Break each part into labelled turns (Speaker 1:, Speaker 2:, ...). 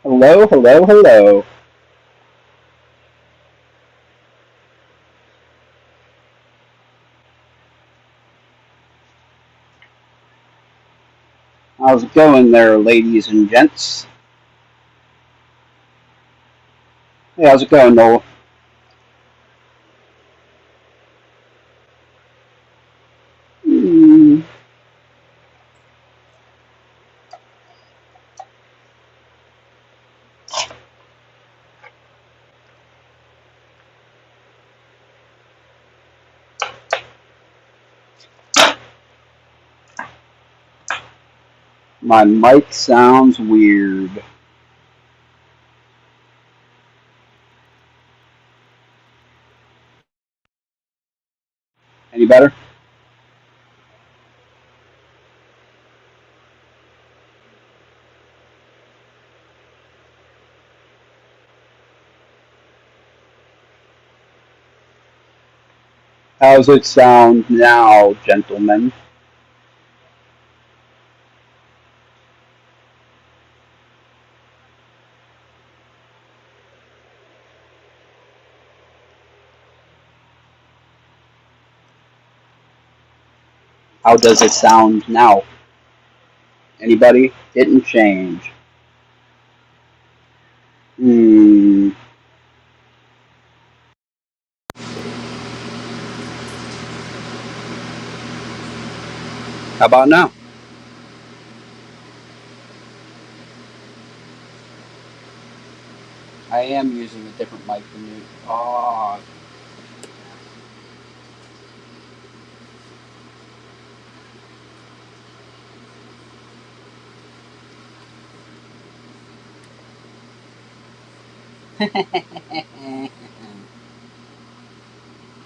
Speaker 1: Hello, hello, hello. How's it going there, ladies and gents? Hey, how's it going, Noel? Hmm, my mic sounds weird. Any better? How's it sound now, gentlemen? How does it sound now? Anybody? Didn't change. Hmm. How about now? I am using a different mic than you. Oh.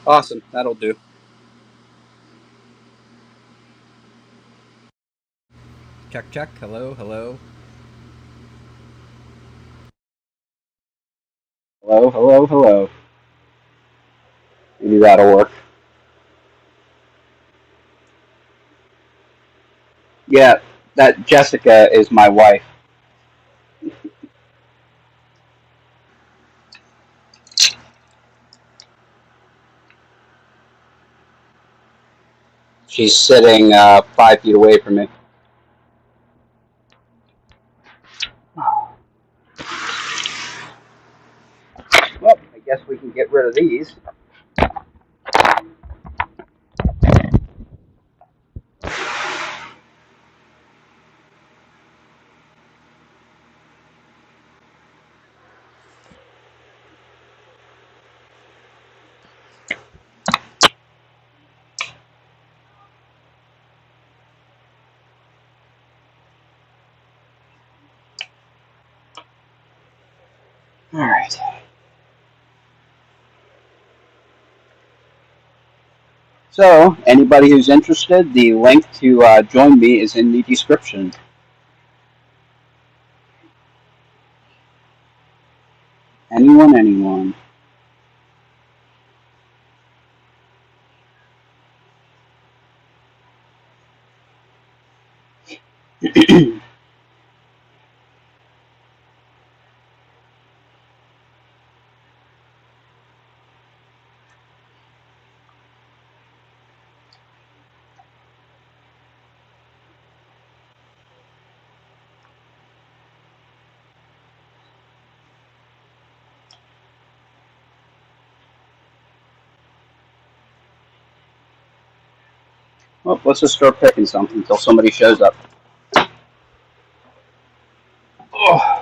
Speaker 1: Awesome. That'll do.
Speaker 2: Check, check. Hello, hello.
Speaker 1: Hello, hello, hello. Maybe that'll work. Yeah, that Jessica is my wife. She's sitting 5 feet away from me. Well, I guess we can get rid of these. All right. So, anybody who's interested, the link to join me is in the description. Anyone, anyone. Well, let's just start picking something until somebody shows up. Oh.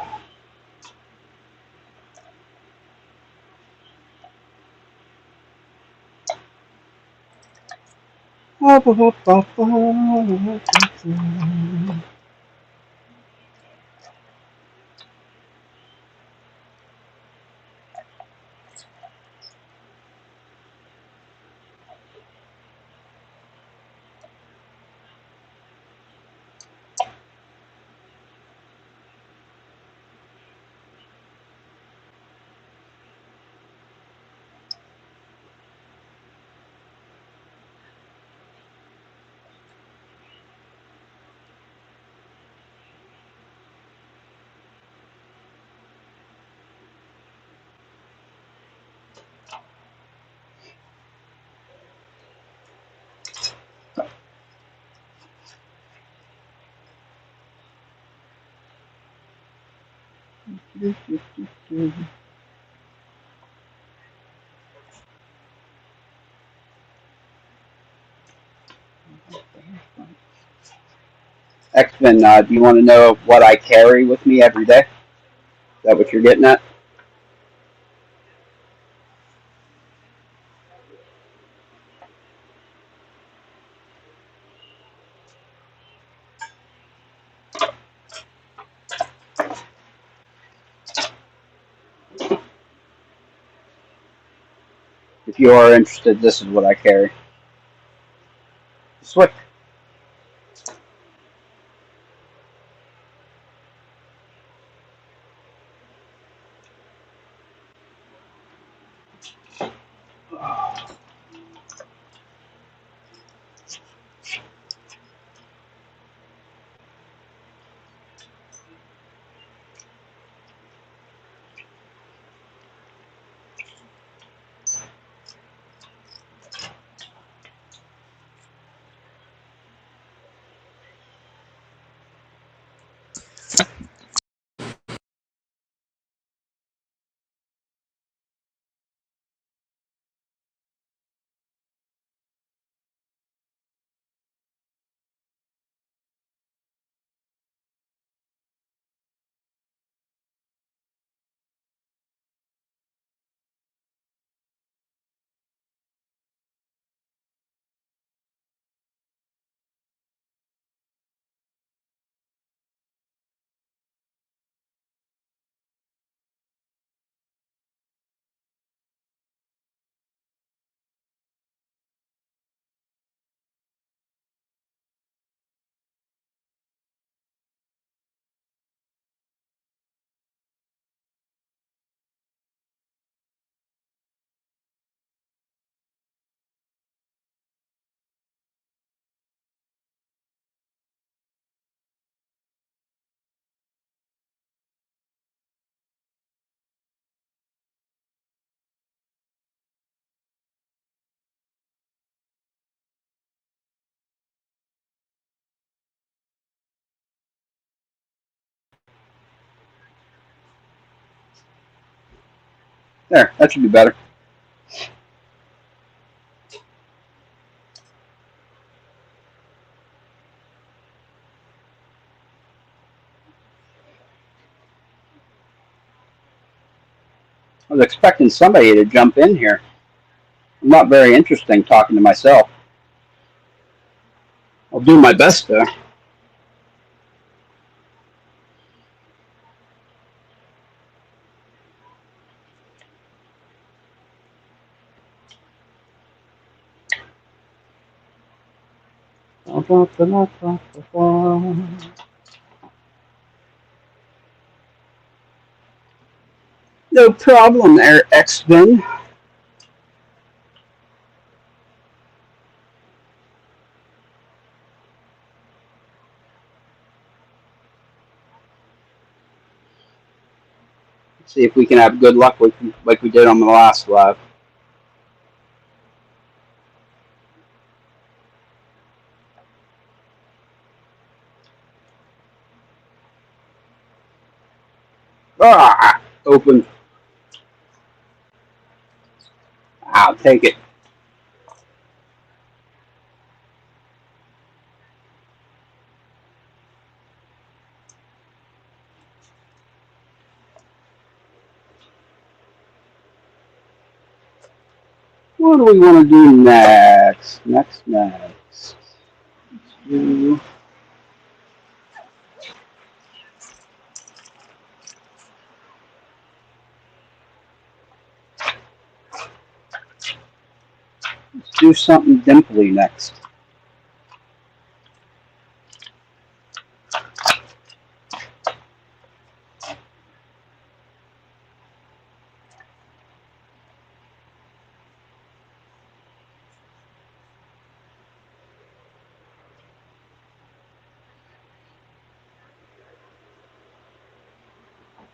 Speaker 1: X-Men, do you want to know what I carry with me every day? Is that what you're getting at? If you are interested, this is what I carry. Swift. There, that should be better. I was expecting somebody to jump in here. I'm not very interesting talking to myself. I'll do my best though. No problem there, X-Men. See if we can have good luck like we did on the last live. Ah, open. I'll take it. What do we want to do next? Next. Let's do something dimply next.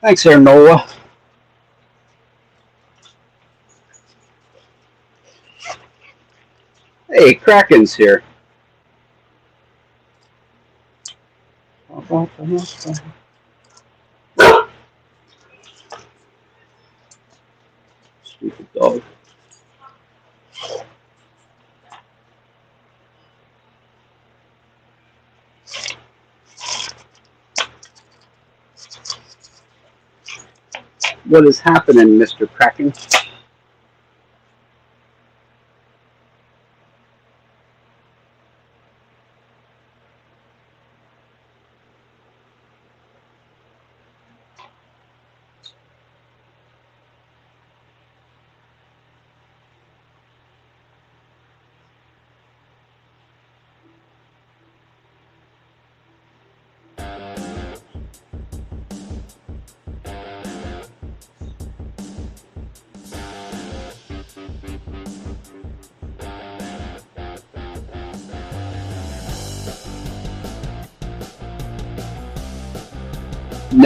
Speaker 1: Thanks, there, Nola. Hey, Kraken's here. Dog. What is happening, Mr. Kraken?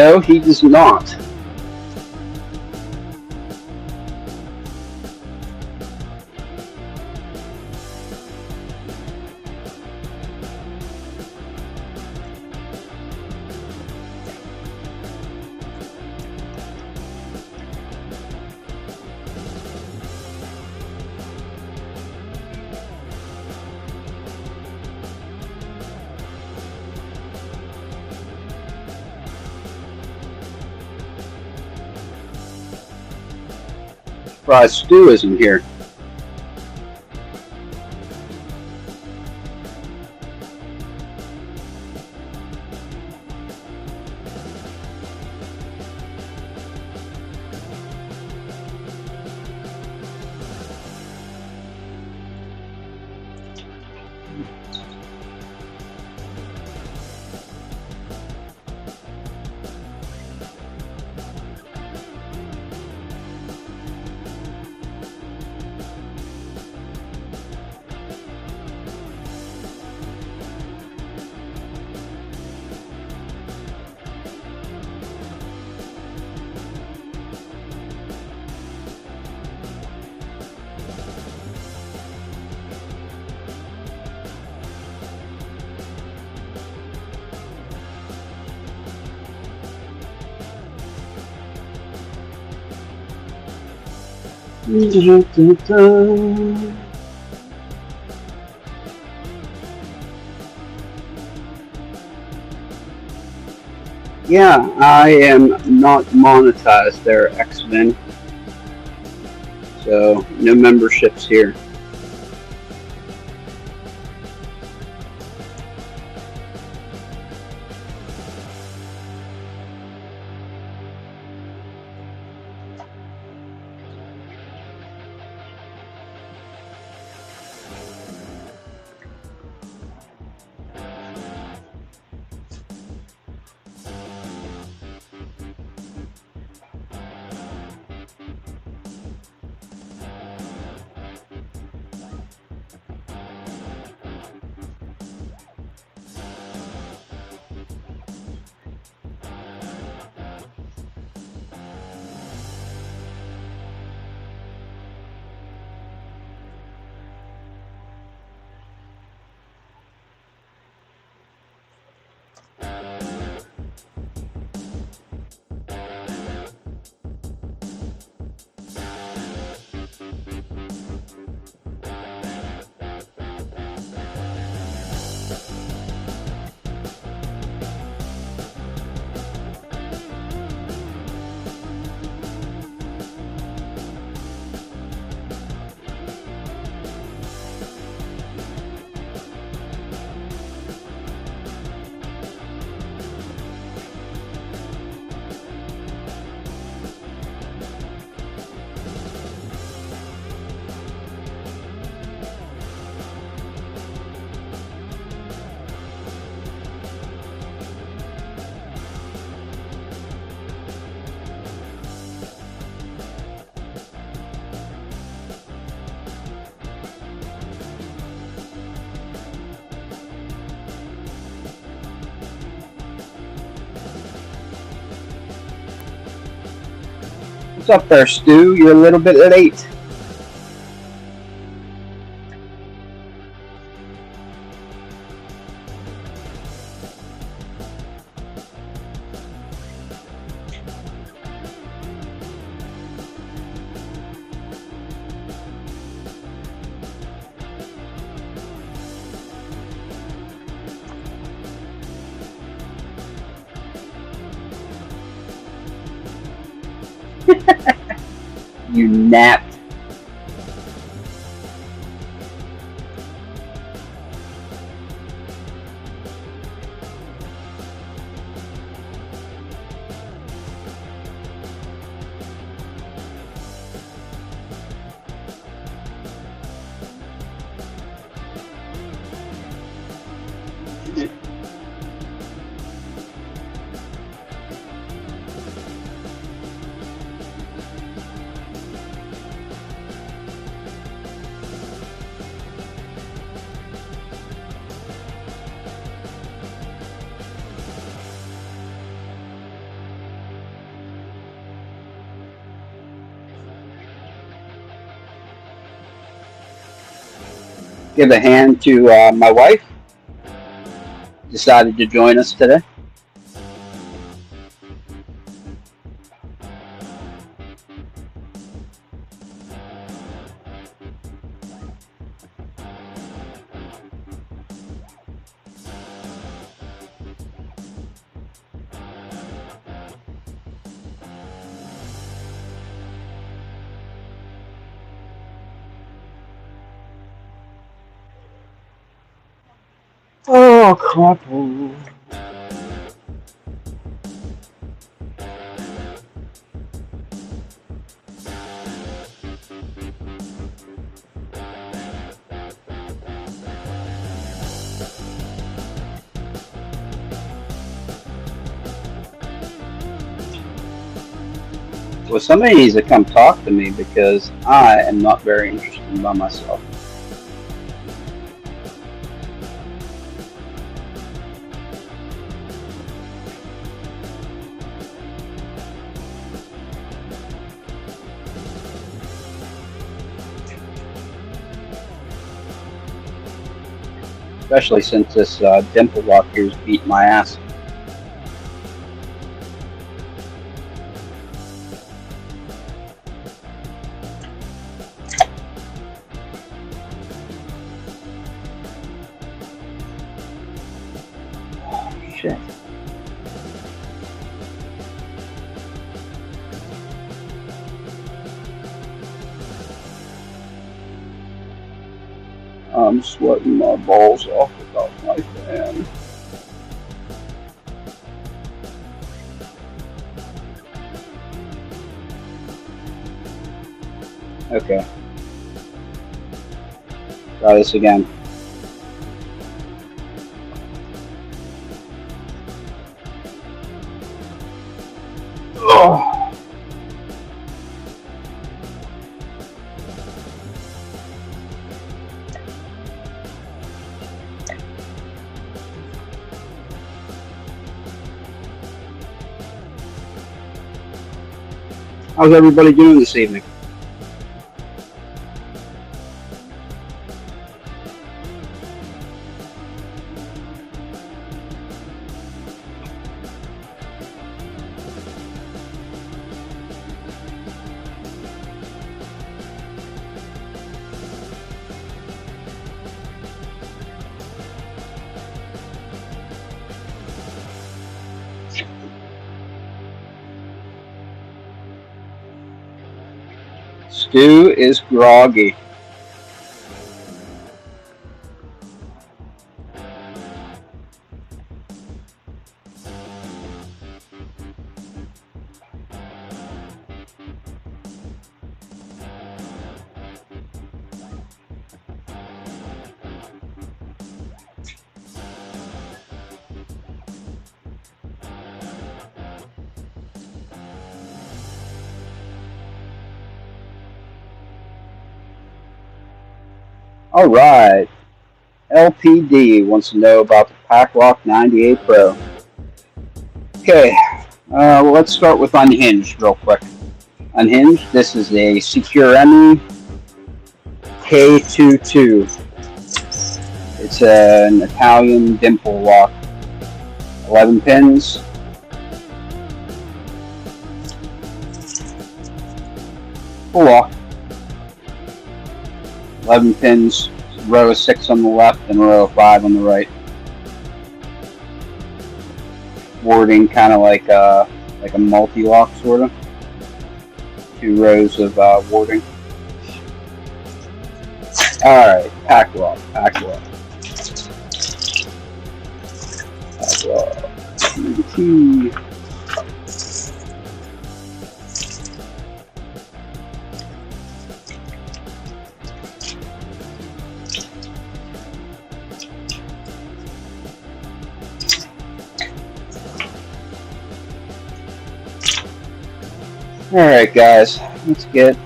Speaker 1: No, he does not. Stu isn't here. Yeah, I am not monetized there, X-Men. So, no memberships here. What's up there, Stu? You're a little bit late. You napped. Give a hand to my wife. Decided to join us today. Oh, crap. Well, somebody needs to come talk to me because I am not very interested by myself. Especially since this dimple lock here is beating my ass. Shit. I'm sweating my balls off without my fan. Okay. Try this again. Oh. How's everybody doing this evening? Stu is groggy. All right. LPD wants to know about the PackLock 98 Pro. Okay, well, let's start with Unhinged real quick. Unhinged, this is a Securemi K22. It's an Italian dimple lock. 11 pins. Full lock. 11 pins, row of 6 on the left and row of 5 on the right. Wording kind of like a multi-lock sort of. 2 rows of wording. Alright, pack lock, pack lock. Pack lock. Key. Alright guys, let's get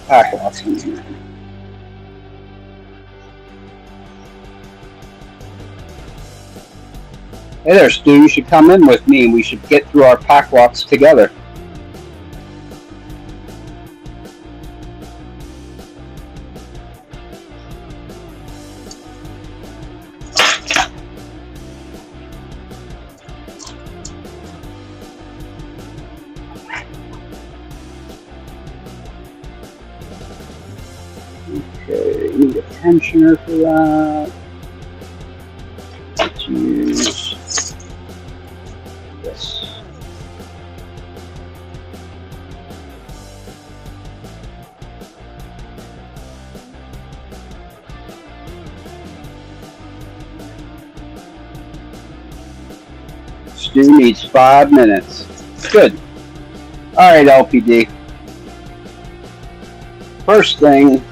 Speaker 1: pack locks in here. Hey there, Stu, you should come in with me and we should get through our pack locks together. Okay, need a tensioner for that. Let's use this. Stu needs 5 minutes. Good. Alright, LPD. First thing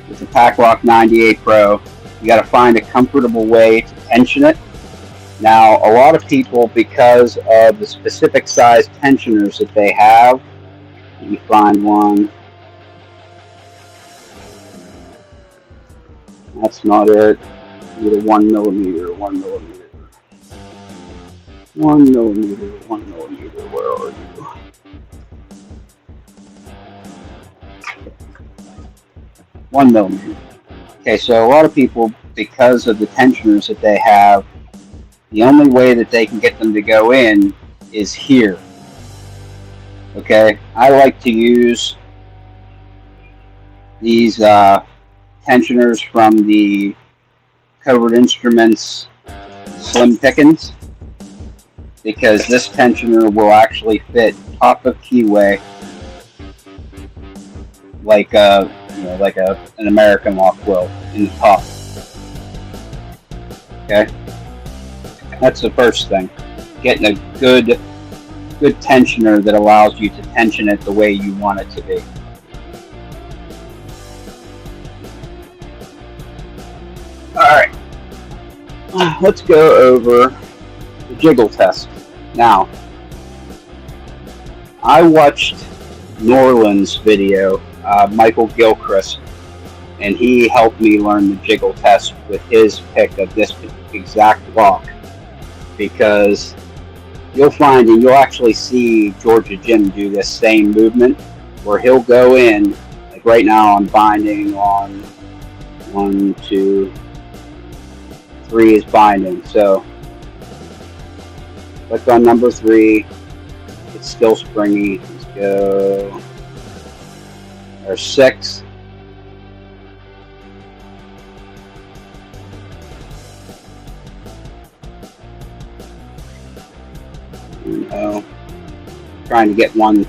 Speaker 1: with the Packlock 98 Pro, you got to find a comfortable way to tension it. Now, a lot of people, because of the specific size tensioners that they have, let me find one. That's not it. Need a 1 millimeter, 1 millimeter. 1 millimeter, 1 millimeter. Where are you? One millimeter. Okay, so a lot of people, because of the tensioners that they have, the only way that they can get them to go in is here. Okay, I like to use these tensioners from the Covert Instruments Slim Pickens, because this tensioner will actually fit top of keyway like an American lock will in the top. Okay, that's the first thing. Getting a good tensioner that allows you to tension it the way you want it to be. Alright, let's go over the jiggle test. Now, I watched Norland's video, Michael Gilchrist, and he helped me learn the jiggle test with his pick of this exact lock, because you'll find, and you'll actually see Georgia Jim do this same movement, where he'll go in, like right now I'm binding on 1, 2, 3 is binding, so click on number 3, it's still springy, let's go, there's 6, trying to get one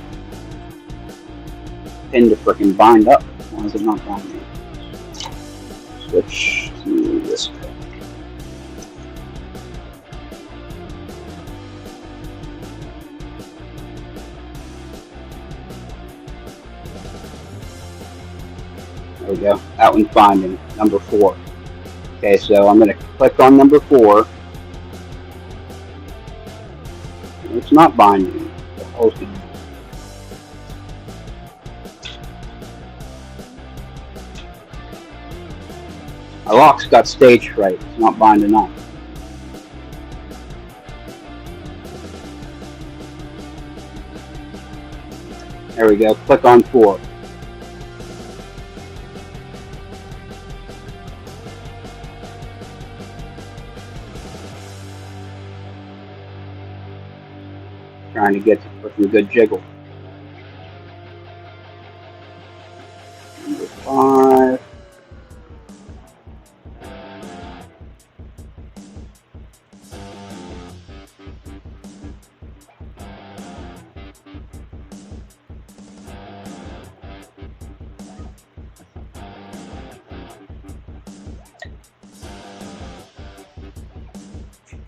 Speaker 1: pin to frickin' bind up. Why is it not binding? Switch to this pin. There we go. That one's binding. Number 4. Okay, so I'm going to click on number 4. It's not binding. My lock's got stage fright. It's not binding up. There we go. Click on 4. Trying to get to a good jiggle. Number 5.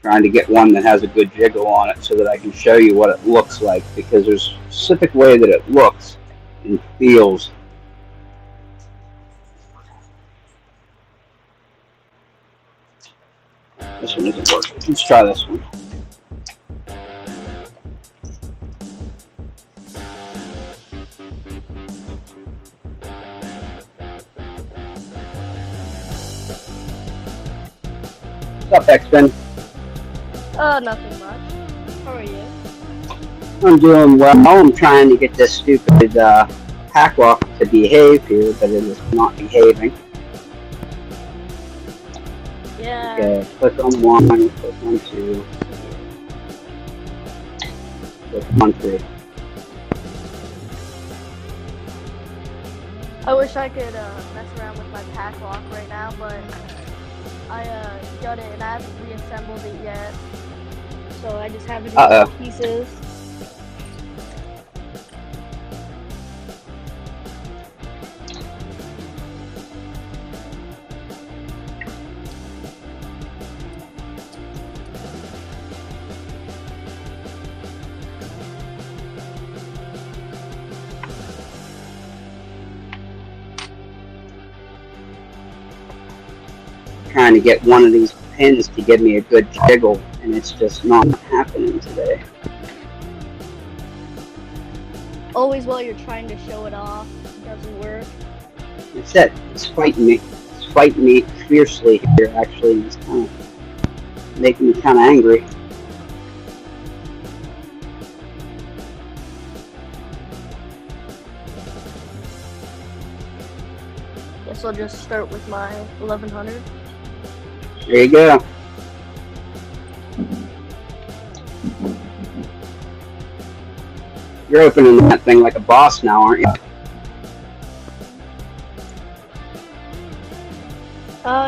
Speaker 1: Trying to get one that has a good jiggle on it so that I can show you what it looks like, because there's a specific way that it looks and feels. This one isn't working. Let's try this one. What's up, X-Ben?
Speaker 3: Nothing much. How are you?
Speaker 1: I'm doing well. I'm trying to get this stupid pack lock to behave here, but it is not behaving.
Speaker 3: Yeah.
Speaker 1: Okay, click on 1, click on 2, click on 3.
Speaker 3: I wish I could mess around with my pack lock right now, but I got it and I haven't reassembled it yet. So I just have it in pieces.
Speaker 1: Trying to get one of these pins to give me a good jiggle, and it's just not happening today.
Speaker 3: Always while you're trying to show it off, it doesn't work.
Speaker 1: It's it. It's fighting me. It's fighting me fiercely here, actually. And it's kind of making me kind of angry.
Speaker 3: Guess I'll just start with my 1100.
Speaker 1: There you go. You're opening that thing like a boss now, aren't you?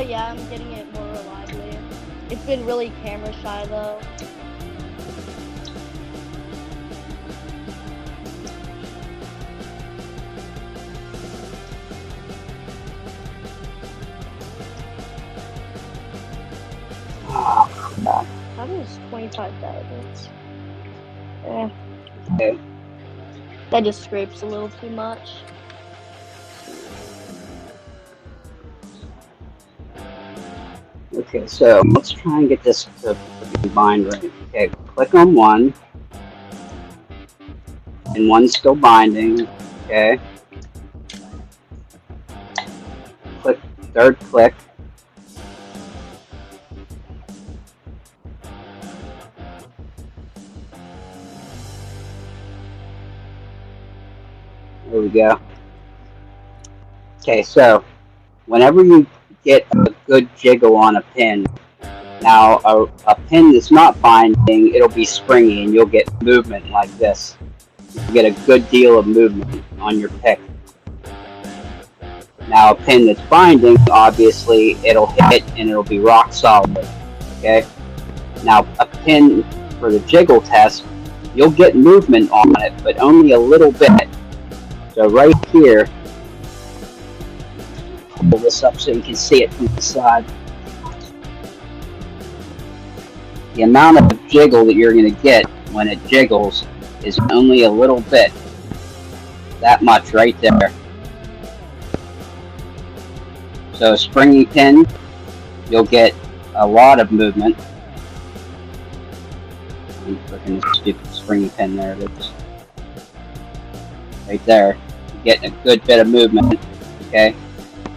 Speaker 3: Yeah, I'm getting it more reliably. It's been really camera shy though.
Speaker 1: Oh, God.
Speaker 3: That is 25,000. Eh.
Speaker 1: Okay.
Speaker 3: That just scrapes a little too much.
Speaker 1: Okay, so let's try and get this to bind right. Okay, click on 1. And 1's still binding. Okay. Click, third click. There we go. Okay, so whenever you get a good jiggle on a pin, now a pin that's not binding, it'll be springy and you'll get movement like this. You get a good deal of movement on your pick. Now a pin that's binding, obviously, it'll hit and it'll be rock solid. Okay? Now a pin for the jiggle test, you'll get movement on it, but only a little bit. So right here, pull this up so you can see it from the side. The amount of jiggle that you're going to get when it jiggles is only a little bit. That much right there. So a springy pin, you'll get a lot of movement. I'm clicking this stupid springy pin there. Right there. You're getting a good bit of movement. Okay?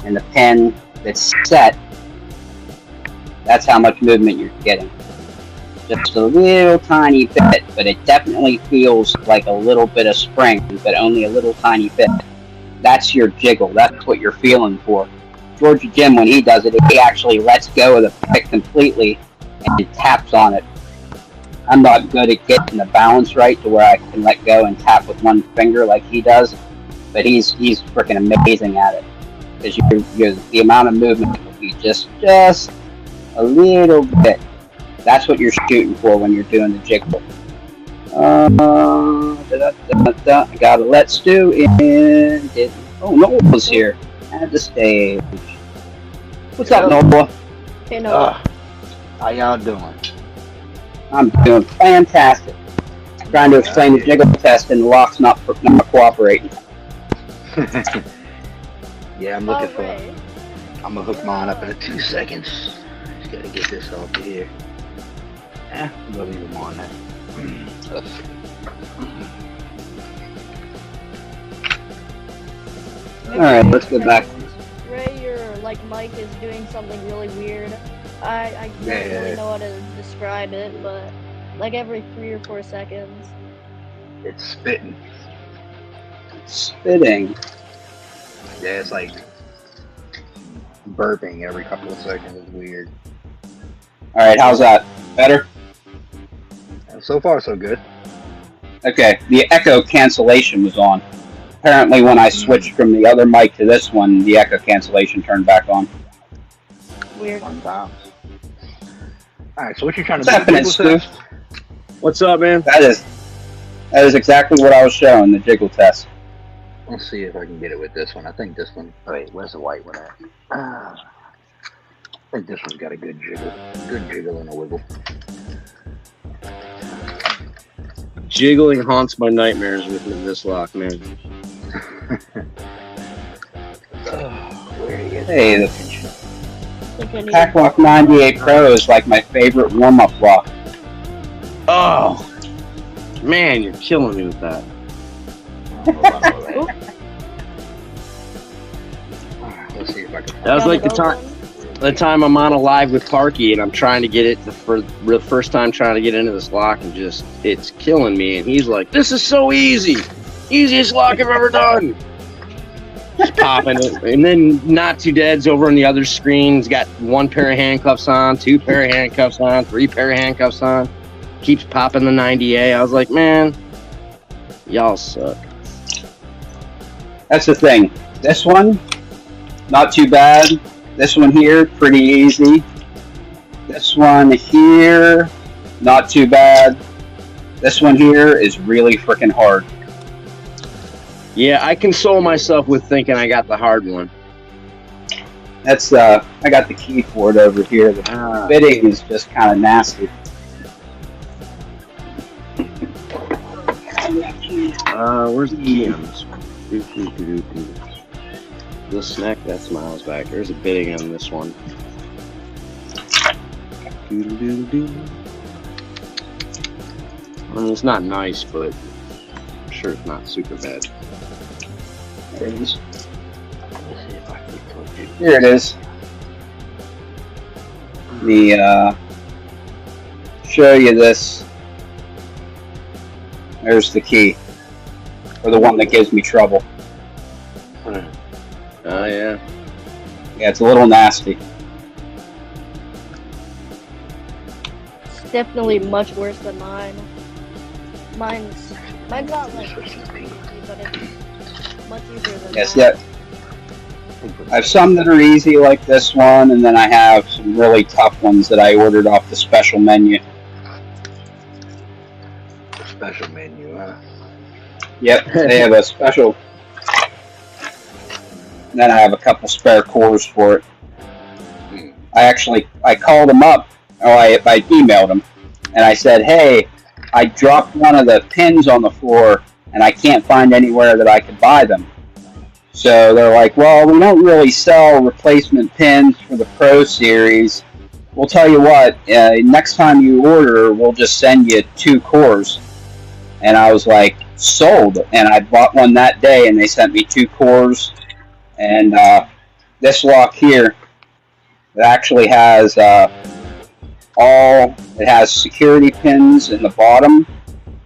Speaker 1: And the pin that's set, that's how much movement you're getting. Just a little tiny bit, but it definitely feels like a little bit of spring, but only a little tiny bit. That's your jiggle. That's what you're feeling for. Georgia Jim, when he does it, he actually lets go of the pick completely and taps on it. I'm not good at getting the balance right to where I can let go and tap with one finger like he does, but he's freaking amazing at it. Because the amount of movement will be just a little bit. That's what you're shooting for when you're doing the jiggle. I got a Let's Do in. Oh, Nola's here at the stage. What's up, Nola?
Speaker 3: Hey, Nola.
Speaker 4: How y'all doing?
Speaker 1: I'm doing fantastic. Trying to explain the jiggle test and the lock's not cooperating.
Speaker 4: Yeah, I'm
Speaker 3: Oh,
Speaker 4: looking for.
Speaker 3: Ray,
Speaker 4: I'm gonna hook mine up in 2 seconds. Just gotta get this off of here. I'm gonna leave them on there.
Speaker 1: Alright, let's go back.
Speaker 3: Ray, your like mic is doing something really weird. I don't
Speaker 4: Yeah.
Speaker 3: really know how to describe it, but like every 3 or 4 seconds.
Speaker 4: It's spitting.
Speaker 1: Spitting.
Speaker 4: Yeah, it's like burping every couple of seconds. It's weird.
Speaker 1: Alright, how's that? Better?
Speaker 4: So far, so good.
Speaker 1: Okay, the echo cancellation was on. Apparently when I switched from the other mic to this one, the echo cancellation turned back on.
Speaker 3: Weird.
Speaker 4: Fun times. Alright, so what you trying to
Speaker 1: What's happening,
Speaker 4: Jiggle
Speaker 1: Stu?
Speaker 4: test?
Speaker 5: What's up, man?
Speaker 1: That is exactly what I was showing, the jiggle test.
Speaker 4: Let's see if I can get it with this one. I think this one. Wait, where's the white one at? I think this one's got a good jiggle and a wiggle.
Speaker 5: Jiggling haunts my nightmares with this lock, man.
Speaker 4: Where do you get
Speaker 1: Hey, the
Speaker 3: Think I need-
Speaker 1: Packlock 98 Pro is like my favorite warm-up lock.
Speaker 5: Oh, man, you're killing me with that.
Speaker 3: Oop,
Speaker 4: Let's see if I can.
Speaker 5: That was
Speaker 3: got
Speaker 5: like
Speaker 3: it
Speaker 5: the time I'm on a live with Parky and I'm trying to get it for the first time trying to get into this lock and just it's killing me. And he's like, "This is so easy, easiest lock I've ever done." Just popping it, and then Not Too Dead's over on the other screen. He's got 1 pair of handcuffs on, 2 pair of handcuffs on, 3 pair of handcuffs on. Keeps popping the 90A. I was like, man, y'all suck.
Speaker 1: That's the thing. This one, not too bad. This one here, pretty easy. This one here, not too bad. This one here is really freaking hard.
Speaker 5: Yeah, I console myself with thinking I got the hard one.
Speaker 1: That's I got the key for it over here. The fitting is just kind of nasty.
Speaker 5: Where's the key on this one? The snack, that's miles back. There's a bidding on this one. I mean, it's not nice, but I'm sure it's not super bad.
Speaker 1: There it is.
Speaker 4: Let's see if I can get it.
Speaker 1: Here it is. The show you this. There's the key, or the one that gives me trouble.
Speaker 5: Oh, yeah.
Speaker 1: Yeah, it's a little nasty.
Speaker 3: It's definitely much worse than mine. Mine's not like easy, but it's much easier than
Speaker 1: Yes,
Speaker 3: that.
Speaker 1: yeah. I have some that are easy like this one, and then I have some really tough ones that I ordered off the special menu.
Speaker 4: Special menu, huh?
Speaker 1: Yep, they have a special. And then I have a couple spare cores for it. I called them up, or I emailed them, and I said, hey, I dropped one of the pins on the floor, and I can't find anywhere that I could buy them. So they're like, well, we don't really sell replacement pins for the Pro Series. We'll tell you what, next time you order, we'll just send you 2 cores. And I was like, sold. And I bought one that day, and they sent me 2 cores. And this lock here, it actually has it has security pins in the bottom,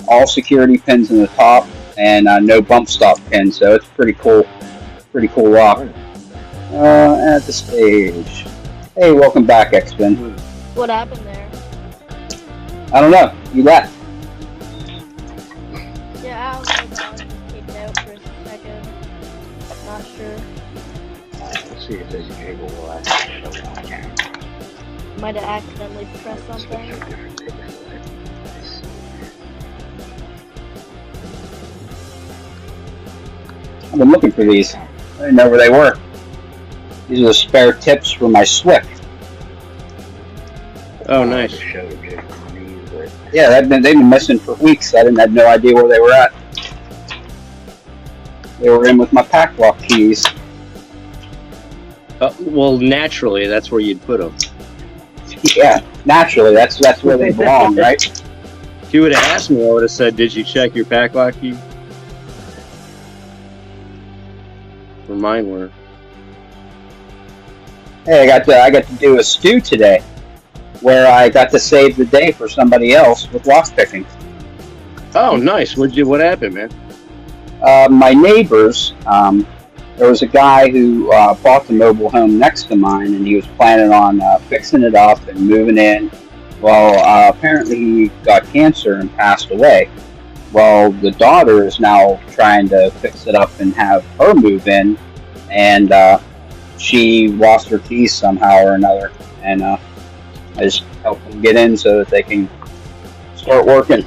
Speaker 1: all security pins in the top, and no bump stop pins. So it's pretty cool lock. At the stage. Hey, welcome back, X-Bin.
Speaker 3: What happened there?
Speaker 1: I don't know. You left.
Speaker 3: Yeah, I don't know. I was just kicked out for a second. Not sure.
Speaker 4: Let's see if there's a jiggle while I show it on camera.
Speaker 3: Might have accidentally pressed something.
Speaker 1: I've been looking for these. I didn't know where they were. These are the spare tips for my Swick.
Speaker 5: Oh, nice.
Speaker 4: Show the jiggle on these, but
Speaker 1: Yeah, they've been missing for weeks. I didn't have no idea where they were at. They were in with my pack lock keys.
Speaker 5: Well, naturally, that's where you'd put them.
Speaker 1: Yeah, naturally, that's where they belong, right?
Speaker 5: If you would have asked me, I would have said, "Did you check your pack lock key?" For mine were.
Speaker 1: Hey, I got to do a stew today, where I got to save the day for somebody else with lock picking.
Speaker 5: Oh, nice. What happened, man?
Speaker 1: My neighbors, there was a guy who bought the mobile home next to mine, and he was planning on fixing it up and moving in. Well, apparently he got cancer and passed away. Well, the daughter is now trying to fix it up and have her move in, and she lost her keys somehow or another, and I just helped them get in so that they can start working.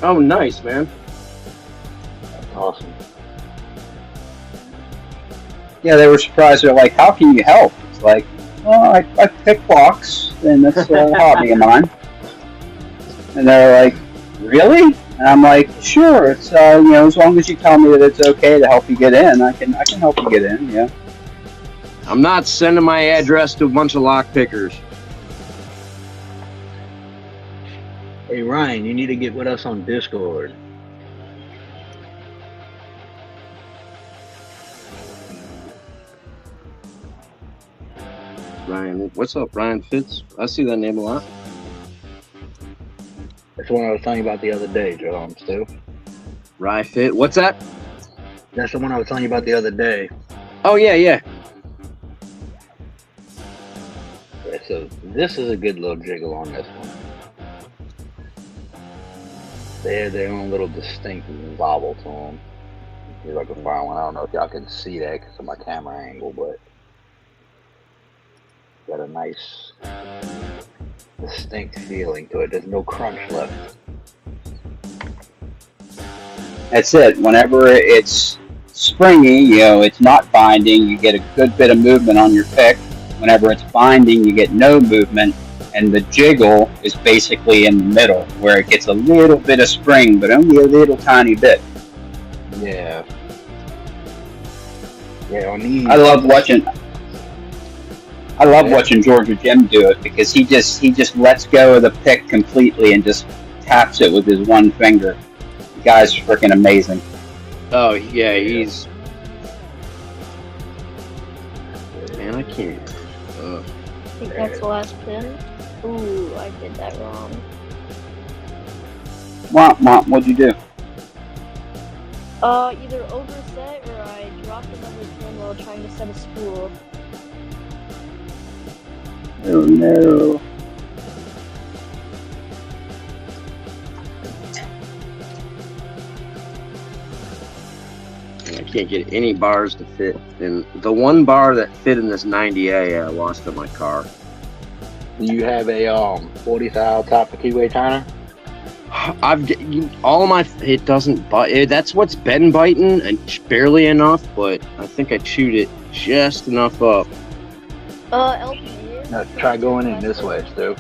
Speaker 5: Oh, nice, man.
Speaker 4: That's awesome.
Speaker 1: Yeah, they were surprised. They're like, "How can you help?" It's like, "Well, I pick locks, and that's a hobby of mine." And they're like, "Really?" And I'm like, "Sure. It's as long as you tell me that it's okay to help you get in, I can help you get in." Yeah.
Speaker 5: I'm not sending my address to a bunch of lock pickers.
Speaker 4: Hey Ryan, you need to get with us on Discord.
Speaker 5: Ryan, what's up, Ryan Fitz? I see that name a lot.
Speaker 4: That's the one I was telling you about the other day, Joe. Stu.
Speaker 5: Ryan Fit. What's that?
Speaker 4: That's the one I was telling you about the other day.
Speaker 5: Oh yeah.
Speaker 4: Yeah, so this is a good little jiggle on this one. They have their own little distinct wobble to them. See if I can find one. I don't know if y'all can see that because of my camera angle, but got a nice distinct feeling to it. There's no crunch left.
Speaker 1: That's it. Whenever it's springy, it's not binding, you get a good bit of movement on your pick. Whenever it's binding, you get no movement, and the jiggle is basically in the middle, where it gets a little bit of spring, but only a little tiny bit.
Speaker 4: Yeah. Yeah, on these.
Speaker 1: I love watching Georgia Jim do it, because he just lets go of the pick completely and just taps it with his one finger. The guy's freaking amazing.
Speaker 5: Oh yeah, he's. Man, I can't.
Speaker 3: I think that's the last pin. Ooh, I did that wrong.
Speaker 1: What'd you do?
Speaker 3: Either overset or I dropped another pin while trying to set a spool.
Speaker 1: Oh no.
Speaker 5: I can't get any bars to fit, and the one bar that fit in this 90A I lost in my car.
Speaker 4: Do you have a 40 thou top for keyway turner?
Speaker 5: All of my, it doesn't bite. That's what's been biting, and barely enough, but I think I chewed it just enough up.
Speaker 3: LP.
Speaker 4: No, try going in this way, Stu.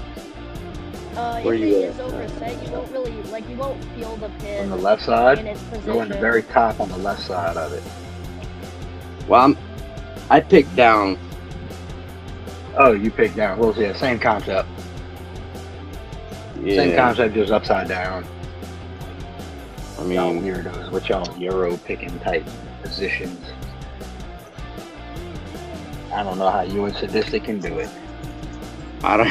Speaker 5: Where
Speaker 3: if
Speaker 5: you
Speaker 3: it
Speaker 5: at?
Speaker 3: is overset, you won't really, you won't feel the pin
Speaker 4: On the left side,
Speaker 3: in its position.
Speaker 4: go in the very top on the left side of it.
Speaker 5: Well, I picked down.
Speaker 4: Oh, you picked down. Well, yeah, same concept.
Speaker 5: Yeah,
Speaker 4: Same concept, just upside down.
Speaker 5: I
Speaker 4: Y'all
Speaker 5: mean,
Speaker 4: weirdos with y'all Euro picking type positions. I don't know how you and Sadistic can do it.
Speaker 5: I don't.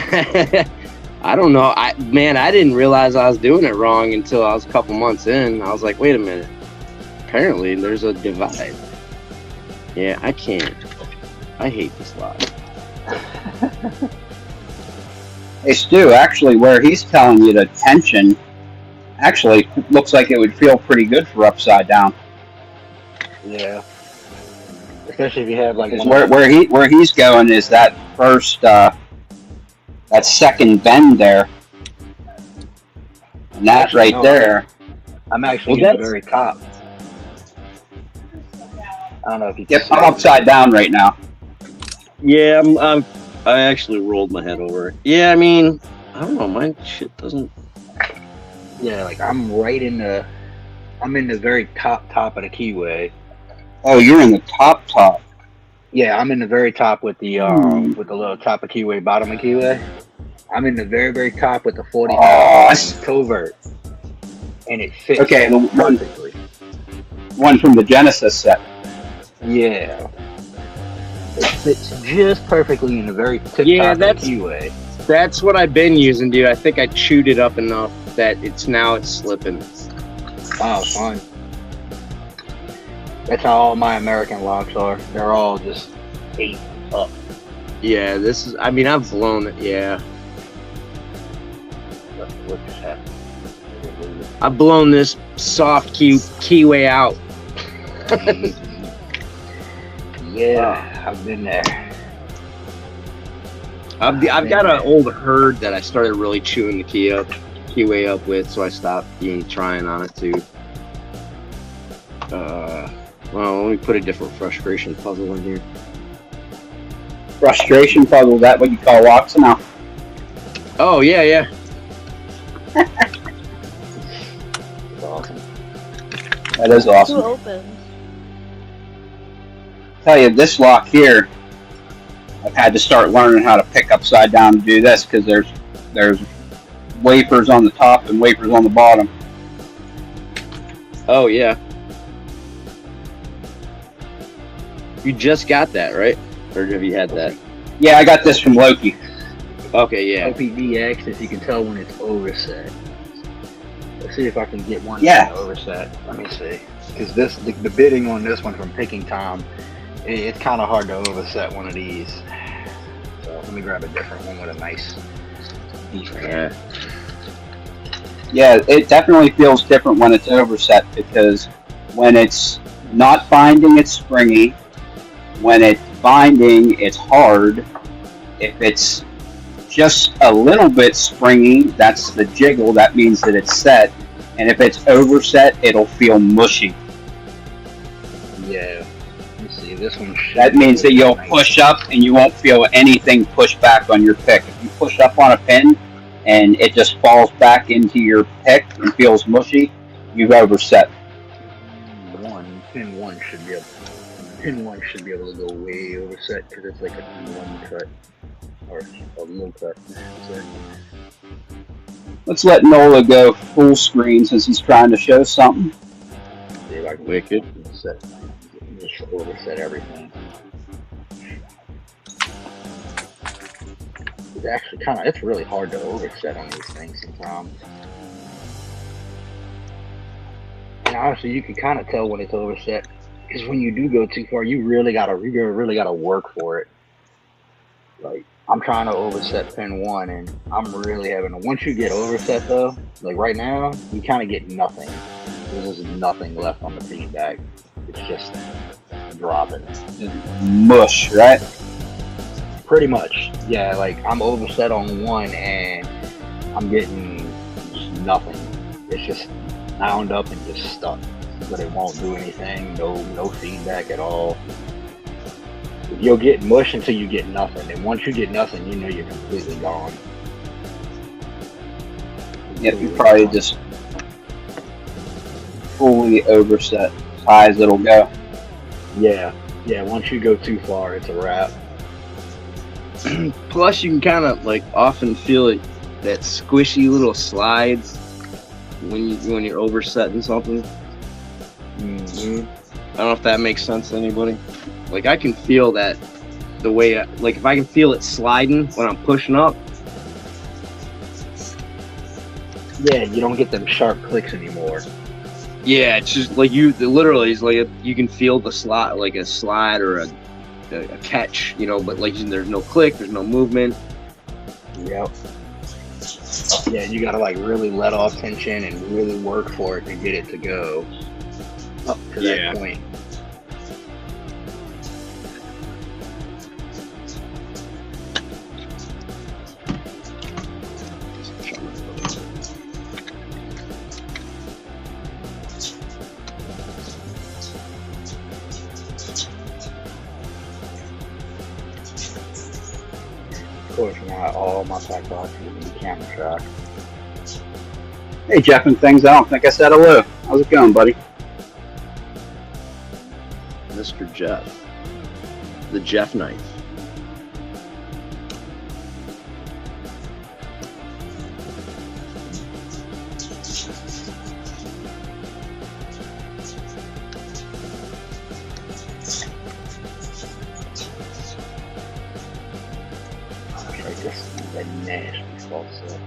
Speaker 5: I don't know. I didn't realize I was doing it wrong until I was a couple months in. I was like, wait a minute. Apparently, there's a divide. Yeah, I can't. I hate this lot.
Speaker 1: Hey Stu, actually where he's telling you the tension actually looks like it would feel pretty good for upside down.
Speaker 4: Yeah. Especially if you have like
Speaker 1: Where he's going is that first that second bend there. And that
Speaker 4: Actually,
Speaker 1: right
Speaker 4: no.
Speaker 1: there.
Speaker 4: I'm actually at the very top. I don't know if you can
Speaker 1: Yep, I'm upside down right now.
Speaker 5: Yeah, I actually rolled my head over it. Yeah, I mean, I don't know. My shit doesn't.
Speaker 4: Yeah, like I'm right in the, I'm in the very top of the keyway.
Speaker 1: Oh, you're in the top.
Speaker 4: Yeah, I'm in the very top with the
Speaker 1: Hmm.
Speaker 4: little top of keyway, bottom of keyway. I'm in the very top with the 49
Speaker 1: Oh,
Speaker 4: covert, and it fits
Speaker 1: okay, the
Speaker 4: perfectly.
Speaker 1: one from the Genesis set.
Speaker 4: Yeah, it fits just perfectly in the very tip
Speaker 5: Yeah,
Speaker 4: top of the keyway.
Speaker 5: That's what I've been using, dude. I think I chewed it up enough that it's slipping.
Speaker 4: Oh, fine. That's how all my American locks are. They're all just 8 up.
Speaker 5: Yeah, this is. I mean, I've blown it. Yeah,
Speaker 4: What just happened?
Speaker 5: I've blown this soft keyway out.
Speaker 4: Yeah, I've been there.
Speaker 5: I've got an old herd that I started really chewing the keyway up with, so I stopped trying on it too. Well, let me put a different frustration puzzle in here.
Speaker 1: Frustration puzzle, that what you call locks now?
Speaker 5: Oh yeah.
Speaker 4: It's awesome.
Speaker 1: That is
Speaker 3: Who
Speaker 1: awesome.
Speaker 3: opens?
Speaker 1: Tell you, this lock here, I've had to start learning how to pick upside down to do this because there's wafers on the top and wafers on the bottom.
Speaker 5: Oh yeah. You just got that, right? Or have you had that?
Speaker 1: Yeah, I got this from Loki.
Speaker 5: Okay, yeah.
Speaker 4: OPDX, if you can tell when it's overset. Let's see if I can get one
Speaker 1: Yeah.
Speaker 4: overset. Let me see. Because the bidding on this one from Picking Tom, it's kind of hard to overset one of these. So let me grab a different one with a nice.
Speaker 5: Yeah.
Speaker 1: Yeah, it definitely feels different when it's overset because when it's not binding, it's springy. When it's binding, it's hard. If it's just a little bit springy, that's the jiggle. That means that it's set. And if it's overset, it'll feel mushy.
Speaker 4: Yeah. Let me see. This one.
Speaker 1: That means that you'll push up and you won't feel anything push back on your pick. If you push up on a pin and it just falls back into your pick and feels mushy, you've overset.
Speaker 4: Pin one should be able. Pin one should be able to go way overset because it's like a pin one cut or a low cut. So,
Speaker 1: Let's let Nola go full screen since he's trying to show something.
Speaker 4: see if I can
Speaker 5: Wicked.
Speaker 4: just overset everything. It's actually it's really hard to overset on these things sometimes. And honestly, you can kind of tell when it's overset because when you do go too far, you really gotta work for it. Like I'm trying to overset pin one, and I'm really having to. Once you get overset though, like right now, you kind of get nothing. There's just nothing left on the feedback. It's just dropping.
Speaker 1: Mush, right?
Speaker 4: Pretty much, yeah. Like I'm overset on one, and I'm getting just nothing. It's just bound up and just stuck, but it won't do anything. No feedback at all. You'll get mush until you get nothing, and once you get nothing, you know you're completely gone.
Speaker 1: Yep, you probably just fully overset as high as it'll go.
Speaker 4: Yeah. Once you go too far, it's a wrap.
Speaker 5: Plus, you can kind of like often feel it, that squishy little slides when you're oversetting something.
Speaker 4: Mm-hmm.
Speaker 5: I don't know if that makes sense to anybody. Like I can feel that the way, like if I can feel it sliding when I'm pushing up.
Speaker 4: Yeah, you don't get them sharp clicks anymore.
Speaker 5: Yeah, it's just like literally, it's like you can feel the slide, like a slide or a catch, but like there's no click, there's no movement.
Speaker 4: Yep. Yeah, you gotta like really let off tension and really work for it to get it to go up to that point. Of course, not all my pack boxes in camera shot.
Speaker 1: Hey, Jeff and things. I don't think I said hello. How's it going, buddy?
Speaker 5: Mr. Jeff. The Jeff Knight.
Speaker 4: Okay, this is a nasty salsa.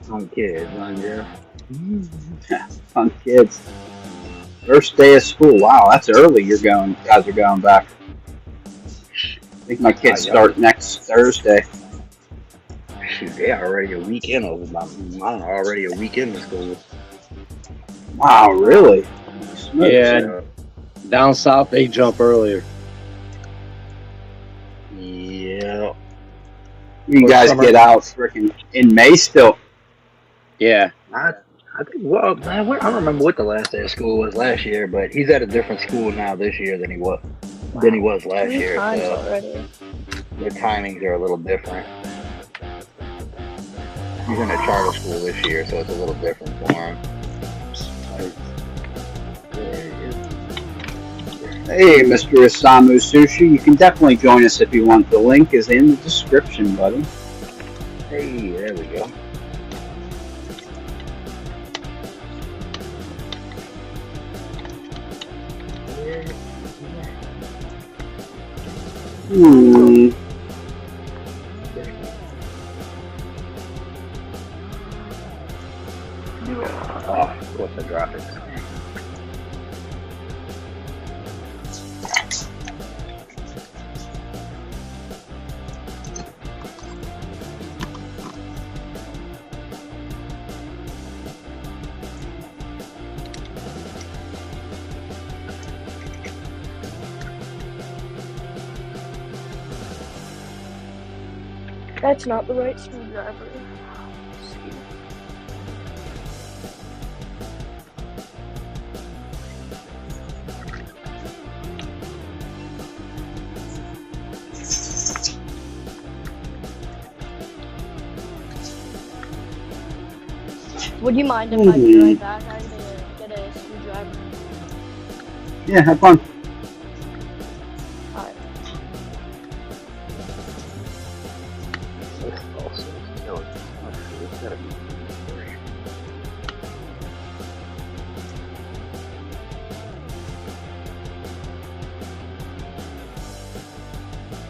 Speaker 4: Some kids, huh, Jeff?
Speaker 1: Fun kids. First day of school. Wow, that's early. Guys are going back. I think my kids start next Thursday.
Speaker 4: Shoot, they already a weekend over. Mine are already a weekend of school.
Speaker 1: Wow, really?
Speaker 5: Yeah. Down south, they jump earlier.
Speaker 4: Yeah.
Speaker 1: You guys get out freaking in May still.
Speaker 5: Yeah.
Speaker 4: I think, well, man, I don't remember what the last day of school was last year, but he's at a different school now this year than he was last
Speaker 3: 3
Speaker 4: year.
Speaker 3: times
Speaker 4: So
Speaker 3: already.
Speaker 4: their timings are a little different. He's in a charter school this year, so it's a little different for him.
Speaker 1: Hey, Mr. Isamu Sushi, you can definitely join us if you want. The link is in the description, buddy.
Speaker 4: Hey, there we go. Oh, of course I dropped it.
Speaker 3: That's not the right screwdriver. Would you mind if I be right back? I need to get a screwdriver.
Speaker 1: Yeah, have fun.
Speaker 3: Alright.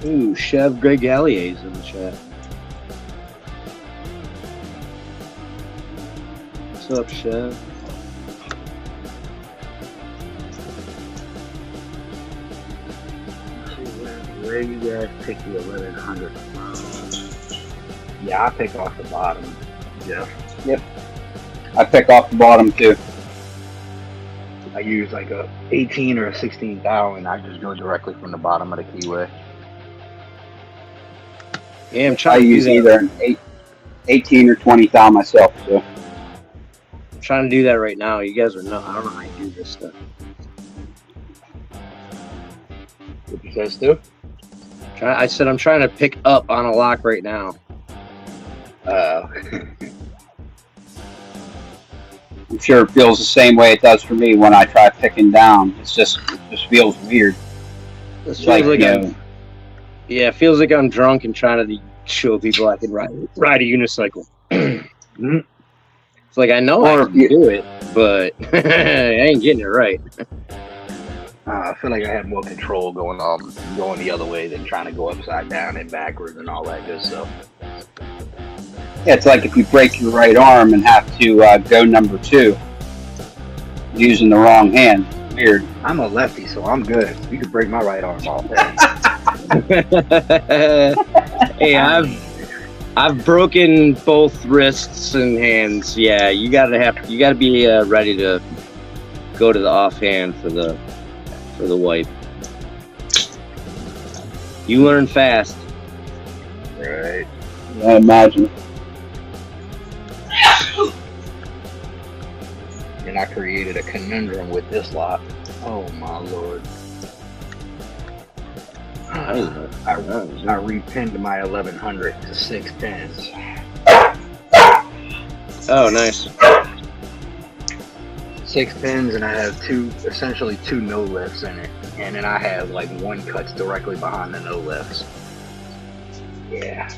Speaker 5: Ooh, Chev Greg Allier's in the chat. What's up, Chev?
Speaker 4: Where you guys pick the 1100? Yeah, I pick off the bottom. Jeff.
Speaker 1: Yep. I pick off the bottom too.
Speaker 4: I use like a 18 or a 16 thou, and I just go directly from the bottom of the keyway.
Speaker 5: Yeah, I'm
Speaker 1: I
Speaker 5: trying to
Speaker 1: use
Speaker 5: do that.
Speaker 1: either an 18 or 20 thou myself. So
Speaker 5: I'm trying to do that right now. You guys are not. I don't know how you do this stuff.
Speaker 4: What you said, Stu?
Speaker 5: I said I'm trying to pick up on a lock right now.
Speaker 1: I'm sure it feels the same way it does for me when I try picking down. It just feels weird.
Speaker 5: This
Speaker 1: It's
Speaker 5: feels like
Speaker 1: you
Speaker 5: I'm,
Speaker 1: know,
Speaker 5: yeah, it feels like I'm drunk and trying to show people I can ride a unicycle. It's like I know I can do it, but I ain't getting it right.
Speaker 4: I feel like I have more control going the other way than trying to go upside down and backwards and all that good stuff.
Speaker 1: yeah, it's like if you break your right arm and have to go number 2 using the wrong hand. Weird.
Speaker 4: I'm a lefty, so I'm good. You can break my right arm off.
Speaker 5: Hey, I've broken both wrists and hands. Yeah, you gotta be ready to go to the offhand for the wipe. You learn fast.
Speaker 4: Right.
Speaker 1: I imagine.
Speaker 4: And I created a conundrum with this lot. Oh my lord. I repinned my 1100 to 6 pins.
Speaker 5: Oh, nice.
Speaker 4: 6 pins, and I have essentially two no lifts in it, and then I have like one cuts directly behind the no lifts. Yeah.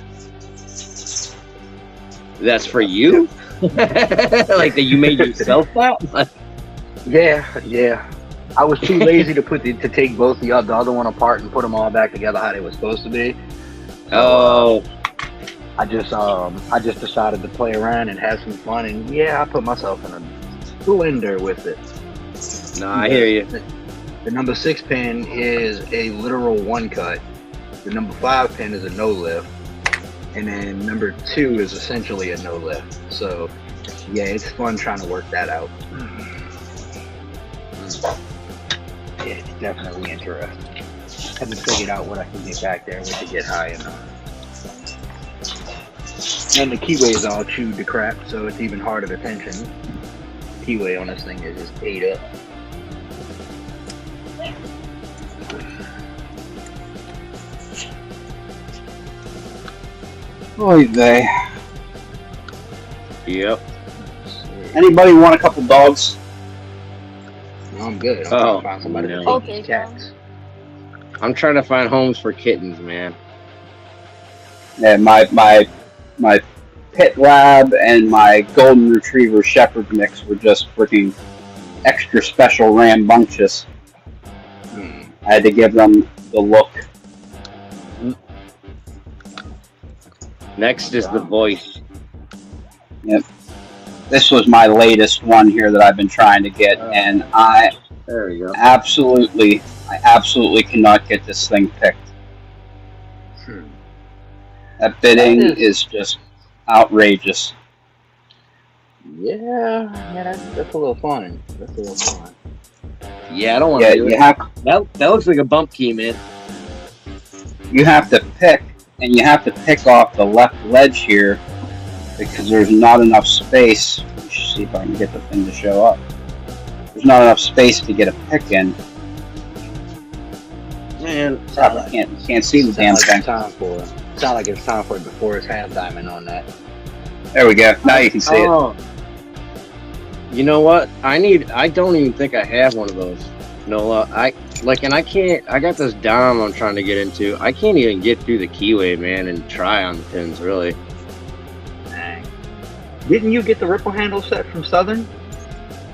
Speaker 5: That's for you? Like that you made yourself that?
Speaker 4: Yeah. I was too lazy to take both the other one apart and put them all back together how they were supposed to be.
Speaker 5: Oh.
Speaker 4: I just decided to play around and have some fun, and yeah, I put myself in a blender with it.
Speaker 5: No, I hear you.
Speaker 4: The number 6 pin is a literal one cut. The number 5 pin is a no lift, and then number 2 is essentially a no lift. So yeah, it's fun trying to work that out. Yeah, it's definitely interesting. Haven't figured out what I can get back there with to get high enough. And the keyway is all chewed to crap, so it's even harder to tension. Keyway on this thing is just ate up.
Speaker 1: Oy vey.
Speaker 5: Yep.
Speaker 1: Anybody want a couple dogs?
Speaker 4: No, I'm good. I'm trying to find somebody to
Speaker 3: Okay,
Speaker 4: take these cats.
Speaker 5: I'm trying to find homes for kittens, man.
Speaker 1: Yeah, my pit lab and my golden retriever shepherd mix were just freaking extra special rambunctious. I had to give them the look.
Speaker 5: Next is the voice.
Speaker 1: Yep. This was my latest one here that I've been trying to get, and
Speaker 5: There we go.
Speaker 1: I absolutely cannot get this thing picked. That bidding is just outrageous.
Speaker 4: Yeah, that's a little fun.
Speaker 5: Yeah, I don't want
Speaker 1: Yeah,
Speaker 5: to do
Speaker 1: you
Speaker 5: it.
Speaker 1: have
Speaker 5: That looks like a bump key, man.
Speaker 1: you have to pick, and you have to pick off the left ledge here because there's not enough space. Let's see if I can get the thing to show up. There's not enough space to get a pick in.
Speaker 5: Man,
Speaker 1: I can't see the damn thing.
Speaker 4: Sound like it's time for it before it's half diamond on that.
Speaker 1: There we go. Now you can see it.
Speaker 5: You know what? I don't even think I have one of those. Nola, I got this dom I'm trying to get into. I can't even get through the keyway, man, and try on the pins, really.
Speaker 4: Dang. Didn't you get the ripple handle set from Southern?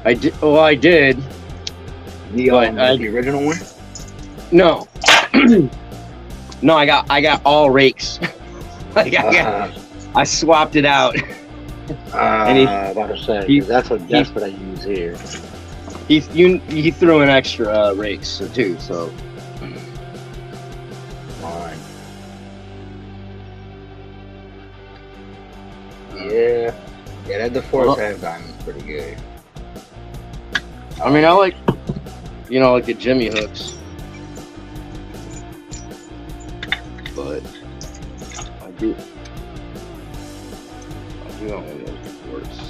Speaker 5: I did. Well, I did.
Speaker 4: The original one?
Speaker 5: No. No, I got all rakes. I swapped it out.
Speaker 4: About to say, that's what I use here.
Speaker 5: He threw in extra rakes too, so.
Speaker 4: Fine. Yeah, that DeForest half diamond's pretty good.
Speaker 5: I mean, I like the Jimmy hooks, but I do not want those DeForests.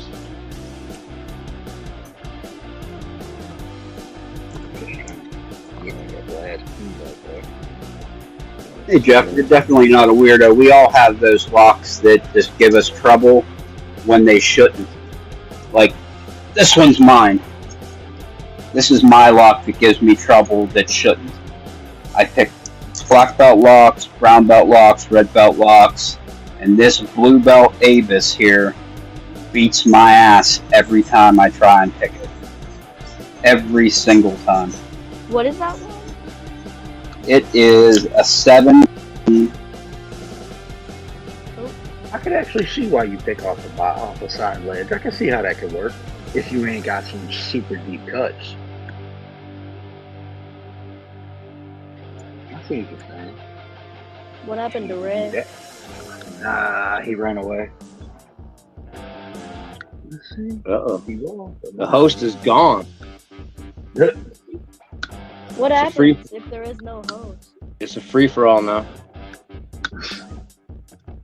Speaker 1: Hey Jeff, you're definitely not a weirdo. We all have those locks that just give us trouble when they shouldn't. Like, this one's mine. This is my lock that gives me trouble that shouldn't. I pick black belt locks, brown belt locks, red belt locks, and this blue belt Avis here beats my ass every time I try and pick it. Every single time.
Speaker 3: What is that one?
Speaker 1: It is a 7.
Speaker 4: I could actually see why you pick off the side ledge. I can see how that could work if you ain't got some super deep cuts. I see what you're saying.
Speaker 3: What happened to Red?
Speaker 4: Nah, he ran away. Let's see.
Speaker 5: Uh-oh. The host is gone.
Speaker 3: What happens if there is no host?
Speaker 5: It's a free-for-all now.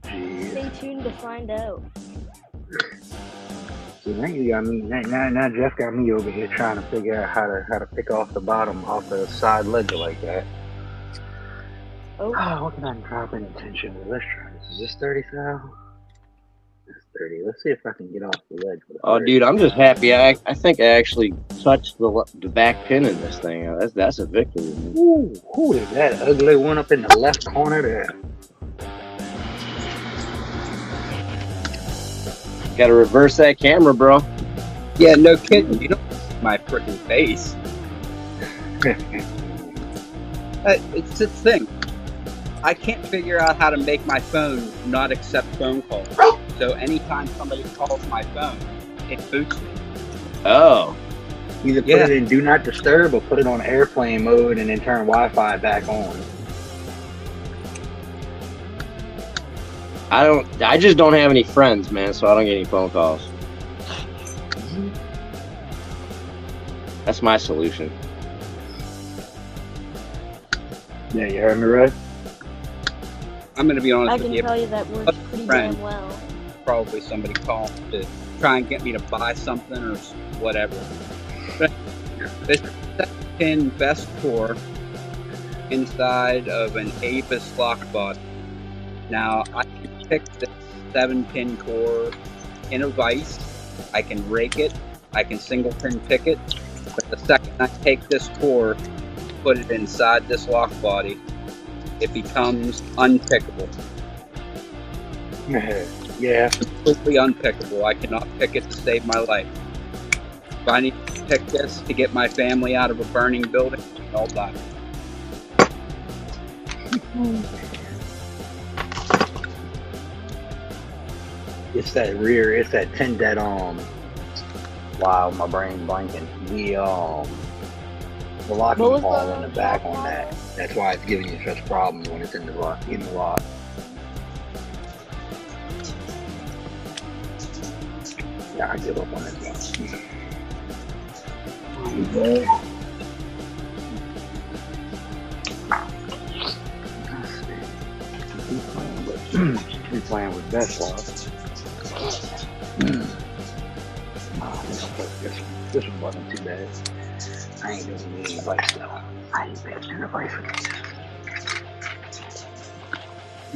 Speaker 3: Stay tuned to find out.
Speaker 4: So now you got me. Now Jeff got me over here trying to figure out how to pick off the bottom off the side ledger like that.
Speaker 3: Oh,
Speaker 4: what can I drop in attention with? Let's try this. Is this 30 thou? That's 30. Let's see if I can get off the ledge with
Speaker 5: Oh, dude, I'm just happy. I think I actually touched the back pin in this thing. That's a victory. Man.
Speaker 4: Ooh, who is that ugly one up in the left corner there?
Speaker 5: Got to reverse that camera, bro.
Speaker 1: Yeah, no kidding. You don't see my freaking face. It's the thing. I can't figure out how to make my phone not accept phone calls. So anytime somebody calls my phone, it boots me.
Speaker 5: Oh.
Speaker 4: Either put it in do not disturb or put it on airplane mode and then turn Wi-Fi back on.
Speaker 5: I just don't have any friends, man, so I don't get any phone calls. That's my solution.
Speaker 4: Yeah, you heard me right?
Speaker 1: I'm going to be honest
Speaker 3: I
Speaker 1: with
Speaker 3: can
Speaker 1: you.
Speaker 3: tell you that works pretty damn well.
Speaker 1: Probably somebody called to try and get me to buy something or whatever. But this 7-pin best core inside of an Avis lock body. Now, I can pick this 7-pin core in a vise. I can rake it. I can single pin pick it. But the second I take this core, put it inside this lock body, it becomes unpickable.
Speaker 4: Yeah.
Speaker 1: Completely unpickable. I cannot pick it to save my life. If I need to pick this to get my family out of a burning building, I'll die.
Speaker 4: It's that rear, it's that 10 dead wow, my brain blanking. The locking
Speaker 3: What was
Speaker 4: ball
Speaker 3: the
Speaker 4: in the back
Speaker 3: lock
Speaker 4: on that.
Speaker 3: ball?
Speaker 4: That's why it's giving you such problems when it's in the lock. Yeah, I give up on this one. Keep playing with best lock. This one wasn't too bad. I ain't doing any advice though. I ain't been advice for this.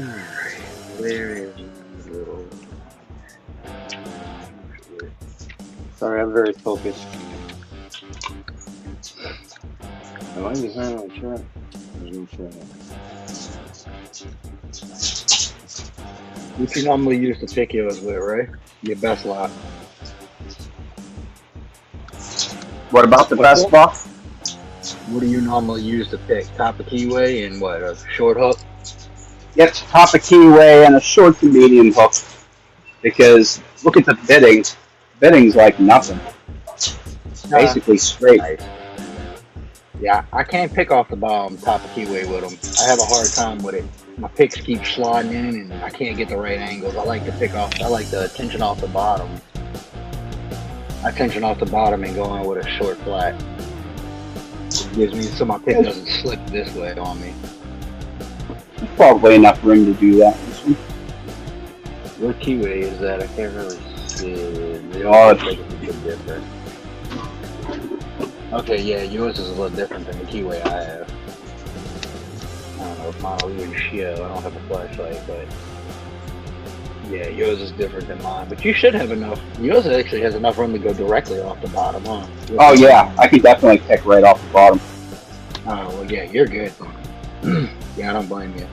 Speaker 4: Alright, where is the little...
Speaker 5: Sorry, I'm very focused. Am I behind on track? There's no track.
Speaker 4: What you normally use to pick yours with, right? Your best lock.
Speaker 1: What about the best lock?
Speaker 4: What do you normally use to pick? Top of keyway and what, a short hook?
Speaker 1: Yep, top of keyway and a short to medium hook. Because look at the bidding. Bidding's like nothing. Basically straight.
Speaker 4: Nice. Yeah, I can't pick off the bottom top of keyway with them. I have a hard time with it. My picks keep sliding in and I can't get the right angles. I like the tension off the bottom. I tension off the bottom and go in with a short flat. It gives me so my pick doesn't slip this way on me.
Speaker 1: There's probably enough room to do that. This one.
Speaker 4: What keyway is that? I can't really see. It
Speaker 1: Oh,
Speaker 4: looks like it's a bit different. Okay, yeah, yours is a little different than the keyway I have. I don't know if mine will even show. I don't have a flashlight, but yeah, yours is different than mine. But you should have enough. Yours actually has enough room to go directly off the bottom, huh?
Speaker 1: Oh yeah, I can definitely pick right off the bottom.
Speaker 4: Oh well, yeah, you're good. Yeah, I don't blame you.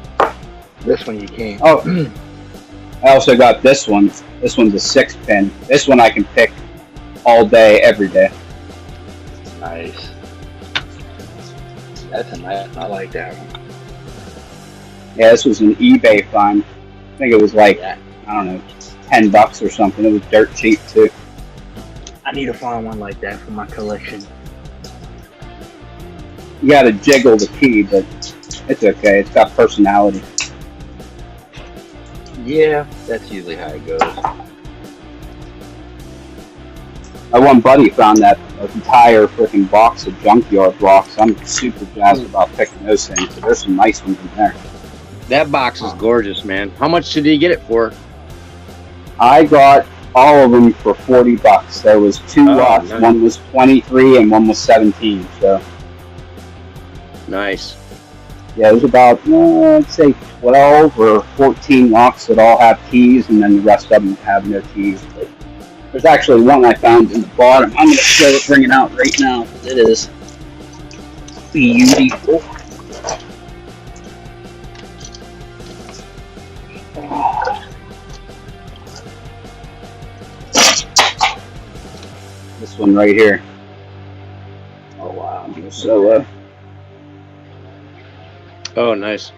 Speaker 4: This one you can't.
Speaker 1: Oh, I also got this one. This one's a 6-pin. This one I can pick all day, every day.
Speaker 4: Nice. That's a nice one. I like that one.
Speaker 1: Yeah, this was an eBay find. I think it was like, I don't know, $10 or something. It was dirt cheap too.
Speaker 4: I need to find one like that for my collection.
Speaker 1: You gotta jiggle the key, but it's okay. It's got personality.
Speaker 4: Yeah, that's usually how it goes.
Speaker 1: My one buddy found that entire freaking box of junkyard blocks. I'm super jazzed about picking those things. So there's some nice ones in there.
Speaker 5: That box is gorgeous, man. How much did you get it for?
Speaker 1: I got all of them for $40. There was 2 lots.
Speaker 5: Nice.
Speaker 1: One was 23 and one was 17. So
Speaker 5: Nice.
Speaker 1: Yeah, there's about, I'd say 12 or 14 locks that all have keys, and then the rest of them have no keys. But there's actually one I found in the bottom. I'm going to bring it out right now, because it is beautiful. This one right here. Oh, wow. So,
Speaker 5: Oh, nice.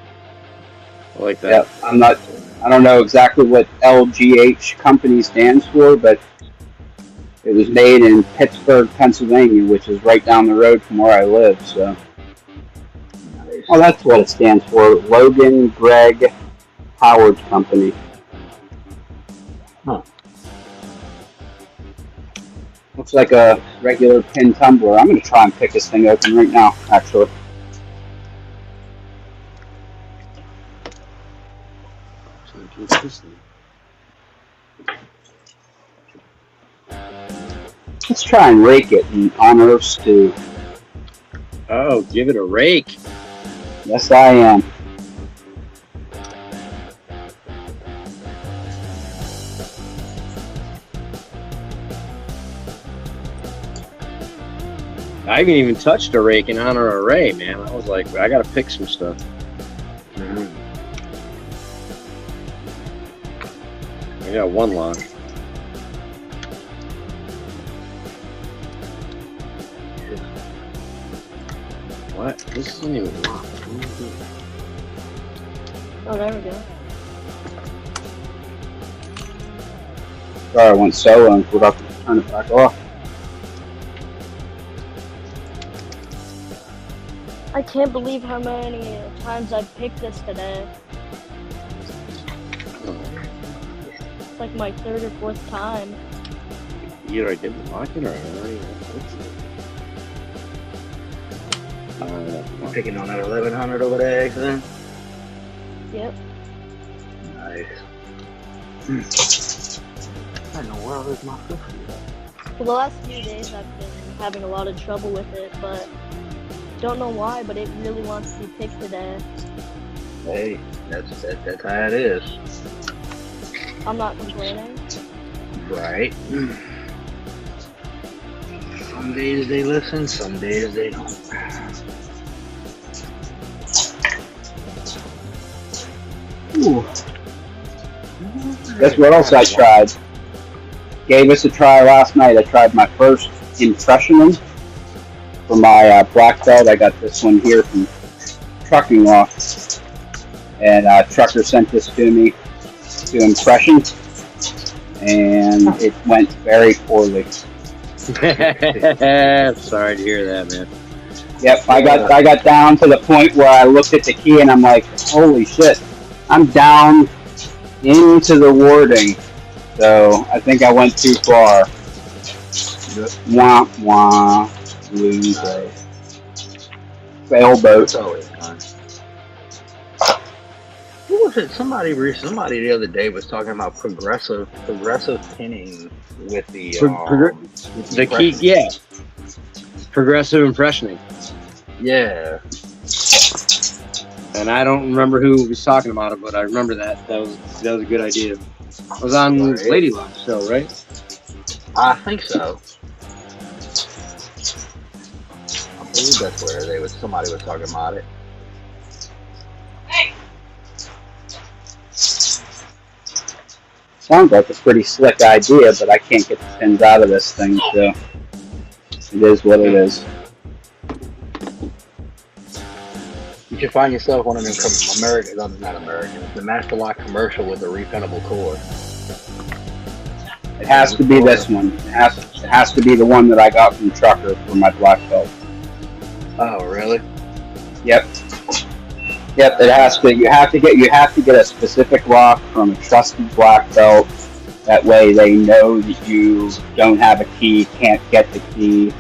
Speaker 5: I like that.
Speaker 1: yeah, I don't know exactly what LGH company stands for, but it was made in Pittsburgh, Pennsylvania, which is right down the road from where I live. So, oh, that's what it stands for. Logan Gregg Howard's company.
Speaker 4: Huh.
Speaker 1: Looks like a regular pin tumbler. I'm going to try and pick this thing open right now, actually. Let's try and rake it in honor of Stu.
Speaker 5: Oh, give it a rake.
Speaker 1: Yes, I am.
Speaker 5: I haven't even touched a rake in honor of Ray, man. I was like, I gotta pick some stuff.
Speaker 4: Mhm.
Speaker 5: I got one lock. What? This isn't even locked.
Speaker 3: Oh, there we go.
Speaker 1: Sorry, I went solo and forgot to turn it back off.
Speaker 3: I can't believe how many times I've picked this today. It's like my third or fourth time.
Speaker 5: You already did lock it or already?
Speaker 4: I'm picking on that 1100 over there, then.
Speaker 3: Yep.
Speaker 4: Nice. What in the world is my 50?
Speaker 3: For the last few days, I've been having a lot of trouble with it, but don't know why, but it really wants to be picked today.
Speaker 4: Hey, that's how it is.
Speaker 3: I'm not complaining.
Speaker 4: Right. Some days they listen, some days they don't.
Speaker 1: Ooh. Guess what else I tried? Gave us a try last night. I tried my first impressioning for my black belt. I got this one here from Trucking Law. And Trucker sent this to me to impression. And it went very poorly.
Speaker 5: Sorry to hear that, man.
Speaker 1: Yep, I got down to the point where I looked at the key and I'm like, holy shit, I'm down into the wording. So I think I went too far. Wah wah, loser. Sailboat.
Speaker 4: It's always fun. Who was it? Somebody the other day was talking about progressive pinning with the
Speaker 5: The key, yeah. Progressive impressioning.
Speaker 4: Yeah.
Speaker 5: And I don't remember who was talking about it, but I remember that. That was a good idea. It was on Lady Luck's show, right?
Speaker 4: I think so. I believe that's where somebody was talking about it.
Speaker 1: Sounds like a pretty slick idea, but I can't get the pins out of this thing, so it is what it is.
Speaker 4: You should find yourself one of them the Master Lock commercial with the repinnable cord.
Speaker 1: It has to be this one. It has to be the one that I got from Trucker for my black belt.
Speaker 4: Oh, really?
Speaker 1: Yep. Yep, it has to. You have to get a specific lock from a trusted black belt. That way, they know that you don't have a key, can't get the key.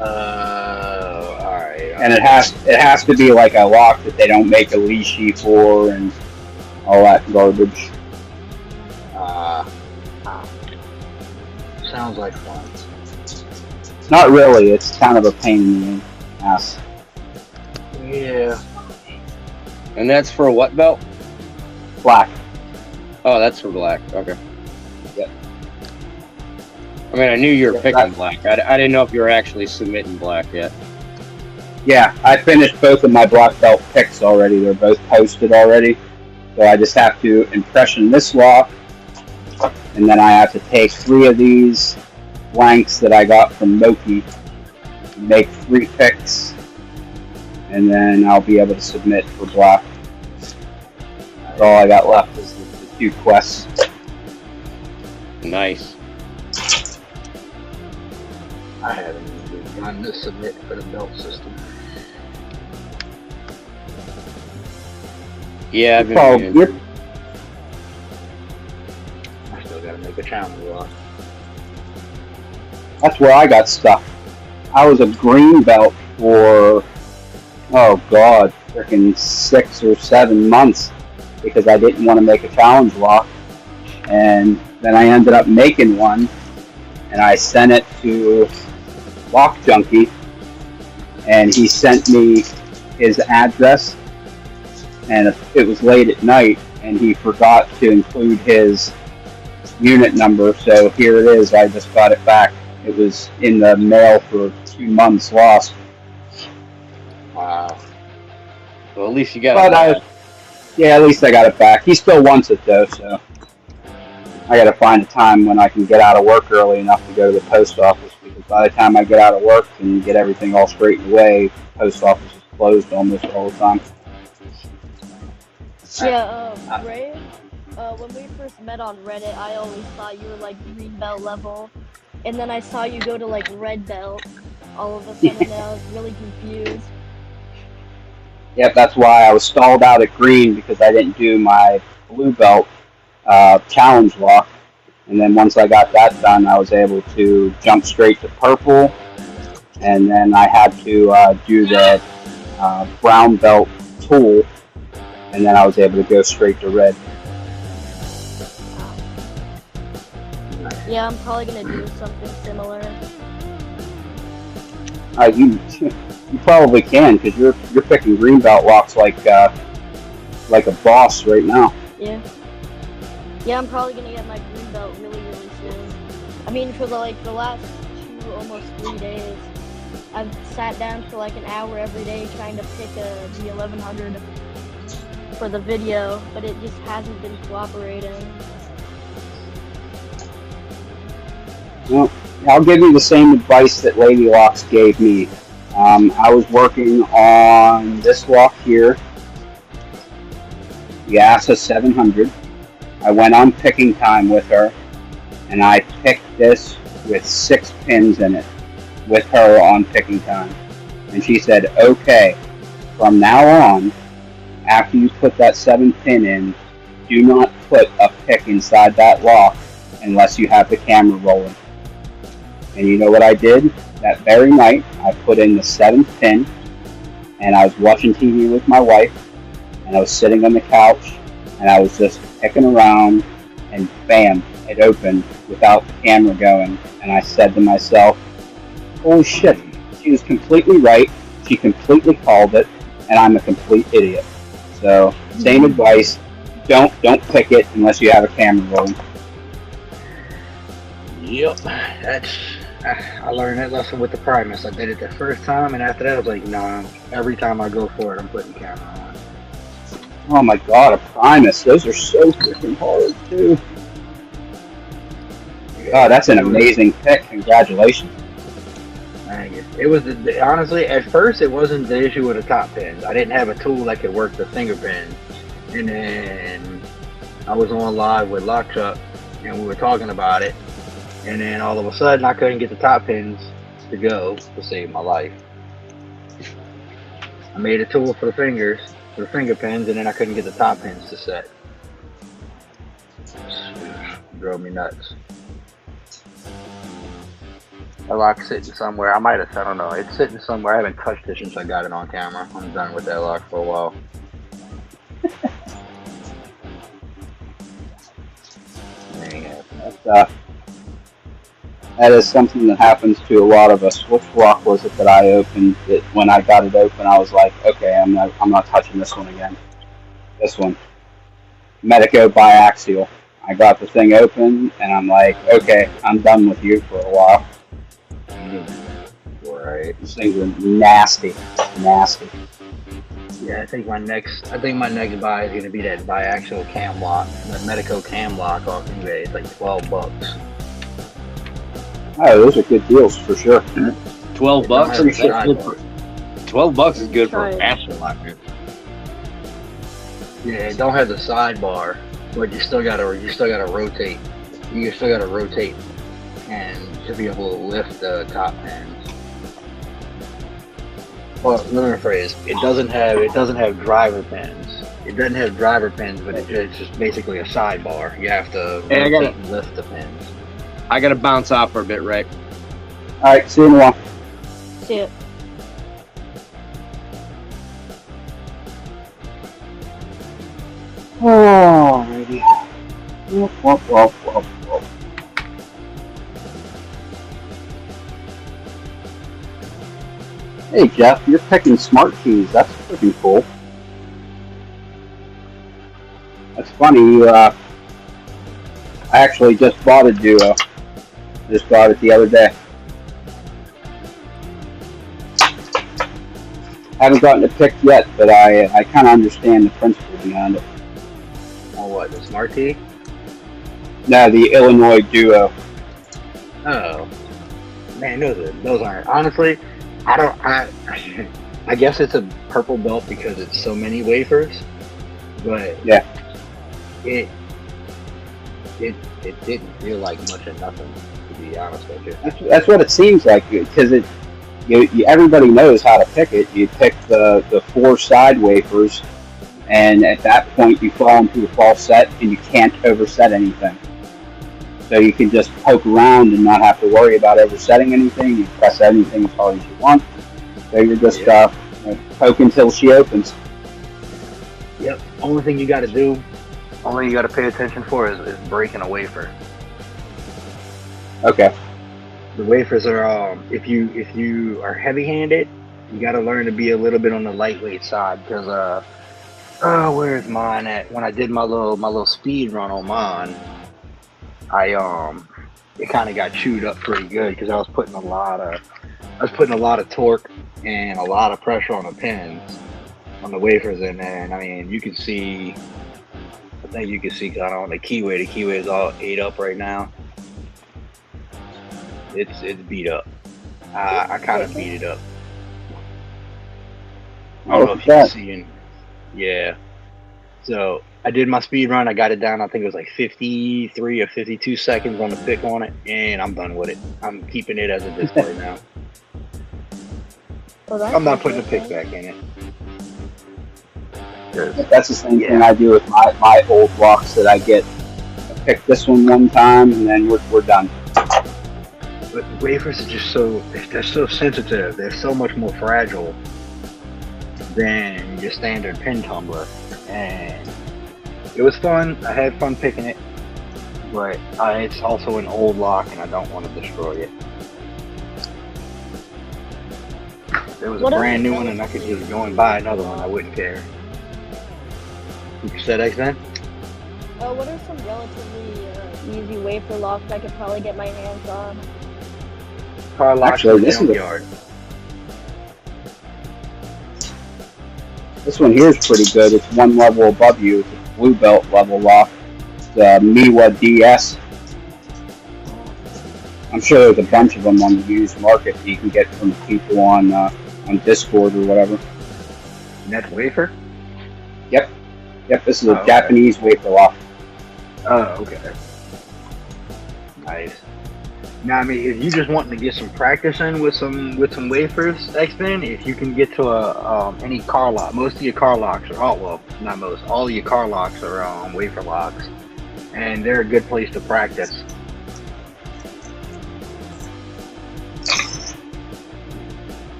Speaker 4: All right.
Speaker 1: And it has to be like a lock that they don't make a leashy for and all that garbage.
Speaker 4: Sounds like fun.
Speaker 1: Not really. It's kind of a pain in the ass.
Speaker 4: Yeah.
Speaker 5: And that's for what belt?
Speaker 1: Black.
Speaker 5: Oh, that's for black. Okay.
Speaker 1: Yep.
Speaker 5: I mean, I knew you were
Speaker 1: Yeah,
Speaker 5: picking black. I didn't know if you were actually submitting black yet.
Speaker 1: Yeah, I finished both of my black belt picks already. They're both posted already. So I just have to impression this lock, and then I have to take 3 of these blanks that I got from Moki, make 3 picks, and then I'll be able to submit for black. That's all I got left is the 2 quests.
Speaker 5: Nice.
Speaker 4: I haven't even begun to submit for the belt system.
Speaker 5: Yeah, I've been
Speaker 1: Oh,
Speaker 5: doing-
Speaker 4: I still gotta make a challenge lock.
Speaker 1: that's where I got stuck. I was a green belt for, oh god, freaking 6 or 7 months because I didn't want to make a challenge lock. And then I ended up making one, and I sent it to Lock Junkie, and he sent me his address, and it was late at night, and he forgot to include his unit number, so here it is. I just got it back. It was in the mail for 2 months lost.
Speaker 4: Wow.
Speaker 5: Well, at least you got
Speaker 1: But
Speaker 5: it.
Speaker 1: yeah, at least I got it back. He still wants it though, so I gotta find a time when I can get out of work early enough to go to the post office, because by the time I get out of work and get everything all straightened away, the post office is closed almost all the time.
Speaker 3: Yeah, Ray, when we first met on Reddit, I always thought you were like green belt level, and then I saw you go to like red belt all of a sudden, and I was really confused.
Speaker 1: Yep, that's why I was stalled out at green, because I didn't do my blue belt challenge lock. And then once I got that done, I was able to jump straight to purple. And then I had to do the brown belt tool. And then I was able to go straight to red.
Speaker 3: Yeah, I'm probably gonna do something similar.
Speaker 1: You probably can, because you're picking green belt locks like a boss right now.
Speaker 3: Yeah. Yeah, I'm probably gonna get my green belt really, really soon. I mean, for the last 2, almost 3 days, I've sat down for like an hour every day trying to pick the 1100 for the video, but it just hasn't been cooperating.
Speaker 1: Well, I'll give you the same advice that Lady Locks gave me. I was working on this lock here, the ASA 700. I went on picking time with her, and I picked this with 6 pins in it with her on picking time. And she said, okay, from now on, after you put that 7 pin in, do not put a pick inside that lock unless you have the camera rolling. And you know what I did? That very night, I put in the 7th pin, and I was watching TV with my wife, and I was sitting on the couch, and I was just picking around, and bam, it opened without the camera going. And I said to myself, holy shit, she was completely right, she completely called it, and I'm a complete idiot. So, same advice, don't pick it unless you have a camera rolling.
Speaker 4: Yep, I learned that lesson with the Primus. I did it the first time, and after that I was like, nah, every time I go for it, I'm putting camera on.
Speaker 1: Oh my god, a Primus, those are so freaking hard too. God, that's an amazing pick, congratulations.
Speaker 4: Dang it. It was, honestly, at first it wasn't the issue with the top pins. I didn't have a tool that could work the finger pin. And then I was on live with Lockchuck, and we were talking about it. And then all of a sudden I couldn't get the top pins to go to save my life. I made a tool for the fingers, for the finger pins, and then I couldn't get the top pins to set. Drove me nuts. That lock's sitting somewhere. I might have, I don't know. It's sitting somewhere. I haven't touched it since I got it on camera. I'm done with that lock for a while.
Speaker 1: That is something that happens to a lot of us. Which lock was it that I opened? That when I got it open, I was like, okay, I'm not touching this one again. This one, Medico biaxial. I got the thing open, and I'm like, okay, I'm done with you for a while.
Speaker 4: Right.
Speaker 1: These things are nasty, nasty.
Speaker 4: Yeah, I think my next buy is gonna be that biaxial cam lock, the Medico cam lock off eBay. It's like $12.
Speaker 1: Oh, those are good deals for sure.
Speaker 5: $12.
Speaker 4: Pretty sure.
Speaker 5: $12 is good for
Speaker 3: Right.
Speaker 5: a faster lock.
Speaker 4: Yeah, it don't have the sidebar, but you still gotta rotate. You still gotta rotate and to be able to lift the top pins. Well, let me rephrase. It doesn't have driver pins. It doesn't have driver pins, but it's just basically a sidebar. You have to
Speaker 5: Hey,
Speaker 4: rotate and lift the pins.
Speaker 5: I gotta bounce out for a bit, right?
Speaker 1: All right, see you in a while.
Speaker 3: See it.
Speaker 1: Alrighty. Whoop, whoop, whoop, whoop, whoop. Hey Jeff, you're picking smart keys. That's pretty cool. That's funny. I actually just bought a Duo. Just got it the other day. Haven't gotten it picked yet, but I kind of understand the principle behind it.
Speaker 4: Oh, what, the Smart Key?
Speaker 1: No, the Illinois Duo.
Speaker 4: Oh, man, those aren't. Honestly, I guess it's a purple belt because it's so many wafers, but
Speaker 1: Yeah.
Speaker 4: it didn't feel like much of nothing, to be honest with you.
Speaker 1: That's what it seems like, because everybody knows how to pick it. You pick the 4 side wafers, and at that point you fall into a false set, and you can't overset anything. So you can just poke around and not have to worry about oversetting anything. You press anything as hard as you want. So you're just poke until she opens.
Speaker 4: Yep. Only thing you got to pay attention for is breaking a wafer.
Speaker 1: Okay.
Speaker 4: The wafers are if you are heavy-handed, you got to learn to be a little bit on the lightweight side because where's mine at? When I did my little speed run on mine, it kind of got chewed up pretty good because I was putting a lot of torque and a lot of pressure on the pins on the wafers in there, and I mean you can see. I think you can see kind of on the keyway. The keyway is all ate up right now. It's beat up. I kind of beat it up. I don't know if you can see. Yeah. So I did my speed run. I got it down. I think it was like 53 or 52 seconds on the pick on it, and I'm done with it. I'm keeping it as a display now.
Speaker 3: Well,
Speaker 4: I'm not putting the pick back in it.
Speaker 1: That's the same thing I do with my old blocks that I get. I pick this one time, and then we're done.
Speaker 4: But wafers are just they're so sensitive. They're so much more fragile than your standard pin tumbler. And it was fun. I had fun picking it. But it's also an old lock, and I don't want to destroy it. If it was a brand new one, and I could just go and buy another one, I wouldn't care. You said X-Men?
Speaker 3: What are some relatively easy wafer locks I could probably get my hands on?
Speaker 4: Car locks
Speaker 1: Actually,
Speaker 4: in the yard.
Speaker 1: This one here is pretty good. It's one level above you. It's a blue belt level lock. It's the Miwa DS. I'm sure there's a bunch of them on the used market that you can get from people on Discord or whatever.
Speaker 4: And that's wafer?
Speaker 1: Yep, this is a Japanese wafer lock.
Speaker 4: Oh, okay. Nice. Now, I mean, if you just wanting to get some practice in with some wafers, X-Men, if you can get to any car lock, most of your car locks are, not most, all of your car locks are wafer locks, and they're a good place to practice.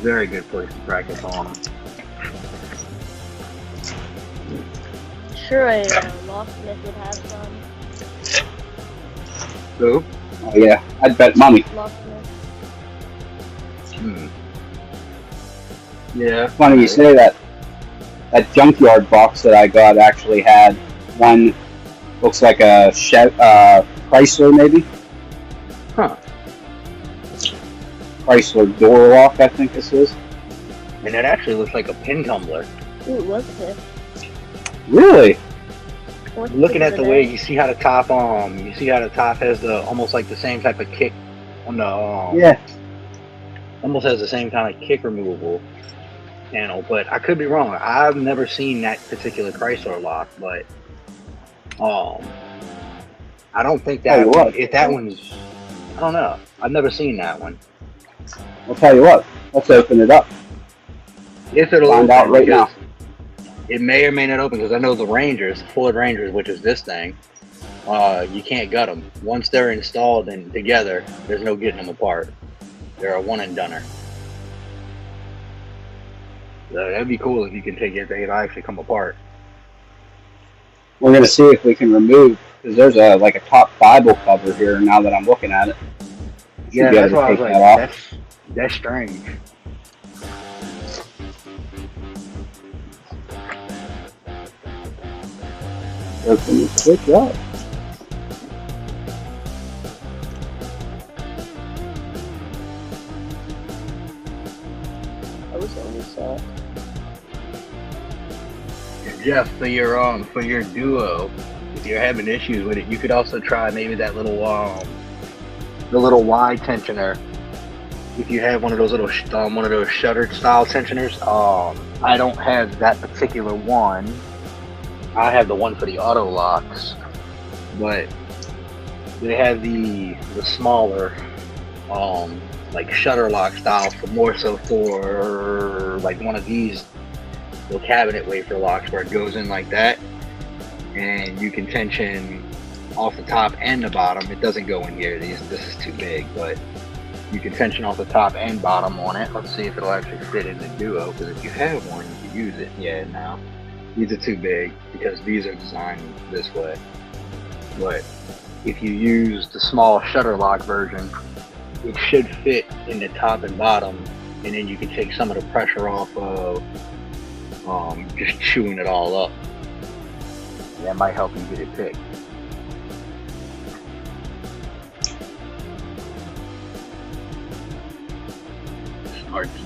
Speaker 4: Very good place to practice on them.
Speaker 3: Sure, a locksmith would have some.
Speaker 4: Who?
Speaker 1: Oh yeah, I'd bet money.
Speaker 3: Locksmith.
Speaker 4: Yeah.
Speaker 1: Funny you say that. that junkyard box that I got actually had one, looks like a Chrysler maybe?
Speaker 4: Huh.
Speaker 1: Chrysler door lock, I think this is.
Speaker 4: And it actually looks like a pin tumbler.
Speaker 3: Ooh, what's this?
Speaker 1: Really?
Speaker 4: Looking at the way you see how the top has the almost like the same type of kick on the
Speaker 1: Yeah.
Speaker 4: almost has the same kind of kick removable panel, but I could be wrong. I've never seen that particular Chrysler lock, but I don't think that
Speaker 1: Hey, what?
Speaker 4: if that one's, I don't know. I've never seen that one.
Speaker 1: I'll tell you what. Let's open it up.
Speaker 4: If it'll
Speaker 1: Find
Speaker 4: open,
Speaker 1: out right now.
Speaker 4: it may or may not open, because I know the Rangers, Ford Rangers, which is this thing, you can't gut them. Once they're installed and together, there's no getting them apart. They're a one and doneer. So that'd be cool if you can take it, they actually come apart.
Speaker 1: We're gonna see if we can remove, because there's a top Bible cover here now that I'm looking at it.
Speaker 4: Yeah,
Speaker 1: be
Speaker 4: that's
Speaker 1: able to
Speaker 4: why I was
Speaker 1: take
Speaker 4: like,
Speaker 1: that off.
Speaker 4: that's strange.
Speaker 1: Open the switch up.
Speaker 3: I was only set.
Speaker 4: Jeff, for your Duo, if you're having issues with it, you could also try maybe that little the little Y tensioner. If you have one of those little shuttered style tensioners, I don't have that particular one. I have the one for the auto locks, but they have the smaller like shutter lock style for more so for like one of these little cabinet wafer locks where it goes in like that, and you can tension off the top and the bottom. It doesn't go in here. This is too big, but you can tension off the top and bottom on it. Let's see if it'll actually fit in the Duo, because if you have one, you can use it. Yeah, no. These are too big because these are designed this way. But if you use the small shutter lock version, it should fit in the top and bottom, and then you can take some of the pressure off of just chewing it all up. That might help you get it picked. Smart keys.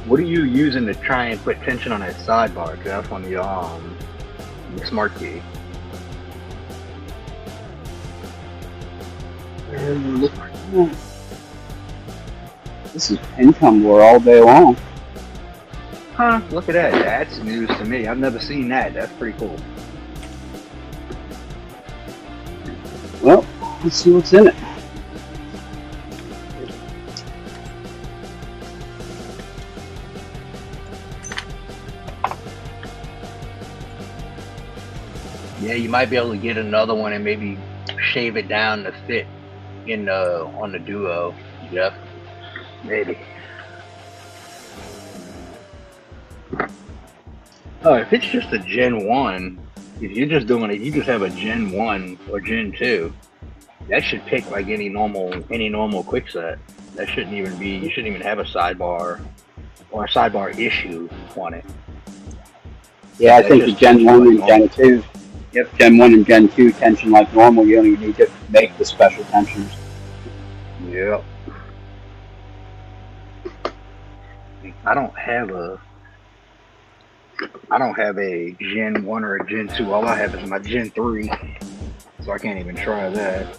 Speaker 4: What are you using to try and put tension on that sidebar? Because that's on the smart key.
Speaker 1: This is pin tumbler all day long.
Speaker 4: Huh, look at that. That's news to me. I've never seen that. That's pretty cool.
Speaker 1: Well, let's see what's in it.
Speaker 4: Yeah, you might be able to get another one and maybe shave it down to fit in on the Duo. Yep, maybe. Oh, if it's just a Gen 1, if you're just doing it, you just have a Gen 1 or Gen 2, that should pick like any normal quick set. That shouldn't even be, you shouldn't even have a sidebar or a sidebar issue on it.
Speaker 1: Yeah, I think the Gen 1 and Gen 2. Yep, Gen 1 and Gen 2 tension like normal. You only need to make the special tensioners.
Speaker 4: Yep. I don't have a Gen 1 or a Gen 2. All I have is my Gen 3. So I can't even try that.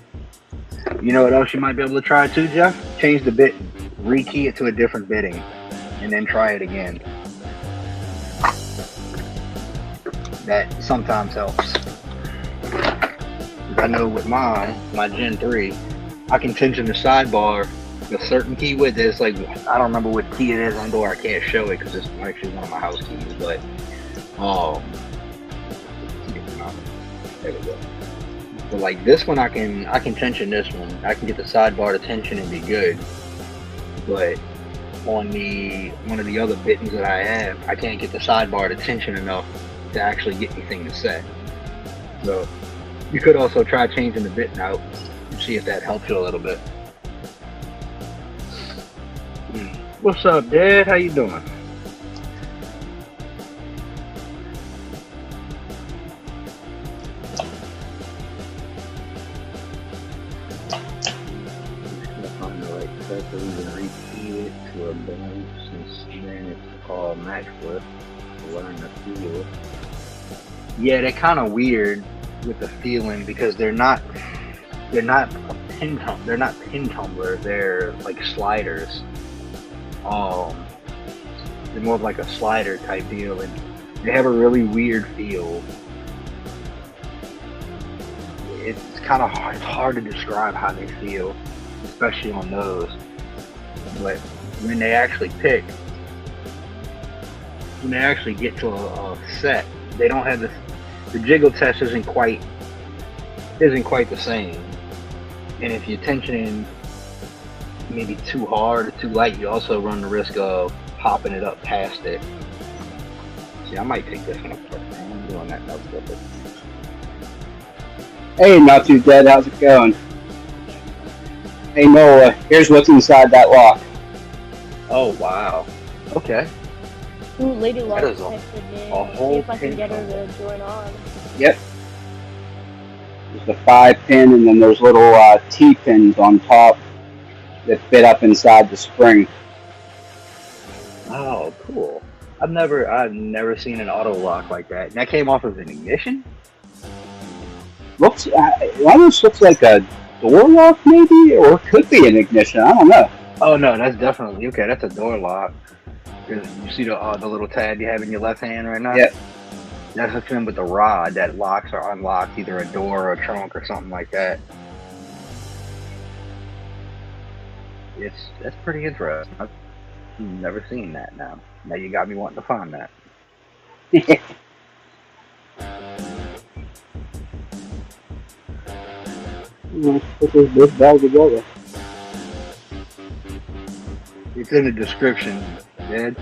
Speaker 4: You know what else you might be able to try too, Jeff? Change the bit, rekey it to a different bitting, and then try it again. That sometimes helps. I know with my Gen 3, I can tension the sidebar a certain key with it. It's like, I don't remember what key it is, or I can't show it because it's actually one of my house keys, but there we go. But like this one, I can tension this one. I can get the sidebar to tension and be good. But on one of the other bittings that I have, I can't get the sidebar to tension enough to actually get anything to set. So you could also try changing the bit out and see if that helps you a little bit. What's up, Dad? How you doing? Find the right pepper and repeat it to a bone since then it's called match flip to learn the feel. Yeah, they're kind of weird with the feeling because they're not a they're not pin tumblers, they're like sliders. They're more of like a slider type deal, and they have a really weird feel. It's kind of hard, it's hard to describe how they feel, especially on those. But when they actually pick, when they actually get to a set, they don't have the jiggle test isn't quite the same. And if you're tensioning maybe too hard or too light, you also run the risk of popping it up past it. See, I might take this one apart. I'm doing that now with it.
Speaker 1: Hey, not too dead. How's it going? Hey, Noah. Here's what's inside that lock.
Speaker 4: Oh wow. Okay.
Speaker 3: Ooh, Lady Luck
Speaker 4: That is
Speaker 3: texted me.
Speaker 4: a whole
Speaker 3: See if I can
Speaker 4: pin
Speaker 3: get her
Speaker 4: tumble.
Speaker 3: to join on.
Speaker 1: Yep. There's the 5-pin, and then there's little T-pins on top that fit up inside the spring.
Speaker 4: Oh, cool. I've never seen an auto lock like that. And that came off of an ignition?
Speaker 1: It almost looks like a door lock, maybe, or it could be an ignition. I don't know.
Speaker 4: Oh no, that's definitely okay. That's a door lock. 'Cause you see the little tab you have in your left hand right now?
Speaker 1: Yep.
Speaker 4: That's hooked in with the rod that locks or unlocks either a door or a trunk or something like that. That's pretty interesting. I've never seen that now. Now you got me wanting to find that.
Speaker 1: Let's put this big bag together.
Speaker 4: It's in the description, Ed.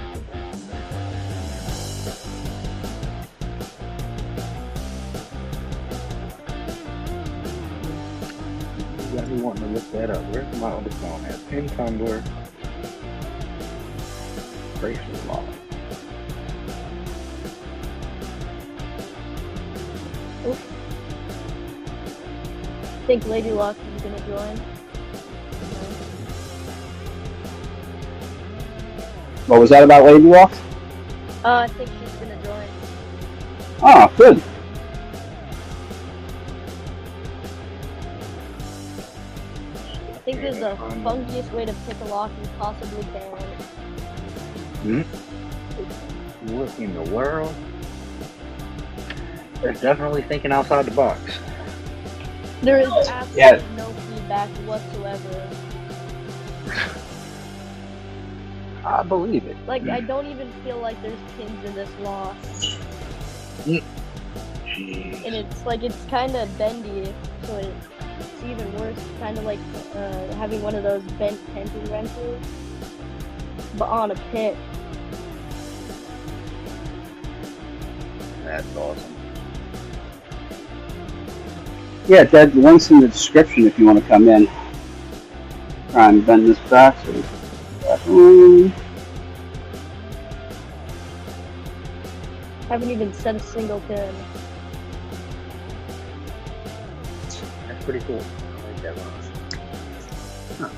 Speaker 4: You got me wanting to look that up. Where's my other phone at? Pin tumbler. Bracelet lock.
Speaker 3: I think Lady Luck is gonna join.
Speaker 1: What was that about Lady Walk?
Speaker 3: I think she's gonna join.
Speaker 1: Oh, good.
Speaker 3: I think this is the funkiest way to pick a lock you possibly can.
Speaker 4: What in the world? They're definitely thinking outside the box.
Speaker 3: There is absolutely
Speaker 1: Yeah.
Speaker 3: no feedback whatsoever.
Speaker 4: I believe it.
Speaker 3: Like, I don't even feel like there's pins in this lock.
Speaker 4: Jeez.
Speaker 3: And it's kind of bendy, so it's even worse. Kind of like having one of those bent tension wrenches, but on a pin.
Speaker 4: That's awesome.
Speaker 1: Yeah, Dad, the link's in the description if you want to come in. Try and bend this back so we can back on.
Speaker 3: Haven't even set a single pin.
Speaker 4: That's pretty cool. I like that one. Huh.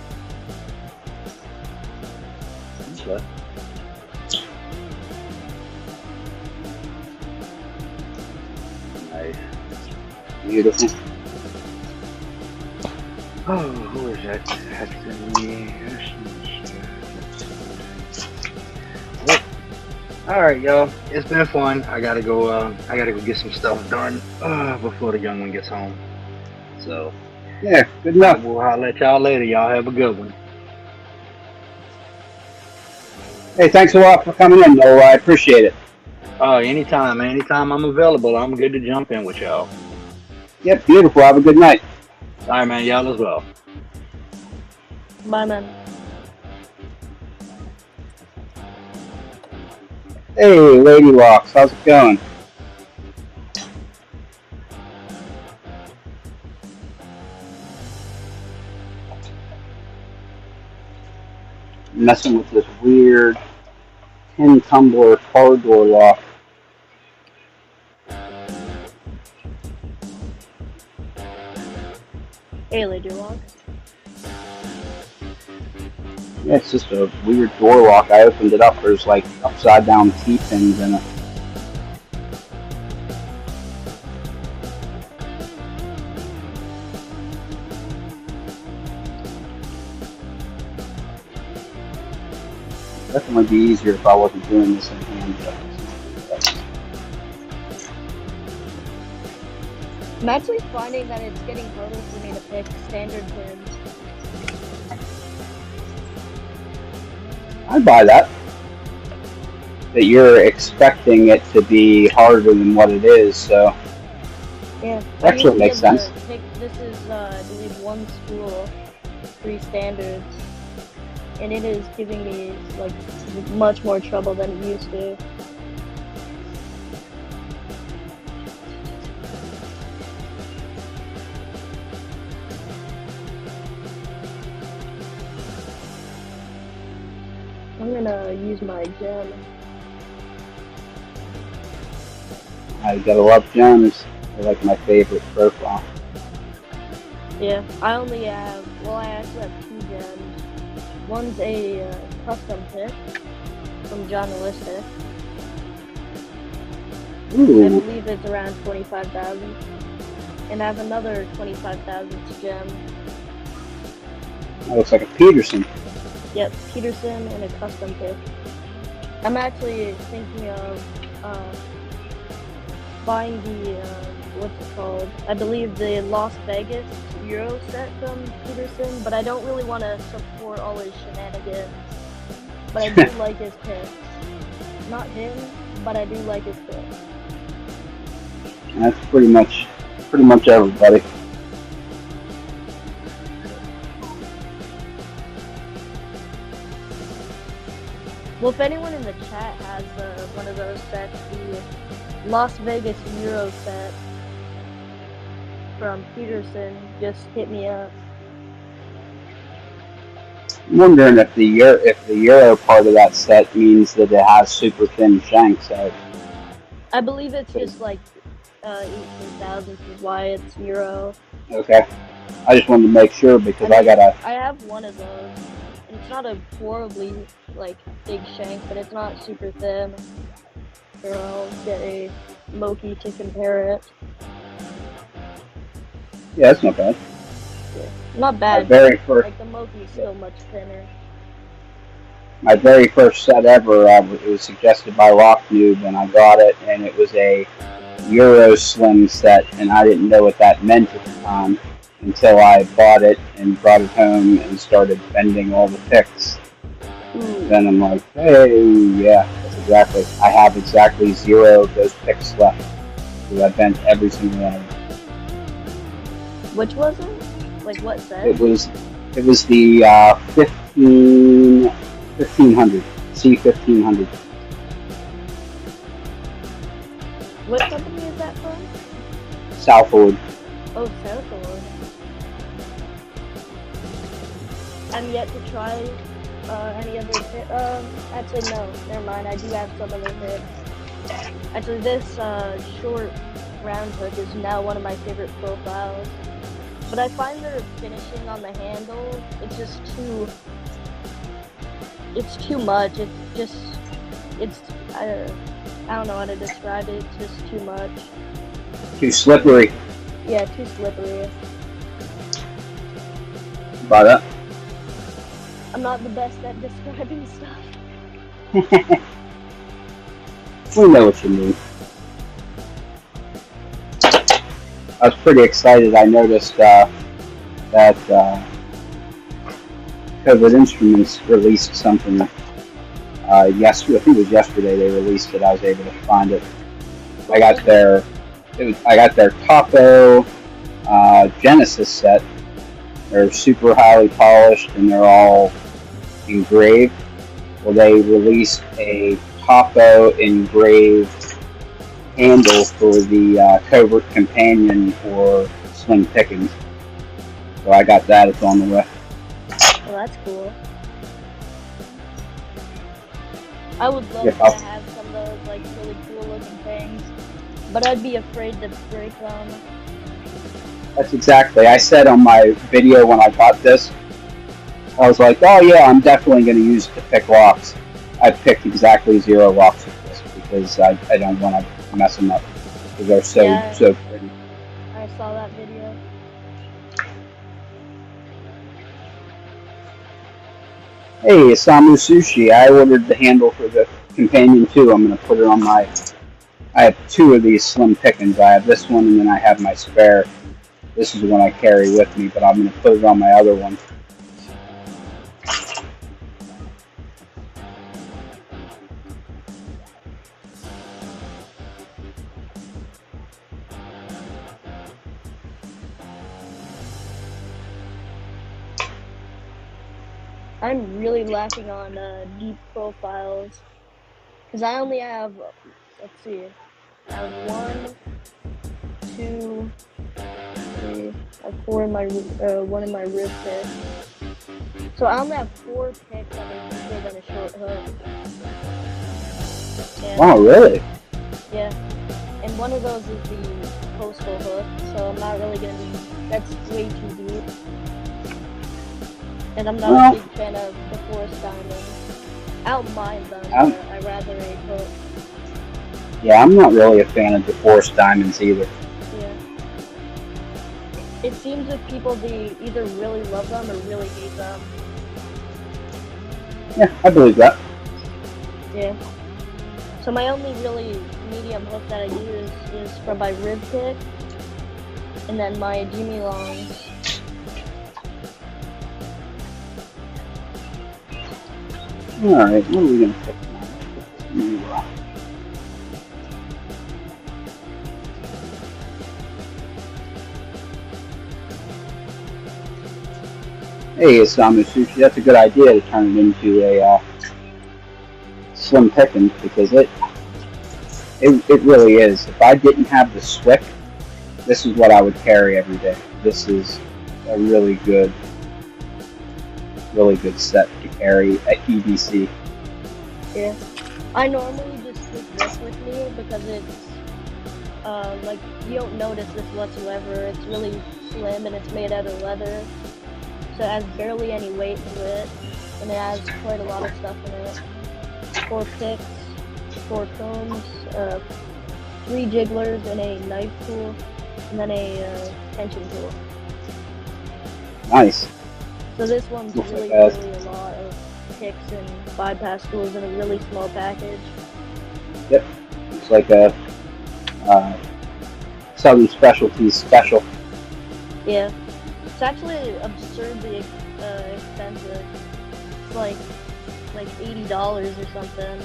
Speaker 4: Okay. Nice.
Speaker 1: Beautiful.
Speaker 4: Oh, who is that? That's me. All right, y'all. It's been fun. I gotta go get some stuff done before the young one gets home. So,
Speaker 1: Yeah, good enough.
Speaker 4: I'll let y'all later. Y'all have a good one.
Speaker 1: Hey, thanks a lot for coming in, Noah. I appreciate it.
Speaker 4: Anytime, man. Anytime I'm available, I'm good to jump in with y'all.
Speaker 1: Yep, beautiful. Have a good night.
Speaker 4: All right, man. Y'all as well.
Speaker 3: Bye, man.
Speaker 1: Hey, Lady Locks, how's it going? messing with this weird 10 tumbler car door lock.
Speaker 3: Hey, Lady Lock.
Speaker 1: Yeah, it's just a weird door lock. I opened it up. There's like upside down T-pins in it. Definitely be easier if I wasn't doing this in hand.
Speaker 3: I'm actually finding that it's getting harder for me to pick standard pins.
Speaker 1: I buy that. That you're expecting it to be harder than what it is, so
Speaker 3: Yeah.
Speaker 1: actually it makes sense.
Speaker 3: This is, I believe, one spool, 3 standards, and it is giving me like much more trouble than it used to. I'm gonna use my gem.
Speaker 1: I gotta love gems. They're like my favorite profile.
Speaker 3: Yeah, I only have, well, I actually have 2 gems. One's a custom pick from John Holistic. I
Speaker 1: Ooh,
Speaker 3: believe it's around 25,000. And I have another 25,000 gem.
Speaker 1: that looks like a Peterson.
Speaker 3: Yep, Peterson and a custom pick. I'm actually thinking of buying the, what's it called? I believe the Las Vegas Euro set from Peterson, but I don't really want to support all his shenanigans. But I do like his picks. Not him, but I do like his picks.
Speaker 1: And that's pretty much everybody.
Speaker 3: Well, if anyone in the chat has one of those sets, the Las Vegas Euro set from Peterson, just hit me up.
Speaker 1: I'm wondering if the Euro part of that set means that it has super thin shanks.
Speaker 3: I believe it's just like 18,000 is why it's Euro.
Speaker 1: Okay, I just wanted to make sure because I
Speaker 3: have one of those. And it's not a horribly like big shank, but it's not super thin. Here, I'll get a Moki to compare it.
Speaker 1: Yeah, that's not bad.
Speaker 3: Not
Speaker 1: My
Speaker 3: bad.
Speaker 1: very first,
Speaker 3: Like the Moki is still much thinner.
Speaker 1: my very first set ever. It was suggested by Rock Noob, and I got it, and it was a Euro Slim set, and I didn't know what that meant at the time until I bought it and brought it home and started bending all the picks. Then I'm like, hey, yeah, that's exactly. I have exactly 0 of those picks left because I bent every single one of them.
Speaker 3: Which was it? Like what set?
Speaker 1: It was the 1500 C1500.
Speaker 3: What company is that from?
Speaker 1: Southwood.
Speaker 3: Oh, Southwood. I'm yet to try any other pit. Actually, no. Never mind. I do have some other pits. Actually, this short round hook is now one of my favorite profiles. But I find their finishing on the handle, it's just too... It's too much. I don't know how to describe it. It's just too much.
Speaker 1: Too slippery.
Speaker 3: Yeah, too slippery.
Speaker 1: Buy that.
Speaker 3: I'm not the best at describing stuff.
Speaker 1: We know what you mean. I was pretty excited. I noticed that COVID Instruments released something yesterday. I think it was yesterday they released it. I was able to find it. I got their Taco Genesis set. They're super highly polished and they're all engraved. Well, they released a Taco engraved handle for the Covert Companion for Sling Pickings. So I got that. It's on the way.
Speaker 3: Well, that's cool. I would love
Speaker 1: Yeah,
Speaker 3: to have some of those like really cool looking things, but I'd be afraid to break them.
Speaker 1: That's exactly. I said on my video when I got this, I was like, oh yeah, I'm definitely going to use it to pick locks. I picked exactly 0 locks with this because I don't want to mess them up because they're so pretty.
Speaker 3: I saw that video.
Speaker 1: Hey, Isamu Sushi, I ordered the handle for the companion too. I'm going to put it on my... I have 2 of these slim pickings. I have this one and then I have my spare. This is the one I carry with me, but I'm going to put it on my other one.
Speaker 3: I'm really lacking on deep profiles because I only have, let's see, I have 1, 2, 3, I have 4 in my 1 in my rib pit. So I only have 4 picks that are deeper than a short hook. And,
Speaker 1: Oh, really?
Speaker 3: yeah, and one of those is the coastal hook, so I'm not really gonna be. That's way too deep. And I'm not a big fan of the forest diamonds. I don't mind them, but I rather a hook.
Speaker 1: Yeah, I'm not really a fan of DeForest diamonds either.
Speaker 3: Yeah. It seems that people, they either really love them or really hate them.
Speaker 1: Yeah, I believe that.
Speaker 3: Yeah. So my only really medium hook that I use is from my rib pit, and then my Jimmy Longs.
Speaker 1: Alright, what are we going to pick now? Hey, Isamu Sushi, that's a good idea to turn it into a slim picking because it really is. If I didn't have the Swick, this is what I would carry every day. This is a really good set to carry at EDC.
Speaker 3: Yeah. I normally just take this with me because it's, like, you don't notice this whatsoever. It's really slim and it's made out of leather. So it has barely any weight to it. And it has quite a lot of stuff in it. 4 picks, 4 combs, 3 jigglers and a knife tool, and then a tension tool.
Speaker 1: Nice.
Speaker 3: So this one's
Speaker 1: Looks
Speaker 3: really
Speaker 1: like
Speaker 3: a lot of picks and bypass tools in a really small package.
Speaker 1: Yep. It's like a Southern Specialties special.
Speaker 3: Yeah. It's actually absurdly expensive. It's like $80 or something.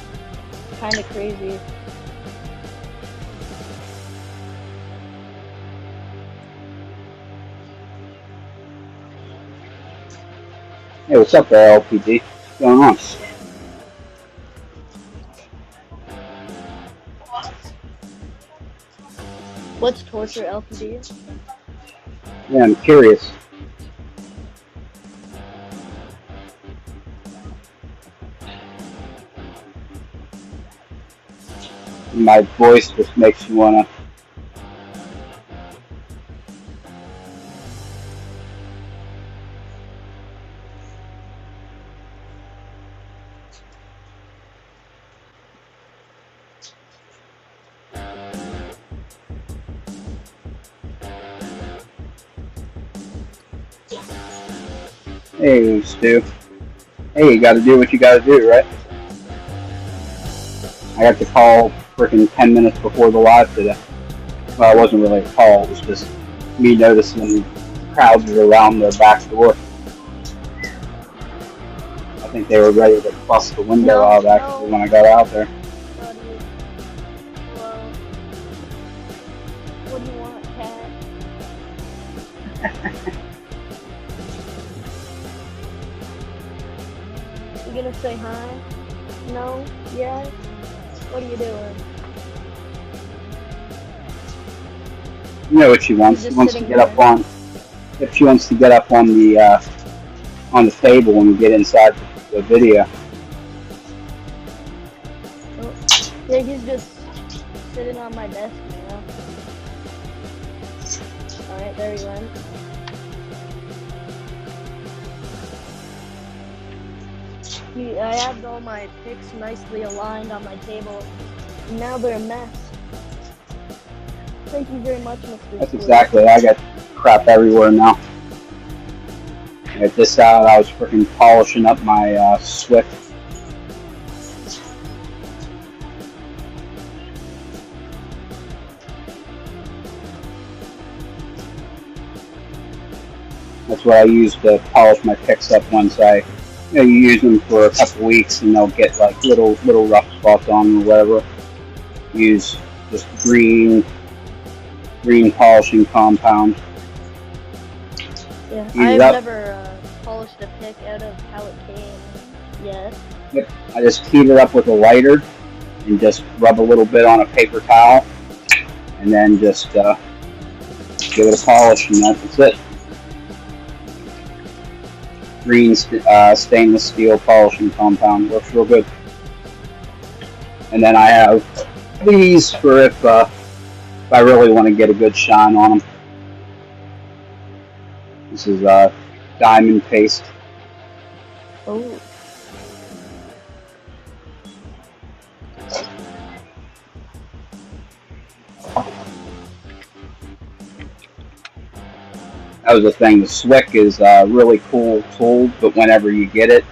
Speaker 3: Kind of crazy.
Speaker 1: Hey, what's up there, LPD? What's going on?
Speaker 3: What's torture LPD?
Speaker 1: Yeah, I'm curious. My voice just makes you wanna... Hey, Stu. Hey, you gotta do what you gotta do, right? I got the call freaking 10 minutes before the live today. Well, it wasn't really a call, it was just me noticing crowds were around the back door. I think they were ready to bust the window out actually when I got out there.
Speaker 3: Well, what do you want, cat? You gonna say hi? No? Yes? What are you doing?
Speaker 1: You know what she wants. She wants to get up on... If she wants to get up on the table when we get inside the video.
Speaker 3: think he's just sitting on my desk, you know? Alright, there he went. I have all my picks nicely aligned on my table. And now they're a mess. Thank you very much, Mr.
Speaker 1: That's
Speaker 3: Stewart.
Speaker 1: exactly. I got crap everywhere now. At this out, I was freaking polishing up my Swift. That's what I use to polish my picks up once you use them for a couple weeks and they'll get like little rough spots on them or whatever. Use just green polishing compound.
Speaker 3: Yeah,
Speaker 1: Heat
Speaker 3: I've
Speaker 1: it up.
Speaker 3: never polished a pick out of how it came yet.
Speaker 1: Yep. I just heat it up with a lighter and just rub a little bit on a paper towel and then just give it a polish and that's it. Green stainless steel polishing compound works real good. And then I have these for if I really want to get a good shine on them. This is diamond paste.
Speaker 3: Oh.
Speaker 1: That was the thing. The Swick is a really cool tool, but whenever you get it,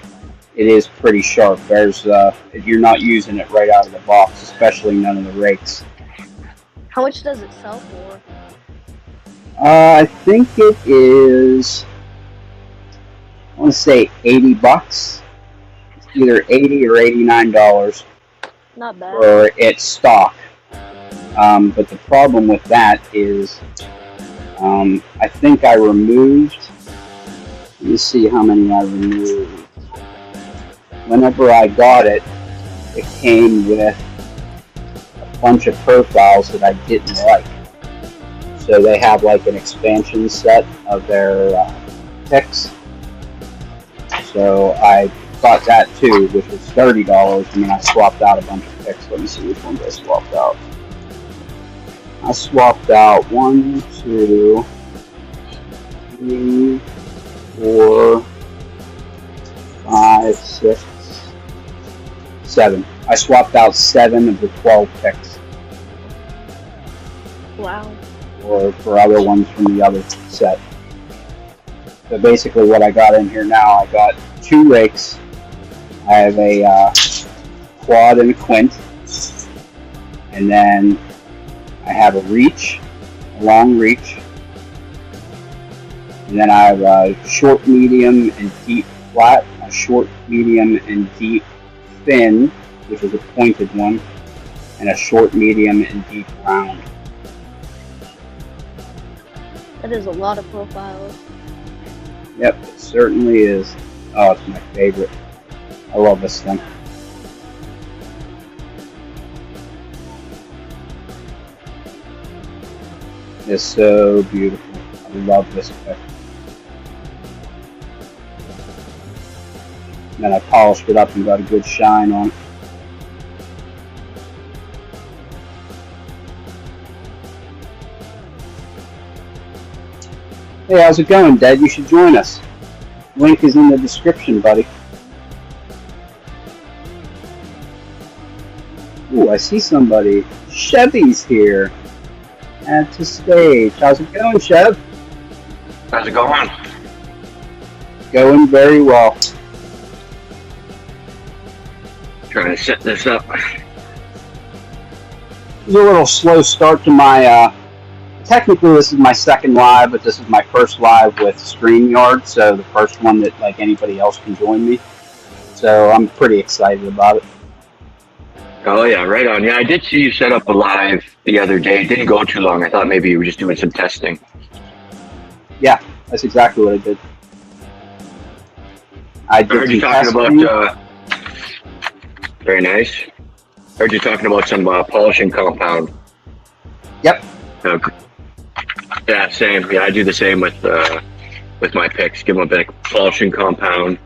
Speaker 1: it is pretty sharp. There's you're not using it right out of the box, especially none of the rakes.
Speaker 3: How much does it sell for?
Speaker 1: I think it is. I want to say $80. It's either $80 or $89
Speaker 3: Not bad.
Speaker 1: for its stock. But the problem with that is, I think I removed. Let me see how many I removed. Whenever I got it, it came with a bunch of profiles that I didn't like. So they have like an expansion set of their picks. So I bought that too, which was $30, and then I swapped out a bunch of picks. Let me see which ones I swapped out. I swapped out 1, 2, 3, 4, 5, 6, 7. I swapped out 7 of the 12 picks.
Speaker 3: Wow.
Speaker 1: Or for other ones from the other set. So basically what I got in here now, I got 2 rakes. I have a quad and a quint. And then I have a reach, a long reach. And then I have a short, medium, and deep flat, a short, medium, and deep thin, which is a pointed one, and a short, medium, and deep round.
Speaker 3: That is a lot of profiles.
Speaker 1: Yep, it certainly is. Oh, it's my favorite. I love this thing. It's so beautiful. I love this pick. And then I polished it up and got a good shine on. Hey, how's it going, Dad? You should join us. Link is in the description, buddy. Ooh, I see somebody. Chevy's here at the stage. How's it going, Chev?
Speaker 5: How's it going?
Speaker 1: Going very well.
Speaker 5: Trying to set this up.
Speaker 1: It was a little slow start to my, technically this is my second live, but this is my first live with StreamYard, so the first one that like anybody else can join me. So I'm pretty excited about it.
Speaker 5: Oh yeah, right on. Yeah, I did see you set up a live the other day. It didn't go too long. I thought maybe you were just doing some testing.
Speaker 1: Yeah, that's exactly what I did. I did
Speaker 5: heard you talking about, very nice. Heard you talking about some polishing compound.
Speaker 1: Yep.
Speaker 5: Yeah, same. Yeah, I do the same with my picks. Give them a bit of polishing compound,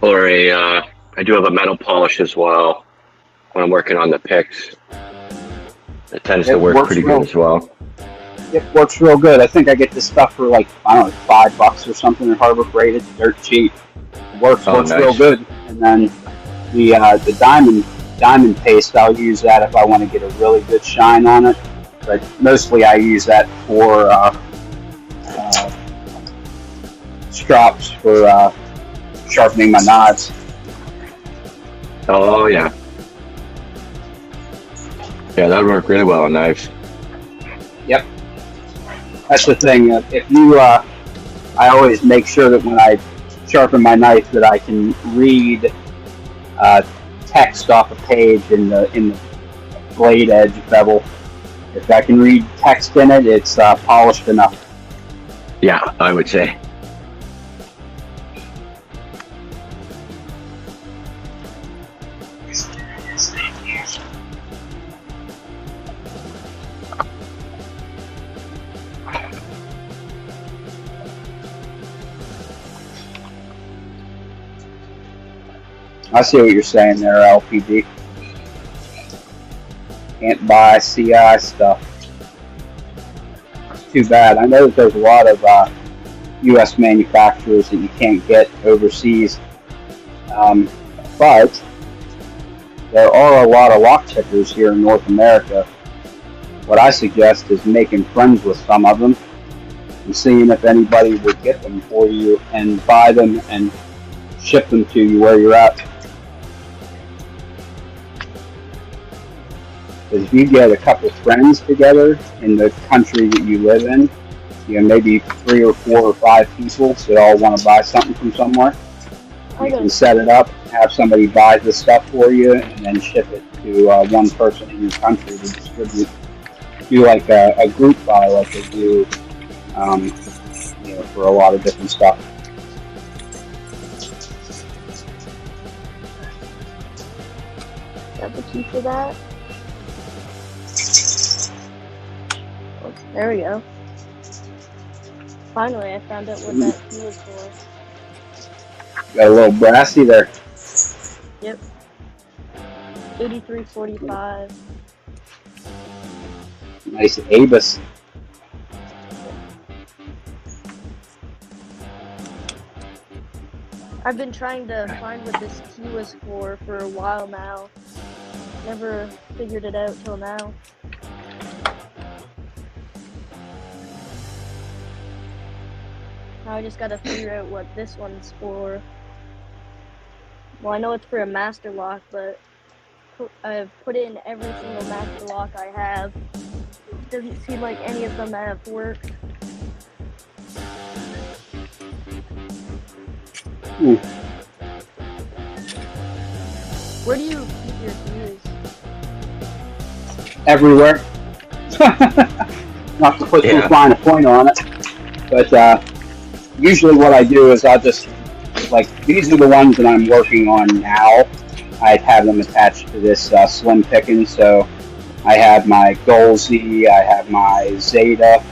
Speaker 5: or I do have a metal polish as well. when I'm working on the picks. It tends
Speaker 1: It
Speaker 5: to work
Speaker 1: works
Speaker 5: pretty
Speaker 1: real-
Speaker 5: good as well.
Speaker 1: It works real good. I think I get this stuff for like, I don't know, $5 or something at Harbor Freight. It's dirt cheap. It works
Speaker 5: Nice.
Speaker 1: real good. And then the diamond paste, I'll use that if I want to get a really good shine on it. But mostly I use that for strops for sharpening my knives.
Speaker 5: Oh yeah. Yeah, that would work really well on knives.
Speaker 1: Yep. That's the thing. If you, I always make sure that when I sharpen my knife that I can read text off a page in the blade edge bevel. If I can read text in it, it's polished enough.
Speaker 5: Yeah, I would say.
Speaker 1: I see what you're saying there, LPD. Can't buy CI stuff. Too bad. I know that there's a lot of U.S. manufacturers that you can't get overseas, but there are a lot of lock pickers here in North America. What I suggest is making friends with some of them and seeing if anybody would get them for you and buy them and ship them to you where you're at. Because if you get a couple friends together in the country that you live in, you know, maybe 3 or 4 or 5 people that all want to buy something from somewhere, you can set it up, have somebody buy the stuff for you, and then ship it to one person in your country to distribute. Do like a group buy like they do, you know, for a lot of different stuff.
Speaker 3: Got the key for that. Oh, there we go. Finally, I found out what that key was for.
Speaker 1: Got a little brassy there.
Speaker 3: Yep. 8345.
Speaker 1: Nice Abus.
Speaker 3: I've been trying to find what this key was for a while now. Never figured it out till now. Now I just gotta figure out what this one's for. Well, I know it's for a master lock, but I've put it in every single master lock I have. It doesn't seem like any of them have worked. Where do you keep your keys?
Speaker 1: Everywhere. Not to put too fine a point on it, but usually what I do is I'll just, like, these are the ones that I'm working on now. I have them attached to this slim picking, so I have my Golsey, I have my Zeta,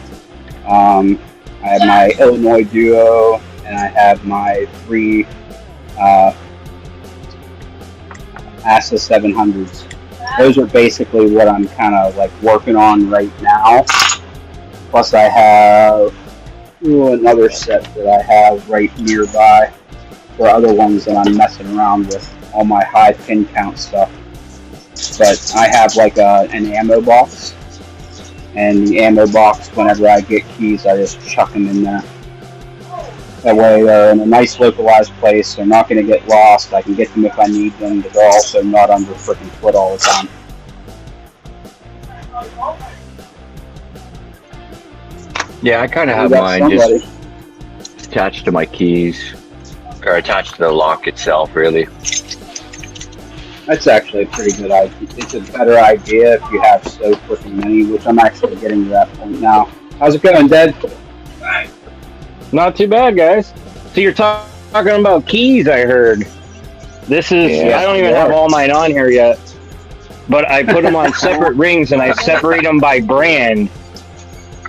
Speaker 1: I have my Illinois Duo, and I have my 3 ASA 700s. Those are basically what I'm kind of like working on right now. Plus I have another set that I have right nearby for other ones that I'm messing around with, all my high pin count stuff. But I have like an ammo box, and the ammo box, whenever I get keys, I just chuck them in there. That way they're in a nice localized place, they're not going to get lost, I can get them if I need them, but they're also not under freaking foot all the time.
Speaker 5: Yeah, I kind of have mine just attached to my keys, or attached to the lock itself, really.
Speaker 1: That's actually a pretty good idea. It's a better idea if you have so freaking many, which I'm actually getting to that point now. How's it going, Dad?
Speaker 6: Not too bad, guys. So you're talking about keys, I heard. This is, I don't even have all mine on here yet, but I put them on separate rings and I separate them by brand.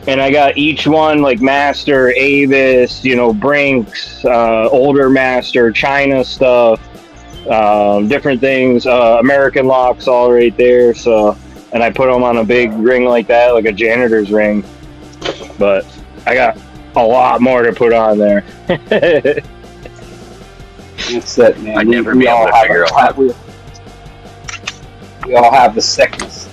Speaker 6: And I got each one like Master, Avis, you know, Brinks, older Master, China stuff, different things, American locks all right there. So, and I put them on a big ring like that, like a janitor's ring. But I got a lot more to put on there.
Speaker 1: That's it, man.
Speaker 7: I'd never be able to figure out.
Speaker 1: We all have the sickness.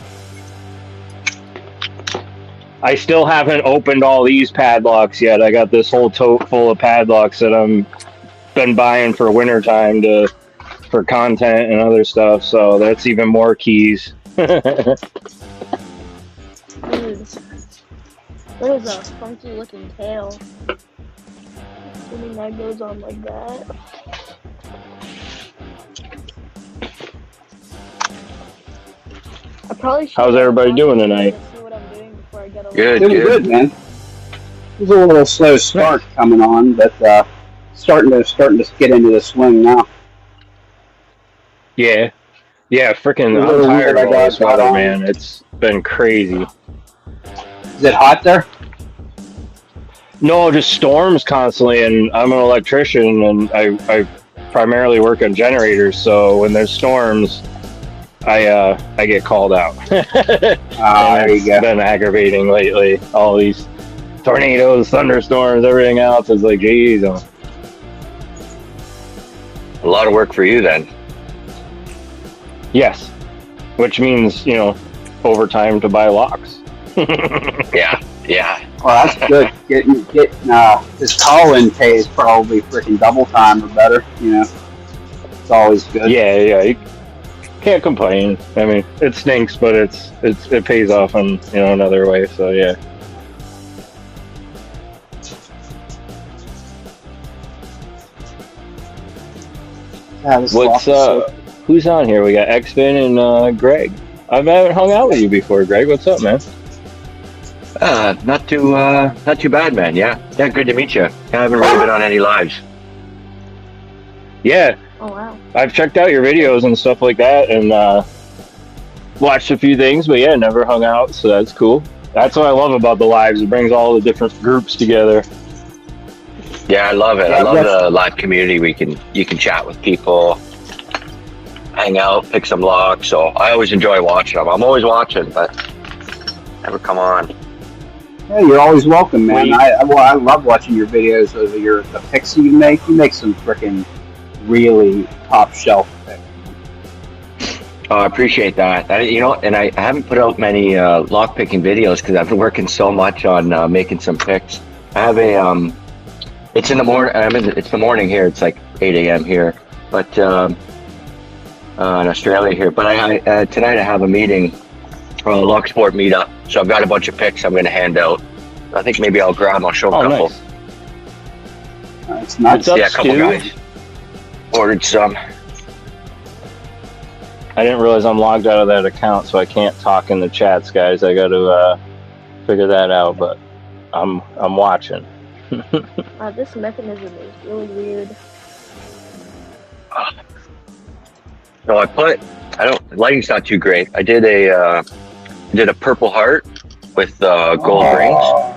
Speaker 6: I still haven't opened all these padlocks yet. I got this whole tote full of padlocks that I'm been buying for wintertime for content and other stuff. So that's even more keys.
Speaker 3: Dude, that is a funky looking tail. Assuming that goes on like that. I probably should.
Speaker 6: How's everybody doing tonight?
Speaker 3: See what I'm doing before I get
Speaker 7: Good,
Speaker 1: Doing good, man. There's a little slow start coming on, but starting to get into the swing now.
Speaker 6: Yeah. Freaking, I'm tired of all this weather, man. It's been crazy.
Speaker 1: Is it hot there?
Speaker 6: No, just storms constantly, and I'm an electrician, and I primarily work on generators. So when there's storms, I get called out.
Speaker 1: There you go.
Speaker 6: It's been aggravating lately. All these tornadoes, thunderstorms, everything else is like, geez.
Speaker 7: A lot of work for you then.
Speaker 6: Yes, which means overtime to buy locks.
Speaker 7: Yeah.
Speaker 1: Well, that's good. Getting this call-in pay is probably freaking double time or better. It's always good.
Speaker 6: Yeah. You can't complain. I mean, it stinks, but it pays off in another way. So yeah. What's who's on here? We got Xfin and Greg. I haven't hung out with you before, Greg. What's up, man?
Speaker 7: Not too bad, man. Yeah, good to meet you. I haven't really been on any lives.
Speaker 6: Yeah.
Speaker 3: Oh wow.
Speaker 6: I've checked out your videos and stuff like that, and watched a few things, but yeah, never hung out, so that's cool. That's what I love about the lives. It brings all the different groups together.
Speaker 7: Yeah, I love it. I love the live community. You can chat with people, hang out, pick some locks. So I always enjoy watching them. I'm always watching, but never come on.
Speaker 1: Yeah, you're always welcome, man. I love watching your videos of the picks you make. You make some freaking really top shelf picks.
Speaker 7: Oh, I appreciate that. And I haven't put out many lock picking videos because I've been working so much on making some picks. I have a it's in the morning. It's the morning here. It's like 8 a.m. here, but in Australia here. But tonight I have a meeting for a lock sport meetup. So I've got a bunch of picks I'm going to hand out. I think maybe I'll grab. I'll show a couple.
Speaker 1: Nice. Nice.
Speaker 6: What's up,
Speaker 7: Yeah, a couple
Speaker 6: Stu?
Speaker 7: guys ordered some.
Speaker 6: I didn't realize I'm logged out of that account, so I can't talk in the chats, guys. I got to figure that out, but I'm watching.
Speaker 3: This mechanism is really weird.
Speaker 7: So lighting's not too great. I did a purple heart with gold rings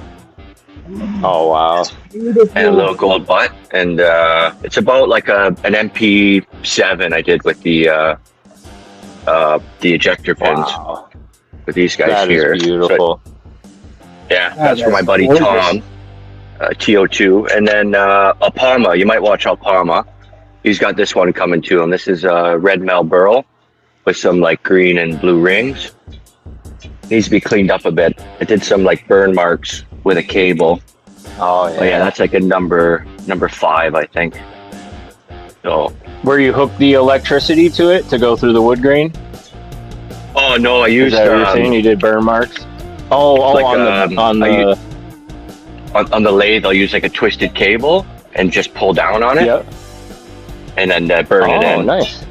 Speaker 6: Oh wow!
Speaker 7: and a little gold butt, and it's about like an MP7 I did with the ejector pins
Speaker 6: Wow,
Speaker 7: with these guys
Speaker 6: that
Speaker 7: here.
Speaker 6: is beautiful.
Speaker 7: So, that's for my buddy
Speaker 1: gorgeous.
Speaker 7: Tom, TO2, and then Alpama. You might watch Alpama. He's got this one coming to him. This is red Melburl with some like green and blue rings. Needs to be cleaned up a bit. I did some like burn marks with a cable.
Speaker 6: Oh yeah.
Speaker 7: Oh yeah, that's like a number 5, I think. So.
Speaker 6: Where you hook the electricity to it to go through the wood grain?
Speaker 7: Oh no, I
Speaker 6: Is
Speaker 7: used
Speaker 6: that what you're saying? You did burn marks? Oh,
Speaker 7: like,
Speaker 6: on
Speaker 7: the lathe. I'll use like a twisted cable and just pull down on it,
Speaker 6: Yep.
Speaker 7: and then burn it in.
Speaker 6: Oh, nice.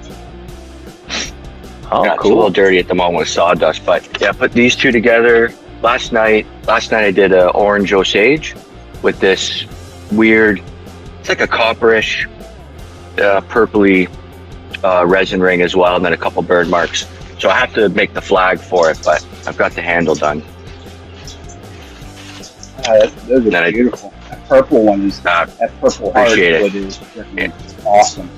Speaker 6: Oh,
Speaker 7: Yeah, it's a
Speaker 6: cool.
Speaker 7: little dirty at the moment with sawdust, but yeah, put these two together. Last night I did a orange Osage with this weird, it's like a copperish, purpley resin ring as well, and then a couple bird marks. So I have to make the flag for it, but I've got the handle done.
Speaker 1: Those are beautiful. That purple one is that purple heart
Speaker 7: Appreciate it.
Speaker 1: wood is freaking awesome.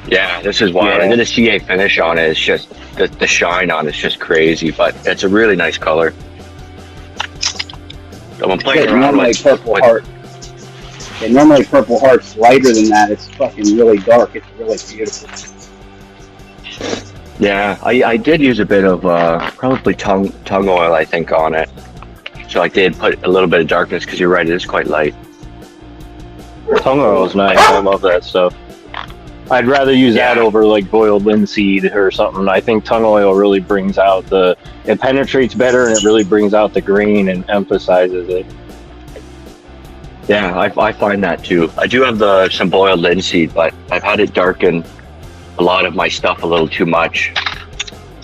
Speaker 7: Yeah, this is wild.
Speaker 6: Yeah.
Speaker 7: I did a CA finish on it. It's just the shine on it's just crazy, but it's a really nice color. So I'm playing
Speaker 1: Yeah,
Speaker 7: around
Speaker 1: normally
Speaker 7: with
Speaker 1: Purple Heart. Yeah, normally Purple Heart's lighter than that. It's fucking really dark. It's really beautiful.
Speaker 7: Yeah, I did use a bit of probably tongue oil, I think, on it. So I did put a little bit of darkness because you're right, it is quite light.
Speaker 6: Tongue oil is nice. I love that stuff. I'd rather use that over like boiled linseed or something. I think tongue oil really brings out it penetrates better and it really brings out the grain and emphasizes it.
Speaker 7: Yeah, I find that too. I do have some boiled linseed, but I've had it darken a lot of my stuff a little too much.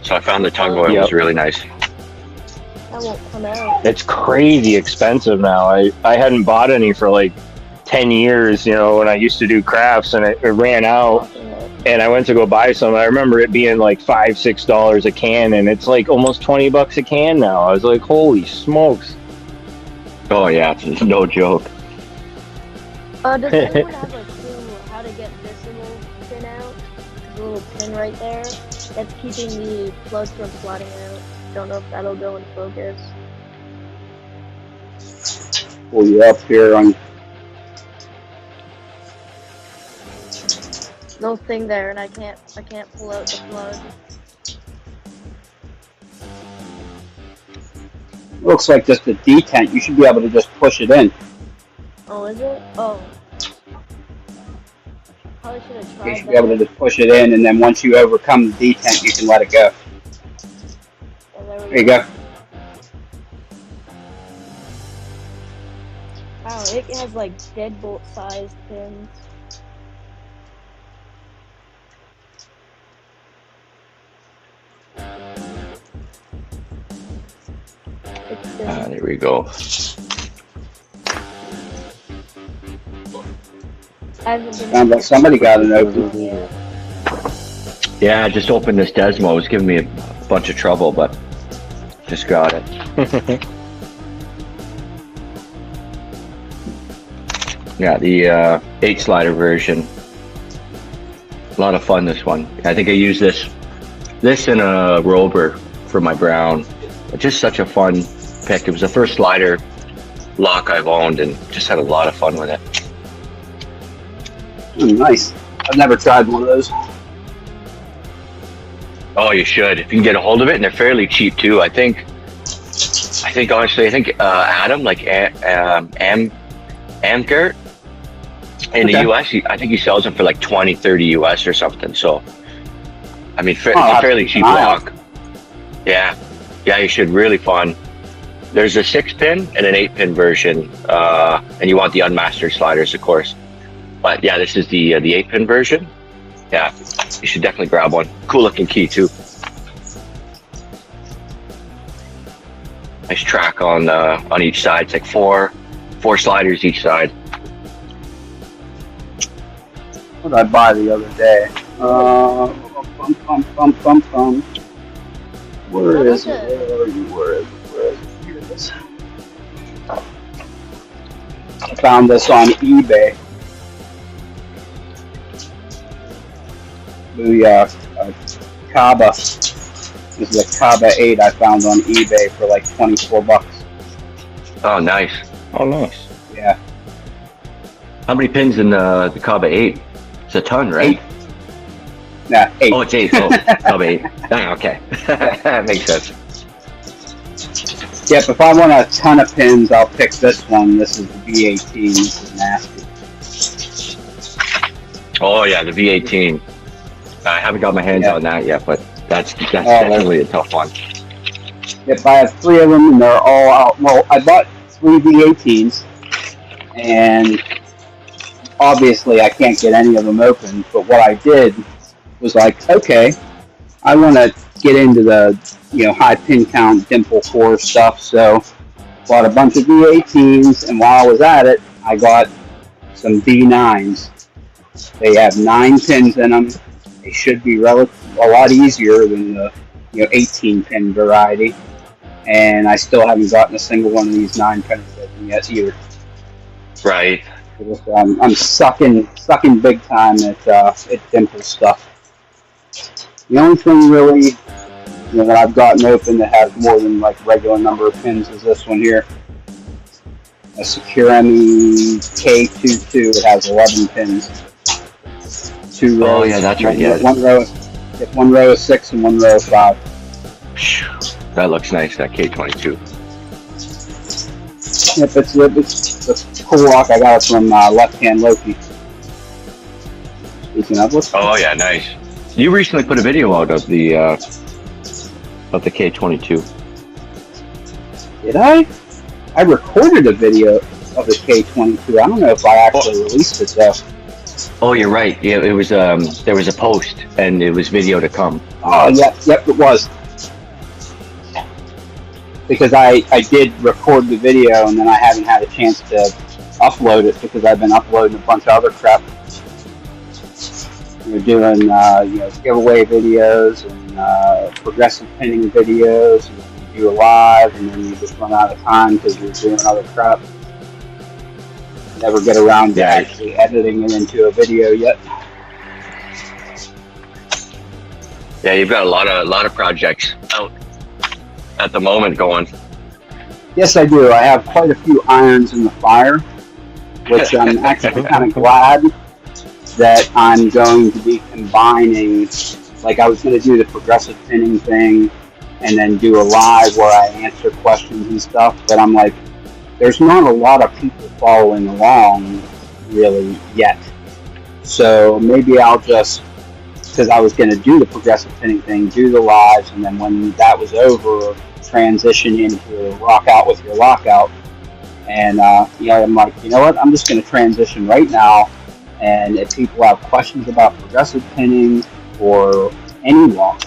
Speaker 7: So I found the tongue oil was really nice.
Speaker 3: That won't come out.
Speaker 6: It's crazy expensive now. I hadn't bought any for like 10 years, when I used to do crafts, and it ran out, and I went to go buy some. I remember it being like $5-6 a can, and it's like almost $20 a can now. I was like, holy smokes.
Speaker 7: Oh yeah, it's no joke.
Speaker 3: Does anyone have a clue how to get this little pin out? This little pin right there that's keeping the plug from sliding out. Don't know if that'll go in focus.
Speaker 1: Pull you up here on.
Speaker 3: No thing there, and I can't pull out the plug.
Speaker 1: Looks like just a detent. You should be able to just push it in.
Speaker 3: Oh, is it? Oh. Probably should have tried
Speaker 1: You should
Speaker 3: that.
Speaker 1: be able to just push it in, and then once you overcome the detent, you can let it go.
Speaker 3: And
Speaker 1: There you go.
Speaker 3: Wow, it has like deadbolt-sized pins.
Speaker 7: There we go.
Speaker 1: Sounds like somebody got it open.
Speaker 7: Yeah, I just opened this Desmo. It was giving me a bunch of trouble, but just got it. Yeah, the 8 slider version. A lot of fun, this one. I think I used this in a Rover for my Brown. Just such a fun pick. It was the first slider lock I've owned, and just had a lot of fun with it.
Speaker 1: Nice. I've never tried one of those.
Speaker 7: Oh, you should. If you can get a hold of it, and they're fairly cheap too. I think honestly, Adam, like Amgert in the US, I think he sells them for like 20-30 US or something. So, I mean, it's a fairly cheap lock. Yeah, you should. Really fun. There's a 6-pin and an 8-pin version, and you want the unmastered sliders, of course. But yeah, this is the 8-pin version. Yeah, you should definitely grab one. Cool looking key too. Nice track on each side. It's like four sliders each side.
Speaker 1: What did I buy the other day? Where is it? Where is it? Here it is. I found this on eBay. The Kaba. This is a Kaba 8 I found on eBay for like $24.
Speaker 7: Oh, nice.
Speaker 6: Oh, nice.
Speaker 1: Yeah.
Speaker 7: How many pins in the Kaba 8? It's a ton, right?
Speaker 1: 8. Nah, 8.
Speaker 7: Oh, it's 8. Oh, Kaba 8. Oh, okay. That makes sense.
Speaker 1: Yep, if I want a ton of pins, I'll pick this one. This is the V18. This is nasty.
Speaker 7: Oh, yeah, the V18. I haven't got my hands on that yet, but that's definitely a tough one.
Speaker 1: Yep, I have 3 of them, and they're all out. Well, I bought 3 V18s, and obviously I can't get any of them open, but what I did was like, okay, I want to get into the high pin count, dimple core stuff, so bought a bunch of V18s, and while I was at it, I got some V9s. They have 9 pins in them. They should be a lot easier than the 18-pin variety, and I still haven't gotten a single one of these 9 pins open yet either.
Speaker 7: Right.
Speaker 1: I'm sucking big time at dimple stuff. The only thing really, that I've gotten open that has more than like regular number of pins is this one here. A Securemi K22. It has 11 pins. 2 rows.
Speaker 7: Oh yeah, that's right. Yeah,
Speaker 1: One row of 6 and 1 row of 5.
Speaker 7: that looks nice. That K22.
Speaker 1: Yep, it's a cool lock. I got it from Left Hand Loki. Speaking of,
Speaker 7: Oh yeah, nice. You recently put a video out of the K22.
Speaker 1: Did I? I recorded a video of the K22. I don't know if I actually released it though.
Speaker 7: Oh, you're right. Yeah, it was. There was a post, and it was video to come.
Speaker 1: Oh, yep, it was. Because I did record the video, and then I haven't had a chance to upload it because I've been uploading a bunch of other crap. We're doing giveaway videos and progressive pinning videos. And you do a live, and then you just run out of time because you're doing other crap. Never get around to actually editing it into a video yet.
Speaker 7: Yeah, you've got a lot of projects out at the moment going.
Speaker 1: Yes, I do. I have quite a few irons in the fire, which I'm actually kind of glad that I'm going to be combining. Like, I was going to do the progressive pinning thing and then do a live where I answer questions and stuff, but I'm like, there's not a lot of people following along really yet. So maybe I'll just, because I was going to do the progressive pinning thing, do the lives, and then when that was over, transition into rock out with your lockout. And I'm like, you know what? I'm just going to transition right now. And if people have questions about progressive pinning or any lock,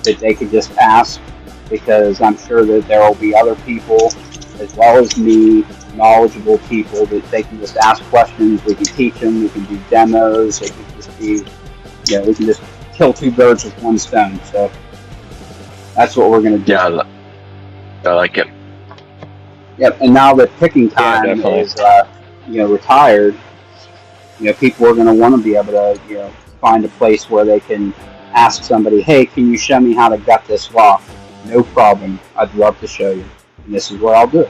Speaker 1: that they could just ask, because I'm sure that there will be other people as well as me, knowledgeable people, that they can just ask questions. We can teach them. We can do demos. It can just be, we can just kill 2 birds with 1 stone. So that's what we're going to do.
Speaker 7: Yeah, I like it.
Speaker 1: Yep. And now that picking time is, retired, people are going to want to be able to, find a place where they can ask somebody, hey, can you show me how to gut this lock? No problem. I'd love to show you. And this is what I'll do.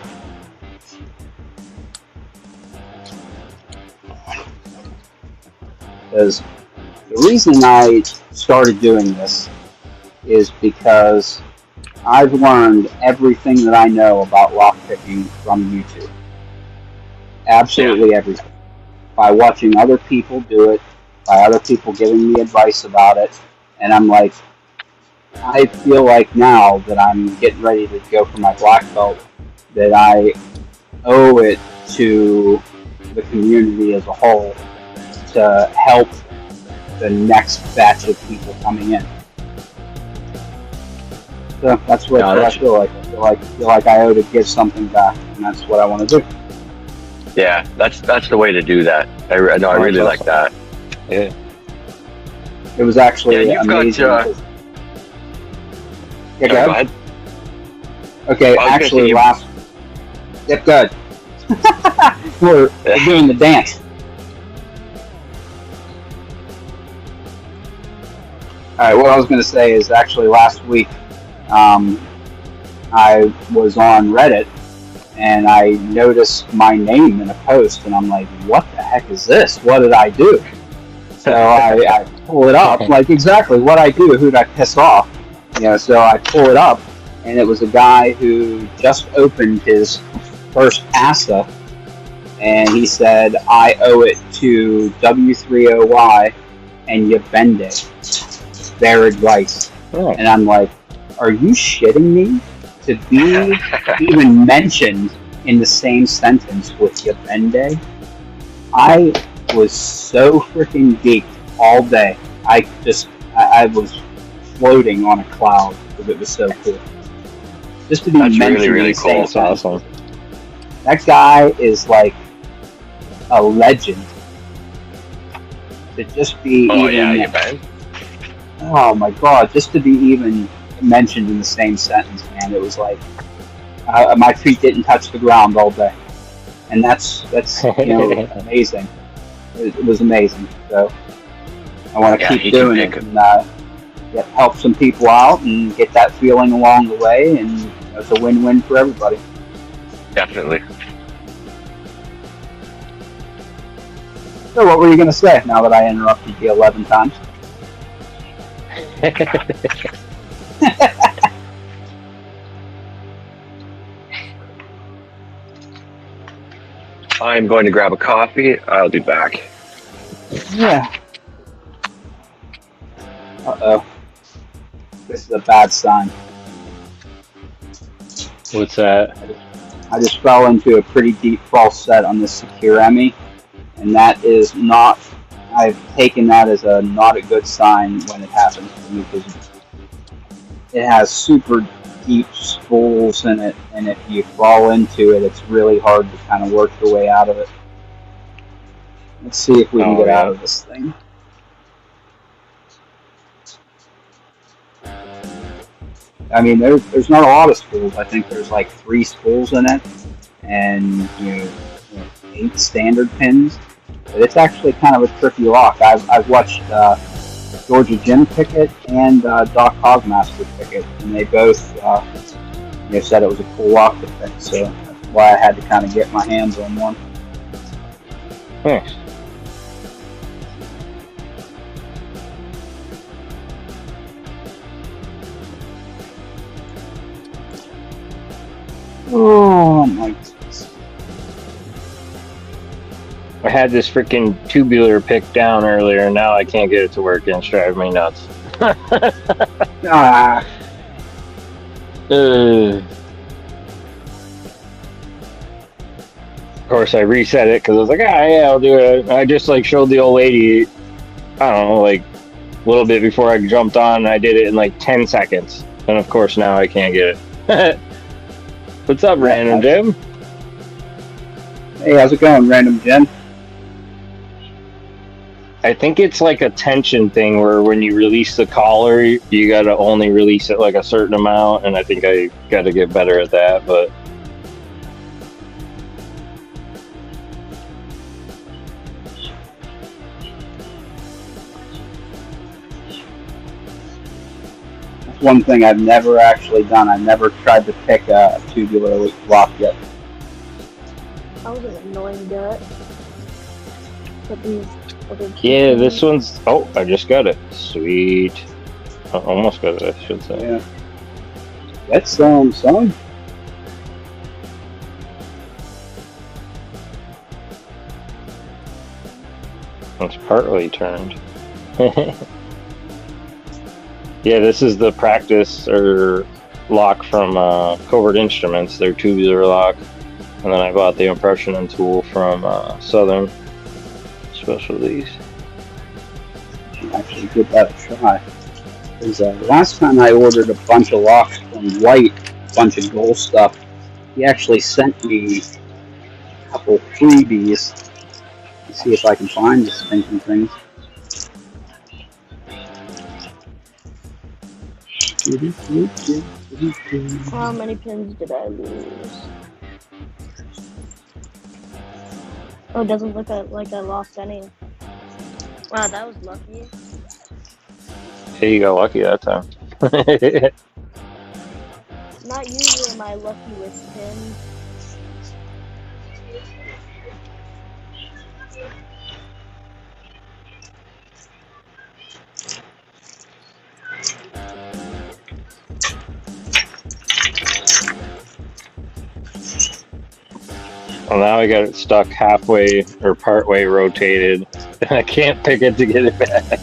Speaker 1: Because the reason I started doing this is because I've learned everything that I know about lockpicking from YouTube. Absolutely everything. By watching other people do it, by other people giving me advice about it, and I'm like, I feel like now that I'm getting ready to go for my black belt, that I owe it to the community as a whole to help the next batch of people coming in. So that's what I feel like. I feel like I owe to give something back, and that's what I want to do.
Speaker 7: Yeah, that's the way to do that. I really like that.
Speaker 6: Yeah.
Speaker 1: It was actually amazing.
Speaker 7: Go ahead.
Speaker 1: Okay, actually last... Yep, good. We're doing the dance. Alright, what I was going to say is actually last week I was on Reddit and I noticed my name in a post and I'm like, what the heck is this? What did I do? So I pull it up, like exactly what I do, who'd I piss off? So I pull it up, and it was a guy who just opened his first ASA, and he said, I owe it to W3OY and Yabende, their advice. Oh. And I'm like, are you shitting me? To be even mentioned in the same sentence with Yabende? I was so freaking geeked all day. I was floating on a cloud because it was so cool. Just to be mentioned
Speaker 7: really, really cool.
Speaker 6: That's awesome.
Speaker 1: That guy is like a legend. To just be oh my god, just to be even mentioned in the same sentence, man, it was like my feet didn't touch the ground all day. and that's amazing. It was amazing. So I want to keep doing it and help some people out and get that feeling along the way, and it's a win-win for everybody.
Speaker 7: Definitely.
Speaker 1: So what were you going to say now that I interrupted you 11 times?
Speaker 7: I'm going to grab a coffee. I'll be back.
Speaker 1: Yeah. Uh-oh. This is a bad sign.
Speaker 6: What's that?
Speaker 1: I just fell into a pretty deep false set on this secure Emmy, and that is not, I've taken that as not a good sign when it happens to me, because it has super deep spools in it, and if you fall into it, it's really hard to kind of work your way out of it. Let's see if we can get out of this thing. I mean, there's not a lot of spools. I think there's like 3 spools in it, and 8 standard pins. But it's actually kind of a tricky lock. I've watched Georgia Jim pick it and Doc Hogmaster pick it, and they both said it was a cool lock to pick. So that's why I had to kind of get my hands on one.
Speaker 6: Thanks.
Speaker 1: Oh my goodness.
Speaker 6: I had this freaking tubular picked down earlier, and now I can't get it to work, and it's driving me nuts.
Speaker 1: Ah.
Speaker 6: Of course, I reset it because I was like, yeah, I'll do it. I just showed the old lady, I don't know, a little bit before I jumped on, and I did it in 10 seconds. And of course, now I can't get it. What's up, Random Jim?
Speaker 1: Hey, how's it going, Random Jim?
Speaker 6: I think it's a tension thing where when you release the collar, you gotta only release it a certain amount, and I think I gotta get better at that, but...
Speaker 1: One thing I've never actually done. I've never tried to pick a tubular lock yet.
Speaker 3: That was an annoying gut. But these
Speaker 6: yeah, this one's... Oh, I just got it. Sweet. I almost got it, I should say.
Speaker 1: Yeah. That's son.
Speaker 6: It's partly turned. Yeah, this is the practice or lock from Covert Instruments, their tubular lock. And then I bought the impressioning tool from Southern Specialties.
Speaker 1: Actually give that a try. Because last time I ordered a bunch of locks from White, a bunch of gold stuff, he actually sent me a couple freebies. Let's see if I can find the stinking things.
Speaker 3: How many pins did I lose? Oh, it doesn't look like I lost any. Wow, that was lucky.
Speaker 6: Hey, you got lucky that time.
Speaker 3: Not usually am I lucky with pins.
Speaker 6: Well, now I got it stuck halfway or partway rotated, and I can't pick it to get it back.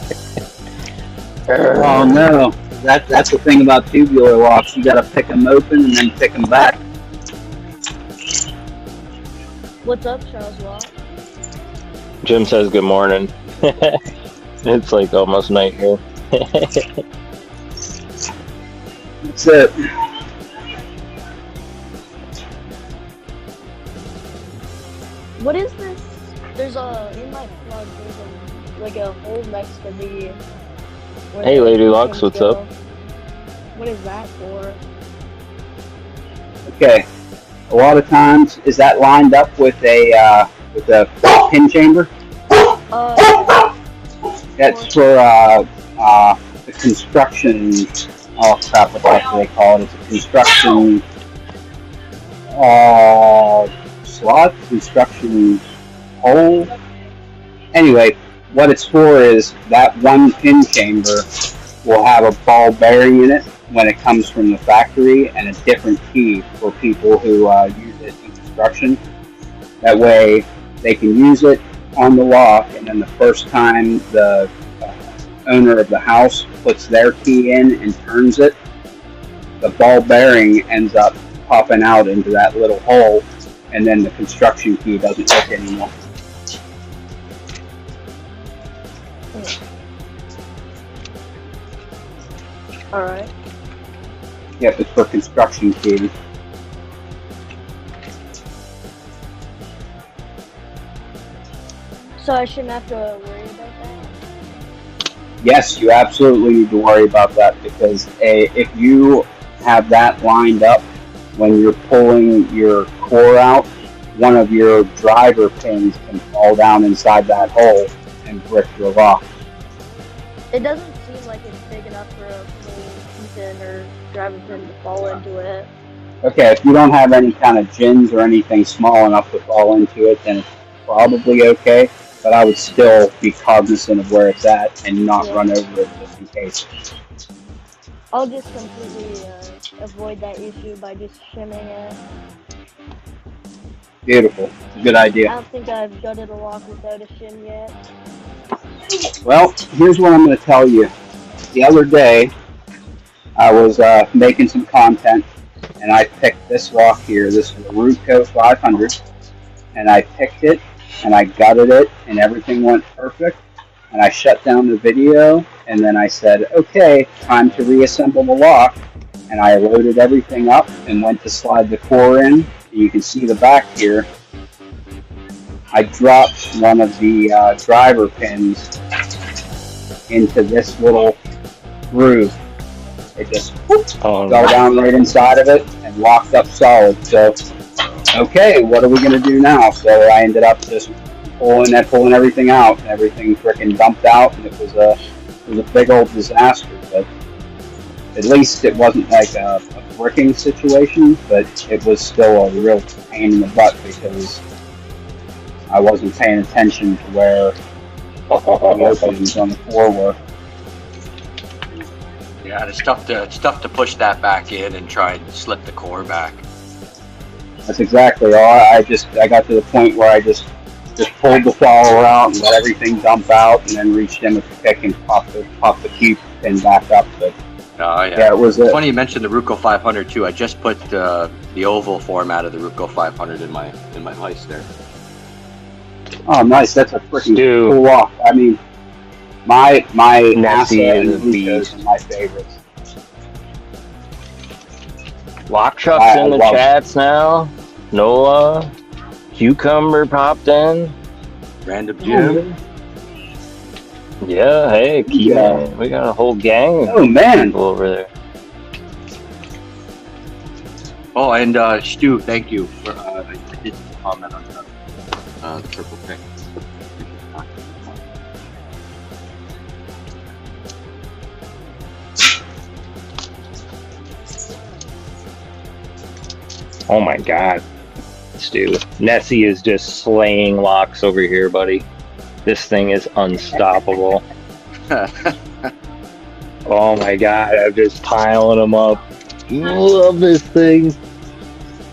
Speaker 1: Oh no, that's the thing about tubular locks. You gotta pick them open and then pick them back.
Speaker 3: What's up, Charles Watt?
Speaker 6: Jim says good morning. It's almost night here.
Speaker 1: That's it.
Speaker 3: What is this? There's in my plug, there's a hole next to the...
Speaker 6: Hey, Lady Lux, what's up?
Speaker 3: What is that for?
Speaker 1: Okay, a lot of times, is that lined up with a pin chamber?
Speaker 3: Yeah.
Speaker 1: That's for the construction. Oh crap! What the heck do they call it? It's a construction slot, construction hole. Anyway, what it's for is that one pin chamber will have a ball bearing in it when it comes from the factory, and a different key for people who use it in construction. That way, they can use it on the lock, and then the first time the owner of the house puts their key in and turns it, the ball bearing ends up popping out into that little hole, and then the construction key doesn't work anymore.
Speaker 3: Alright.
Speaker 1: Yep, it's for construction key.
Speaker 3: So I shouldn't have to worry about that?
Speaker 1: Yes, you absolutely need to worry about that, because if you have that lined up when you're pulling your core out, one of your driver pins can fall down inside that hole and brick your lock.
Speaker 3: It doesn't seem like it's big enough for a full pin or driver pin to fall into it.
Speaker 1: Okay, if you don't have any kind of gins or anything small enough to fall into it, then it's probably okay. But I would still be cognizant of where it's at and not run over it just in case.
Speaker 3: I'll just completely avoid that issue by just shimming it.
Speaker 1: Beautiful. Good idea.
Speaker 3: I don't think I've gutted a lock without a shim yet.
Speaker 1: Well, here's what I'm going to tell you. The other day, I was making some content, and I picked this lock here. This is a Rutco 500, and I picked it, and I gutted it, and everything went perfect. And I shut down the video, and then I said, okay, time to reassemble the lock. And I loaded everything up and went to slide the core in. You can see the back here. I dropped one of the driver pins into this little groove. It just fell down right inside of it and locked up solid. So, okay, what are we going to do now? So I ended up just pulling everything out, and everything freaking dumped out, and it was a big old disaster. But at least it wasn't like a bricking situation, but it was still a real pain in the butt because I wasn't paying attention to where the openings on the floor were.
Speaker 7: Yeah, it's tough to push that back in and try and slip the core back.
Speaker 1: That's exactly all. I got to the point where I just pulled the follower out and let everything dump out, and then reached in with the pick and popped the key pin back up. But yeah, it was
Speaker 7: funny you mentioned the Rutco 500 too. I just put the oval format of the Rutco 500 in my vise there.
Speaker 1: Oh, nice! That's a freaking cool lock. I mean, my NASA and Rutcos are my favorites.
Speaker 6: Lock Chuck's in the chats now. Nola, Cucumber popped in.
Speaker 7: Random Jim.
Speaker 6: Yeah, hey, we got a whole gang of people over there.
Speaker 7: Oh, and Stu, thank you for I did comment on the triple pick.
Speaker 6: Oh my god, Stu. Nessie is just slaying locks over here, buddy. This thing is unstoppable. Oh my god, I'm just piling them up. Love this thing.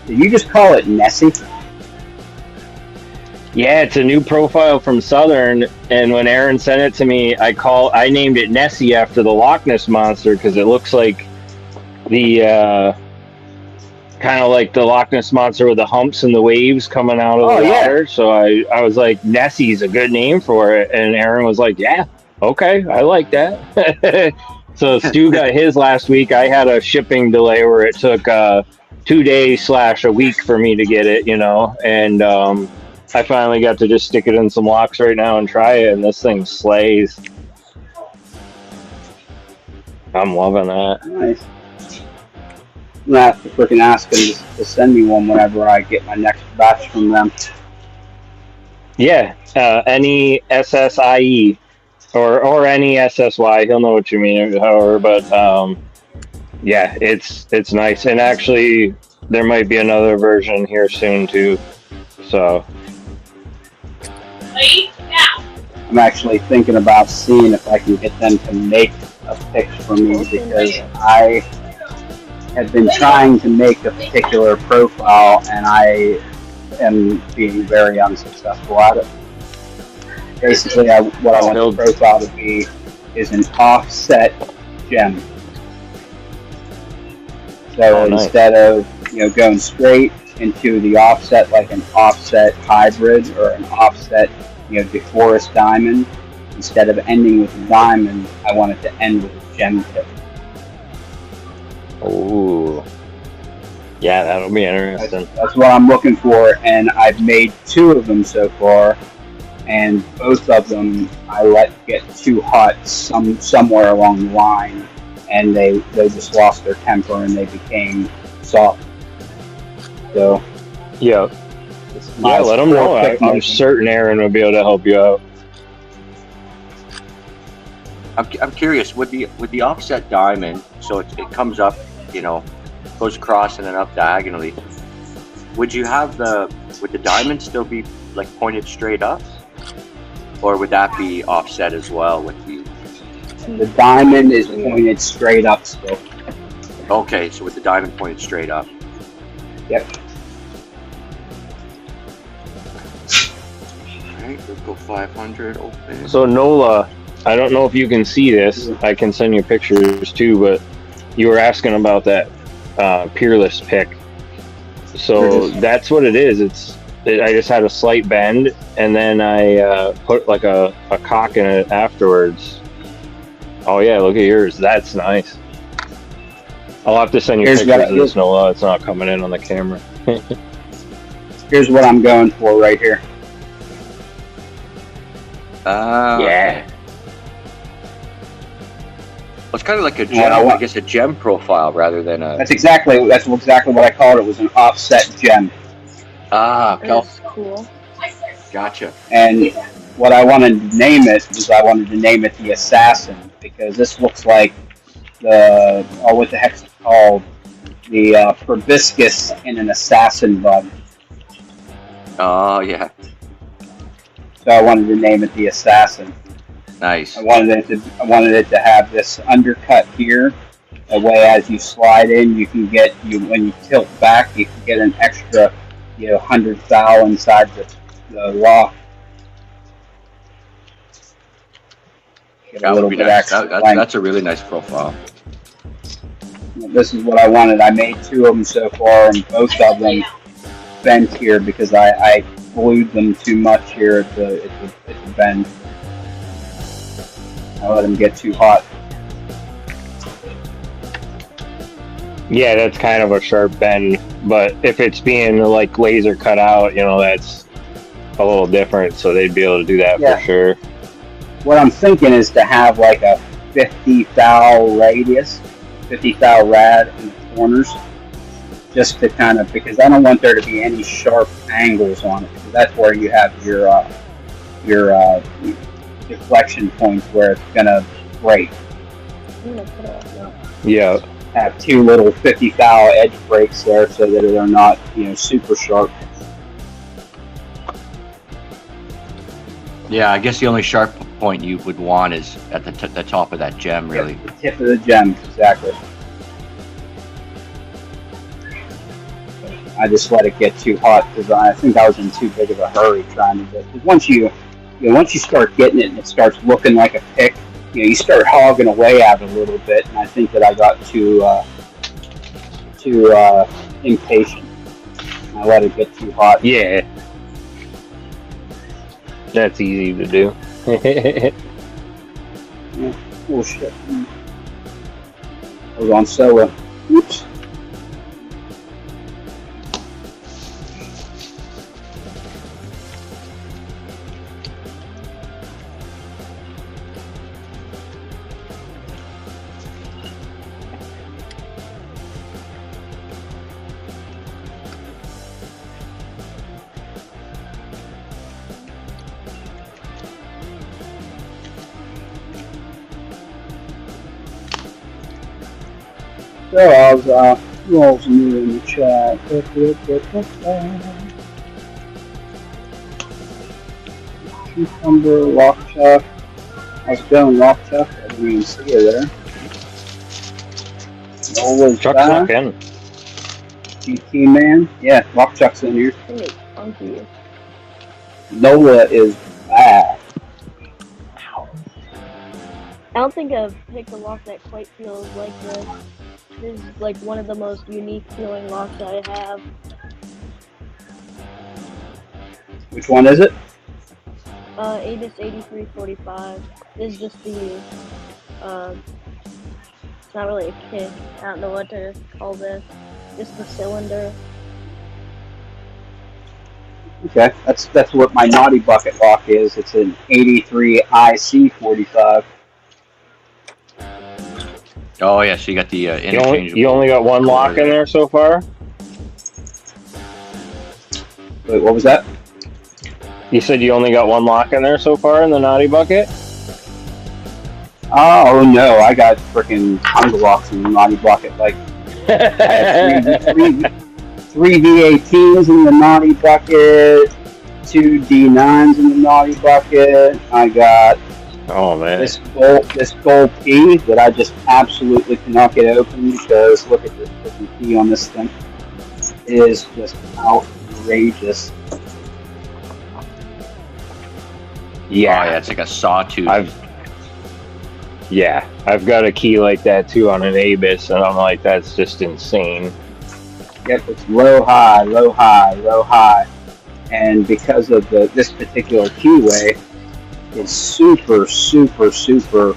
Speaker 1: Did you just call it Nessie?
Speaker 6: Yeah, it's a new profile from Southern, and when Aaron sent it to me, I named it Nessie after the Loch Ness Monster because it looks like the kind of like the Loch Ness Monster with the humps and the waves coming out of the water. So I was like, Nessie's a good name for it, and Aaron was like, yeah, okay, I like that. So Stu got his last week. I had a shipping delay where it took 2 days / a week for me to get it, and I finally got to just stick it in some locks right now and try it, and this thing slays. I'm loving that.
Speaker 1: Nice. I'm gonna have to freaking ask them to send me one whenever I get my next batch from them.
Speaker 6: Yeah, any SSIE or any SSY, he'll know what you mean. However, but yeah, it's nice, and actually, there might be another version here soon too. So
Speaker 1: I'm actually thinking about seeing if I can get them to make a pick for me because I have been trying to make a particular profile and I am being very unsuccessful at it. Basically, what I want the profile to be is an offset gem. So instead of going straight into the offset like an offset hybrid or an offset deforest diamond, instead of ending with a diamond, I want it to end with a gem tip.
Speaker 6: ooh, yeah, that'll be interesting.
Speaker 1: That's what I'm looking for, and I've made 2 of them so far, and both of them I let get too hot somewhere along the line, and they just lost their temper and they became soft. So
Speaker 6: Yeah, let them know. I'm certain Aaron will be able to help you out.
Speaker 7: I'm curious, with the offset diamond, so it comes up, goes across and then up diagonally. Would the diamond still be like pointed straight up, or would that be offset as well with
Speaker 1: the diamond is pointed straight up still.
Speaker 7: Okay, so with the diamond pointed straight up.
Speaker 1: Yep.
Speaker 7: Alright, let's go 500 open.
Speaker 6: So Nola, I don't know if you can see this. I can send you pictures too, but you were asking about that Peerless pick. So that's what it is. I just had a slight bend, and then I put like a cock in it afterwards. Oh yeah, look at yours. That's nice. I'll have to send you pictures of this, Nola. It's not coming in on the camera.
Speaker 1: Here's what I'm going for right here.
Speaker 6: Yeah.
Speaker 7: Well, it's kind of like a gem, I guess a gem profile rather than a...
Speaker 1: That's exactly what I called it. Was an offset gem.
Speaker 3: That's cool.
Speaker 7: Gotcha.
Speaker 1: And what I wanted to name it was the Assassin, because this looks like what the heck's it called? The proboscis in an assassin bug.
Speaker 7: Oh, yeah.
Speaker 1: So I wanted to name it the Assassin.
Speaker 7: Nice.
Speaker 1: I wanted it to have this undercut here. That way, as you slide in, you can get when you tilt back, you can get an extra 100 thou inside the lock. Get
Speaker 7: that would be nice. That's a really nice profile.
Speaker 1: This is what I wanted. I made 2 of them so far, and both of them bent here because I glued them too much here at the bend. I let them get too hot.
Speaker 6: Yeah, that's kind of a sharp bend, but if it's being like laser cut out, that's a little different, so they'd be able to do that for sure.
Speaker 1: What I'm thinking is to have like a 50 thou radius, 50 thou rad in the corners, just to kind of, because I don't want there to be any sharp angles on it, because that's where you have your deflection points where it's gonna break.
Speaker 6: Yeah.
Speaker 1: Have 2 little 50 thou edge breaks there so that they're not super sharp.
Speaker 7: Yeah, I guess the only sharp point you would want is at the top of that gem, really.
Speaker 1: The tip of the gem, exactly. I just let it get too hot because I think I was in too big of a hurry trying to get. Because once you start getting it and it starts looking like a pick, you start hogging away at it a little bit, and I think that I got too impatient. I let it get too hot.
Speaker 6: Yeah. That's easy to do.
Speaker 1: Oh shit. I was on solo. Oops. So I was rolls new in the chat. Cucumber, lock chuck. How's it going, lock chuck? I didn't even see you there. Nola's
Speaker 6: Chuck's
Speaker 1: back.
Speaker 6: not in.
Speaker 1: GT man. Yeah, lock chuck's in here.
Speaker 3: Dang it, funky.
Speaker 1: Nola is back.
Speaker 3: I don't think I've picked a lock that quite feels like this. This is like one of the most unique feeling locks I have.
Speaker 1: Which one is it?
Speaker 3: Avis 8345. This is just the, it's not really a kick. I don't know what to call this. Just the cylinder.
Speaker 1: Okay, that's what my naughty bucket lock is. It's an 83 IC45.
Speaker 7: Oh yeah, so you got the interchangeable.
Speaker 6: You only got one lock in there so far?
Speaker 1: Wait, what was that?
Speaker 6: You said you only got one lock in there so far in the naughty bucket?
Speaker 1: Oh no, I got freaking tons of locks in the naughty bucket. Like I have three V18s in the naughty bucket, 2 D9s in the naughty bucket. I got this gold key that I just absolutely cannot get open because look at this freaking key on this thing. It is just outrageous.
Speaker 7: Yeah, it's like a sawtooth.
Speaker 6: I've got a key like that too on an Avis, and I'm like, that's just insane.
Speaker 1: Yep, it's low, high, low, high, low, high. And because of this particular keyway, it's super, super, super,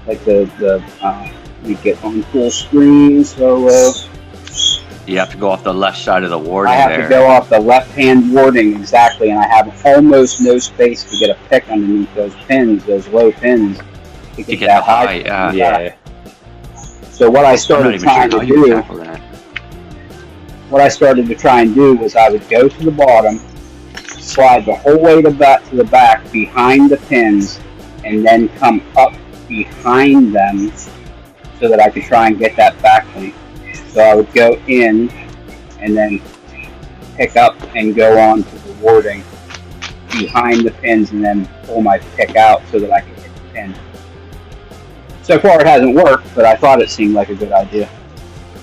Speaker 1: like you get on full screen, so
Speaker 7: you have to go off the left side of the warding.
Speaker 1: I have to go off the left-hand warding, exactly, and I have almost no space to get a pick underneath those pins, those low pins, to get that high.
Speaker 6: Yeah.
Speaker 1: So what I started trying to do, what I started to try and do was I would go to the bottom, slide the whole way to the back behind the pins, and then come up behind them so that I could try and get that back link. So I would go in and then pick up and go on to the warding behind the pins and then pull my pick out so that I could hit the pin. So far it hasn't worked, but I thought it seemed like a good idea.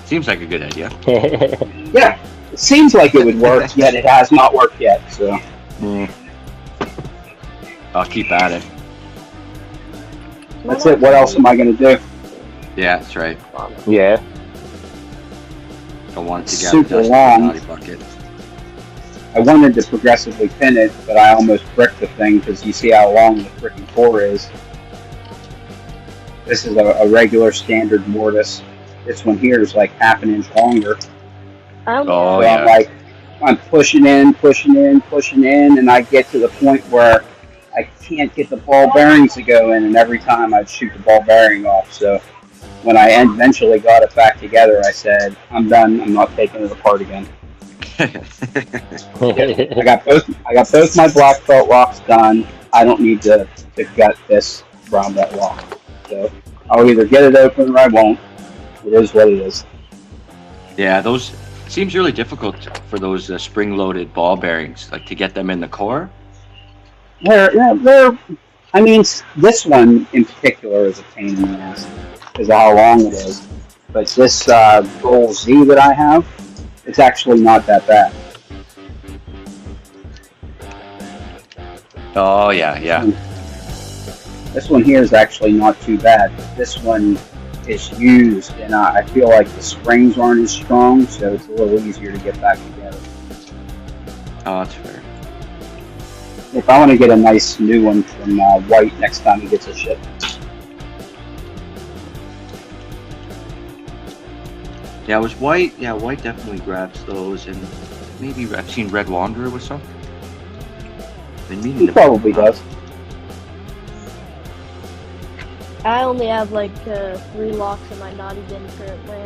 Speaker 7: Seems like a good idea.
Speaker 1: Yeah, it seems like it would work, yet it has not worked yet. So
Speaker 7: I'll keep at it.
Speaker 1: That's it. What else am I going to do?
Speaker 7: Yeah, that's right.
Speaker 6: Yeah.
Speaker 7: I wanted to get
Speaker 1: super
Speaker 7: the
Speaker 1: long.
Speaker 7: naughty bucket.
Speaker 1: I wanted to progressively pin it, but I almost bricked the thing because you see how long the freaking core is. This is a regular standard mortise. This one here is like half an inch longer.
Speaker 7: Oh,
Speaker 1: So
Speaker 7: yeah.
Speaker 1: I'm pushing in, and I get to the point where I can't get the ball bearings to go in, and every time I'd shoot the ball bearing off. So when I eventually got it back together, I said, I'm done. I'm not taking it apart again. I got both my black belt locks done. I don't need to gut this brown belt lock. So I'll either get it open or I won't. It is what it is.
Speaker 7: Yeah, those seems really difficult for those spring-loaded ball bearings, like to get them in the core.
Speaker 1: I mean, this one in particular is a pain in the ass because of how long it is. But this Goal Z that I have, it's actually not that bad.
Speaker 7: Oh, yeah.
Speaker 1: This one here is actually not too bad. This one is used, and I feel like the springs aren't as strong, so it's a little easier to get back together.
Speaker 7: Oh, that's fair.
Speaker 1: If I want to get a nice new one from White next time he gets a ship.
Speaker 7: Yeah, it was White. Yeah, White definitely grabs those, and maybe I've seen Red Wanderer with some.
Speaker 1: He probably does.
Speaker 3: I only have like 3 locks in my naughty bin currently.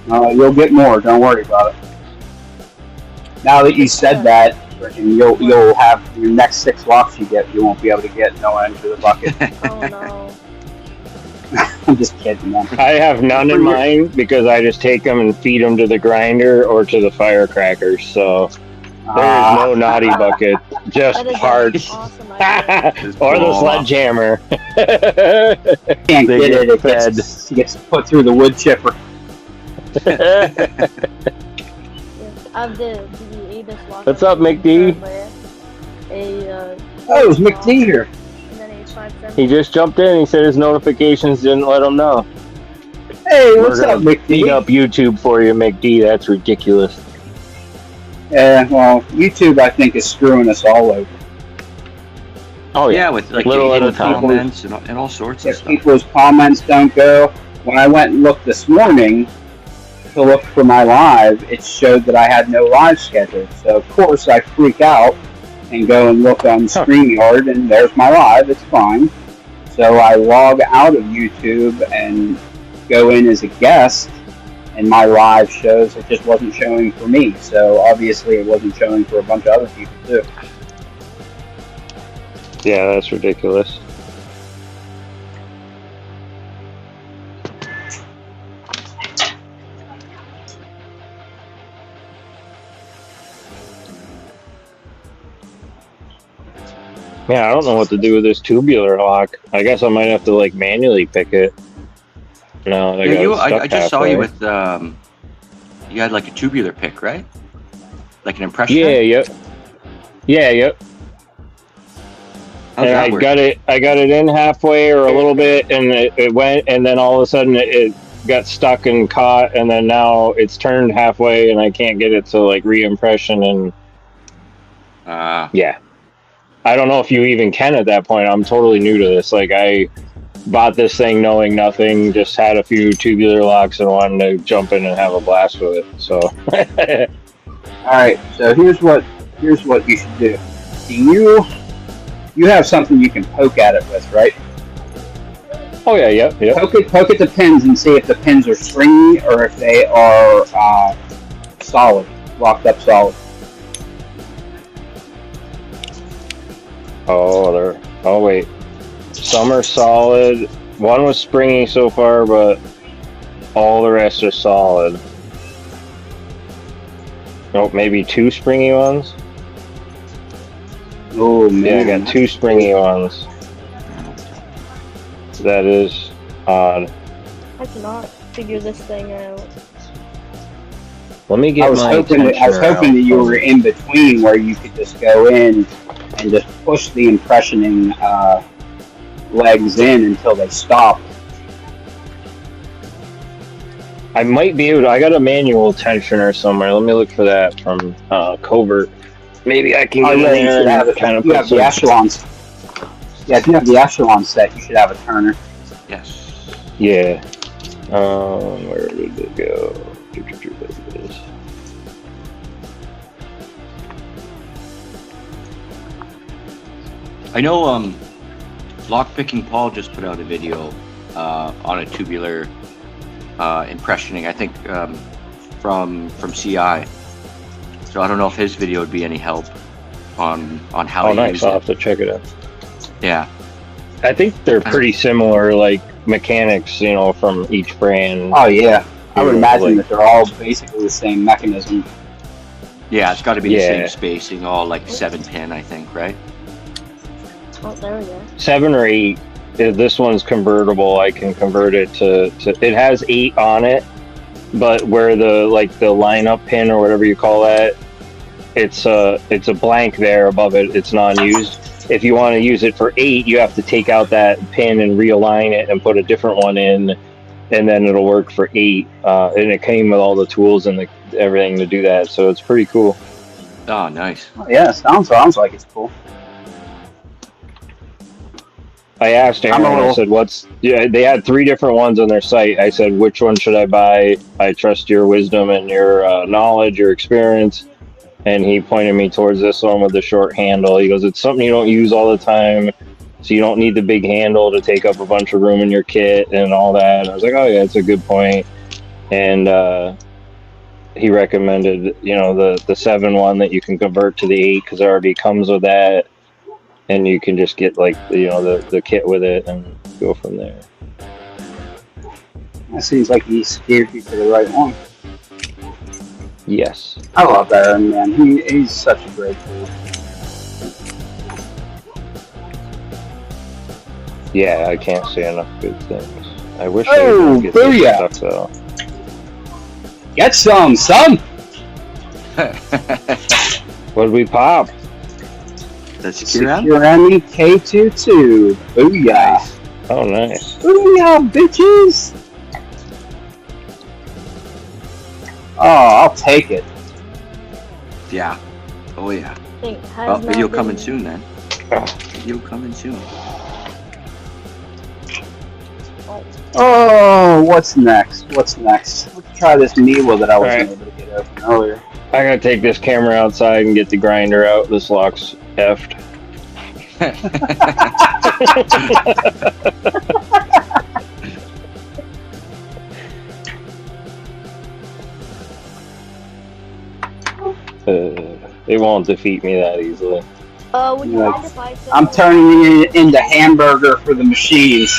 Speaker 1: You'll get more. Don't worry about it. Now that you said that, you'll have your next 6 locks you get. You won't be able to get no into the bucket.
Speaker 3: Oh no.
Speaker 1: I'm just kidding, man.
Speaker 6: I have none in mind because I just take them and feed them to the grinder or to the firecrackers. So there is no naughty bucket, just
Speaker 3: That is an
Speaker 6: parts.
Speaker 3: awesome idea.
Speaker 6: Or the sledgehammer.
Speaker 1: Can't
Speaker 6: They
Speaker 1: get
Speaker 6: get
Speaker 1: it. It
Speaker 6: fed.
Speaker 1: gets put through the wood chipper.
Speaker 3: I have the Avis lock.
Speaker 6: What's up, McD?
Speaker 1: Oh, it's McD here.
Speaker 3: And then a 570.
Speaker 6: He just jumped in. He said his notifications didn't let him know.
Speaker 1: Hey,
Speaker 6: We're
Speaker 1: what's up,
Speaker 6: gonna beat
Speaker 1: McD?
Speaker 6: up YouTube for you, McD. That's ridiculous.
Speaker 1: Well, YouTube, I think, is screwing us all over.
Speaker 5: Oh yeah, with like
Speaker 6: Little
Speaker 5: hidden
Speaker 6: at a time.
Speaker 5: comments and all sorts of
Speaker 1: If
Speaker 5: stuff.
Speaker 1: people's comments don't go, when I went and looked this morning to look for my live, it showed that I had no live scheduled. So, of course, I freak out and go and look on StreamYard, and there's my live. It's fine. So I log out of YouTube and go in as a guest, and my live shows. It just wasn't showing for me. So obviously it wasn't showing for a bunch of other people too.
Speaker 6: Yeah, that's ridiculous. Yeah, I don't know what to do with this tubular lock. I guess I might have to like manually pick it. No, I
Speaker 5: Yeah,
Speaker 6: got
Speaker 5: I just saw you
Speaker 6: halfway.
Speaker 5: with you had like a tubular pick, right? Like an impression.
Speaker 6: Yeah, yep. Yeah, yep.
Speaker 5: How's
Speaker 6: And
Speaker 5: that
Speaker 6: I
Speaker 5: work?
Speaker 6: got it in halfway or a little bit, and it went, and then all of a sudden it got stuck and caught, and then now it's turned halfway, and I can't get it to like re-impression, and yeah. I don't know if you even can at that point. I'm totally new to this. Like, I bought this thing knowing nothing, just had a few tubular locks and wanted to jump in and have a blast with it. So,
Speaker 1: All right. So here's what you should do. You have something you can poke at it with, right?
Speaker 6: oh yeah, yep.
Speaker 1: Poke at the pins and see if the pins are stringy or if they are solid, locked up solid.
Speaker 6: Oh wait. Some are solid. One was springy so far, but all the rest are solid. Oh, maybe two springy ones?
Speaker 1: Oh
Speaker 6: Yeah, I
Speaker 1: man.
Speaker 6: got two springy ones. That is odd.
Speaker 3: I cannot figure this thing out.
Speaker 6: Let me get
Speaker 1: I was
Speaker 6: my
Speaker 1: hoping that you were in between where you could just go in and just push the impressioning legs in until they stop.
Speaker 6: I might be able to. I got a manual tensioner somewhere. Let me look for that from Covert. Maybe I can
Speaker 1: Oh
Speaker 6: get
Speaker 1: yeah,
Speaker 6: in
Speaker 1: you
Speaker 6: there
Speaker 1: should have
Speaker 6: and
Speaker 1: it.
Speaker 6: kind of
Speaker 1: You
Speaker 6: put
Speaker 1: have the
Speaker 6: some...
Speaker 1: echelons. Yeah, if you have the echelon set, you should have a turner.
Speaker 5: Yes.
Speaker 6: Yeah. Where did it go? There it is.
Speaker 5: I know Lockpicking Paul just put out a video on a tubular impressioning, I think from CI. So I don't know if his video would be any help on how
Speaker 6: Oh,
Speaker 5: to
Speaker 6: nice.
Speaker 5: use
Speaker 6: I'll
Speaker 5: it.
Speaker 6: have to check it out.
Speaker 5: Yeah.
Speaker 6: I think they're pretty similar, like mechanics, you know, from each brand.
Speaker 1: Oh yeah, I would imagine
Speaker 6: Like-
Speaker 1: that they're all basically the same mechanism.
Speaker 5: Yeah, it's got to be the
Speaker 6: Yeah.
Speaker 5: same spacing, all like 7-pin, I think, right?
Speaker 3: Oh, there we go.
Speaker 6: 7 or 8. This one's convertible. I can convert it to it has 8 on it, but where the lineup pin or whatever you call that, it's a blank there above it. It's non-used. If you want to use it for 8, you have to take out that pin and realign it and put a different one in, and then it'll work for 8. And it came with all the tools and everything to do that, so it's pretty cool.
Speaker 5: Oh, nice.
Speaker 1: Oh, yeah, sounds like it's cool.
Speaker 6: I asked Aaron, I said, they had 3 different ones on their site. I said, which one should I buy? I trust your wisdom and your knowledge, your experience. And he pointed me towards this one with the short handle. He goes, it's something you don't use all the time, so you don't need the big handle to take up a bunch of room in your kit and all that. And I was like, oh yeah, it's a good point. And he recommended, you know, the 7 one that you can convert to the 8 because it already comes with that. And you can just get like, you know, the kit with it and go from there.
Speaker 1: That seems like he steered you to the right one.
Speaker 6: Yes.
Speaker 1: I love Aaron, man. He's such a great dude.
Speaker 6: Yeah, I can't say enough good things. I wish I
Speaker 1: Oh,
Speaker 6: would get this
Speaker 1: booyah!
Speaker 6: stuff though.
Speaker 1: Get some, son!
Speaker 6: What did we pop?
Speaker 7: That's Secure M?
Speaker 1: Securemi K22. Booyah!
Speaker 6: Oh, nice.
Speaker 1: Booyah, bitches! Oh, I'll take it.
Speaker 7: Yeah. Oh yeah.
Speaker 3: Think has
Speaker 7: Well,
Speaker 3: not
Speaker 7: video
Speaker 3: been-
Speaker 7: coming soon then. Video coming soon.
Speaker 1: Oh, what's next? What's next? Let's try this Miwa that I wasn't
Speaker 6: Alright.
Speaker 1: able to get open earlier.
Speaker 6: I gotta take this camera outside and get the grinder out. This lock's effed. It won't defeat me that easily.
Speaker 3: Would you
Speaker 1: Yeah.
Speaker 3: mind if I said
Speaker 1: I'm turning it into hamburger for the machines.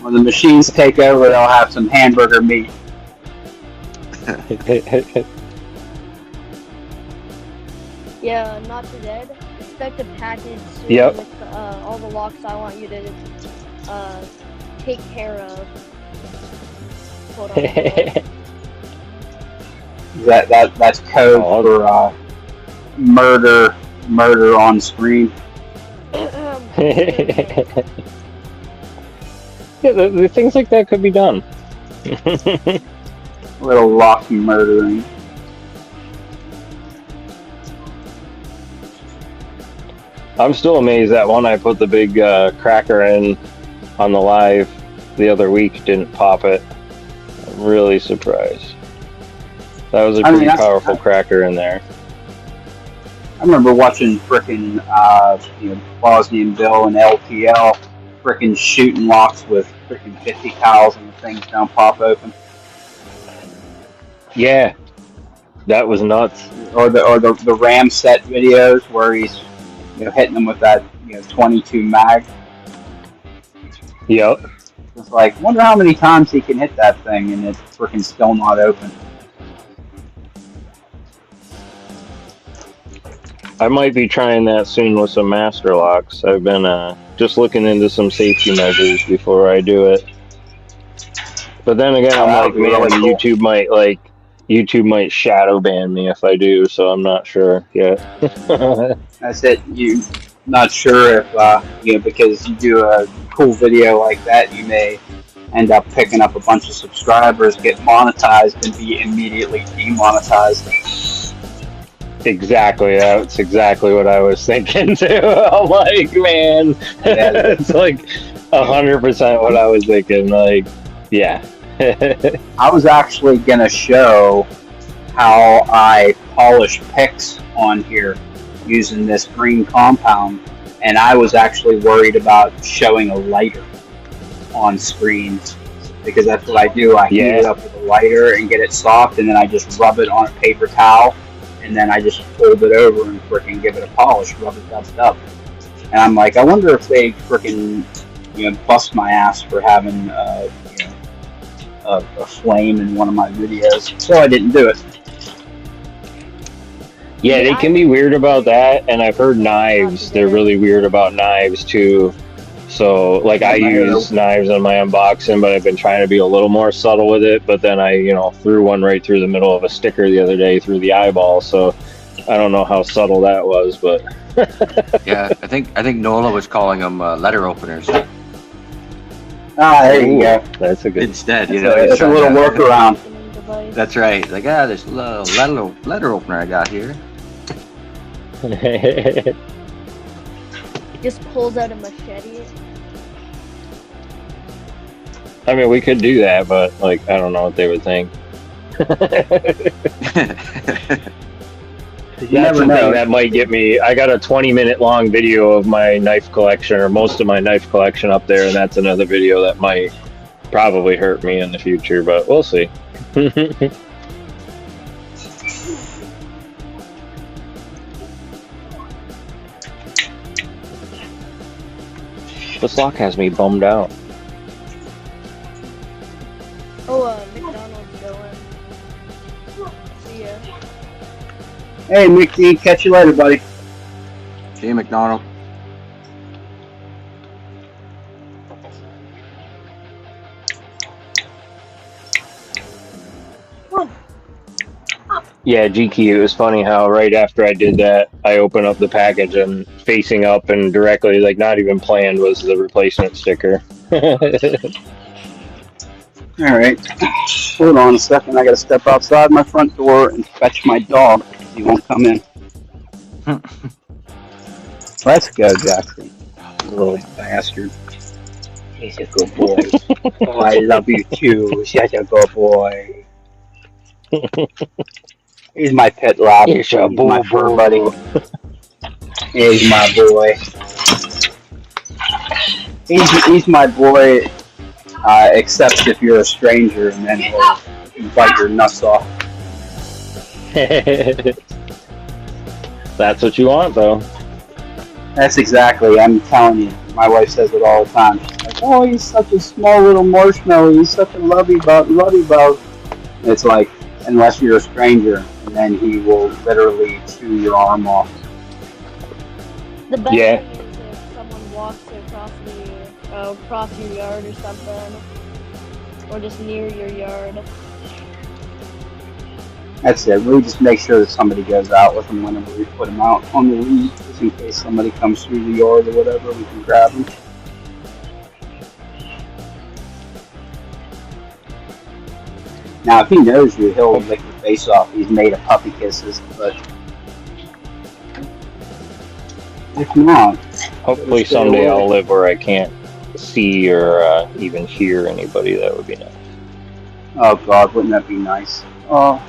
Speaker 1: When the machines take over, they'll have some hamburger meat.
Speaker 3: Yeah, not too dead. Expect a package soon
Speaker 6: Yep.
Speaker 3: with all the locks I want you to take care of. Hold on.
Speaker 1: That's code
Speaker 6: Oh,
Speaker 1: for murder on screen.
Speaker 6: Yeah, the things like that could be done.
Speaker 1: Little lock murdering.
Speaker 6: I'm still amazed that one I put the big cracker in on the live the other week didn't pop it. I'm really surprised. That was a
Speaker 1: I mean,
Speaker 6: pretty
Speaker 1: that's-
Speaker 6: powerful cracker in there.
Speaker 1: I remember watching frickin' Bosnian Bill and LPL frickin' shooting locks with frickin' 50 cals and the things don't pop open.
Speaker 6: Yeah, that was nuts.
Speaker 1: Or the Ram set videos where he's hitting them with that 22 mag.
Speaker 6: Yep.
Speaker 1: It's like, wonder how many times he can hit that thing and it's frickin' still not open.
Speaker 6: I might be trying that soon with some master locks. I've been just looking into some safety measures before I do it. But then again, I'm like, man,
Speaker 1: really cool.
Speaker 6: YouTube might shadow ban me if I do, so I'm not sure yet.
Speaker 1: That's it. You not sure if because you do a cool video like that, you may end up picking up a bunch of subscribers, get monetized, and be immediately demonetized.
Speaker 6: Exactly, that's exactly what I was thinking too. I'm like, man,
Speaker 1: Yeah.
Speaker 6: it's like 100% what I was thinking. Like, yeah.
Speaker 1: I was actually gonna show how I polish picks on here using this green compound, and I was actually worried about showing a lighter on screen because that's what I do. I heat it up with a lighter and get it soft, and then I just rub it on a paper towel, and then I just fold it over and frickin' give it a polish, rub it dust up. And I'm like, I wonder if they frickin' bust my ass for having a flame in one of my videos, so I didn't do it.
Speaker 6: Yeah, they can be weird about that, and I've heard knives. They're really weird about knives too. So, like, I use knives on my unboxing, but I've been trying to be a little more subtle with it. But then I, threw one right through the middle of a sticker the other day through the eyeball. So, I don't know how subtle that was, but
Speaker 7: Yeah, I think Nola was calling them letter openers
Speaker 1: There you go.
Speaker 6: That's a good.
Speaker 7: instead.
Speaker 1: It's a little workaround.
Speaker 3: Device.
Speaker 7: That's right. Like, this little letter opener I got here.
Speaker 3: It just pulls out a machete.
Speaker 6: I mean, we could do that, but like, I don't know what they would think.
Speaker 1: You
Speaker 6: That's
Speaker 1: never
Speaker 6: the
Speaker 1: know.
Speaker 6: thing that might get me. I got a 20-minute long video of my knife collection, or most of my knife collection up there, and that's another video that might probably hurt me in the future, but we'll see. This lock has me bummed out.
Speaker 3: Oh, McDonald's going. See ya.
Speaker 1: Hey, Mick D, catch you later, buddy.
Speaker 7: See you, McDonald.
Speaker 6: Yeah, GQ, it was funny how right after I did that, I opened up the package and facing up and directly, like not even planned, was the replacement sticker.
Speaker 1: Alright. Hold on a second. I gotta step outside my front door and fetch my dog. He won't come in. Let's go, Jackson. Little bastard. He's a good boy. Oh, I love you too. Such a good boy. He's my pet lab. He's my fur buddy. He's my boy. He's my boy, except if you're a stranger and then he'll bite your nuts off.
Speaker 6: That's what you want, though.
Speaker 1: That's exactly, I'm telling you. My wife says it all the time. She's like, oh, he's such a small little marshmallow. He's such a lovey bug. It's like, unless you're a stranger, and then he will literally chew your arm off.
Speaker 3: The best
Speaker 6: Yeah.
Speaker 3: thing is if someone walks across your yard or something, or just near your yard.
Speaker 1: That's it. We just make sure that somebody goes out with them whenever we put them out on the lead, just in case somebody comes through the yard or whatever, we can grab them. Now, if he knows you, he'll lick your face off. He's made of puppy kisses, but if not,
Speaker 6: Hopefully someday I'll live where I can't see or even hear anybody. That would be nice.
Speaker 1: oh God, wouldn't that be nice? Oh,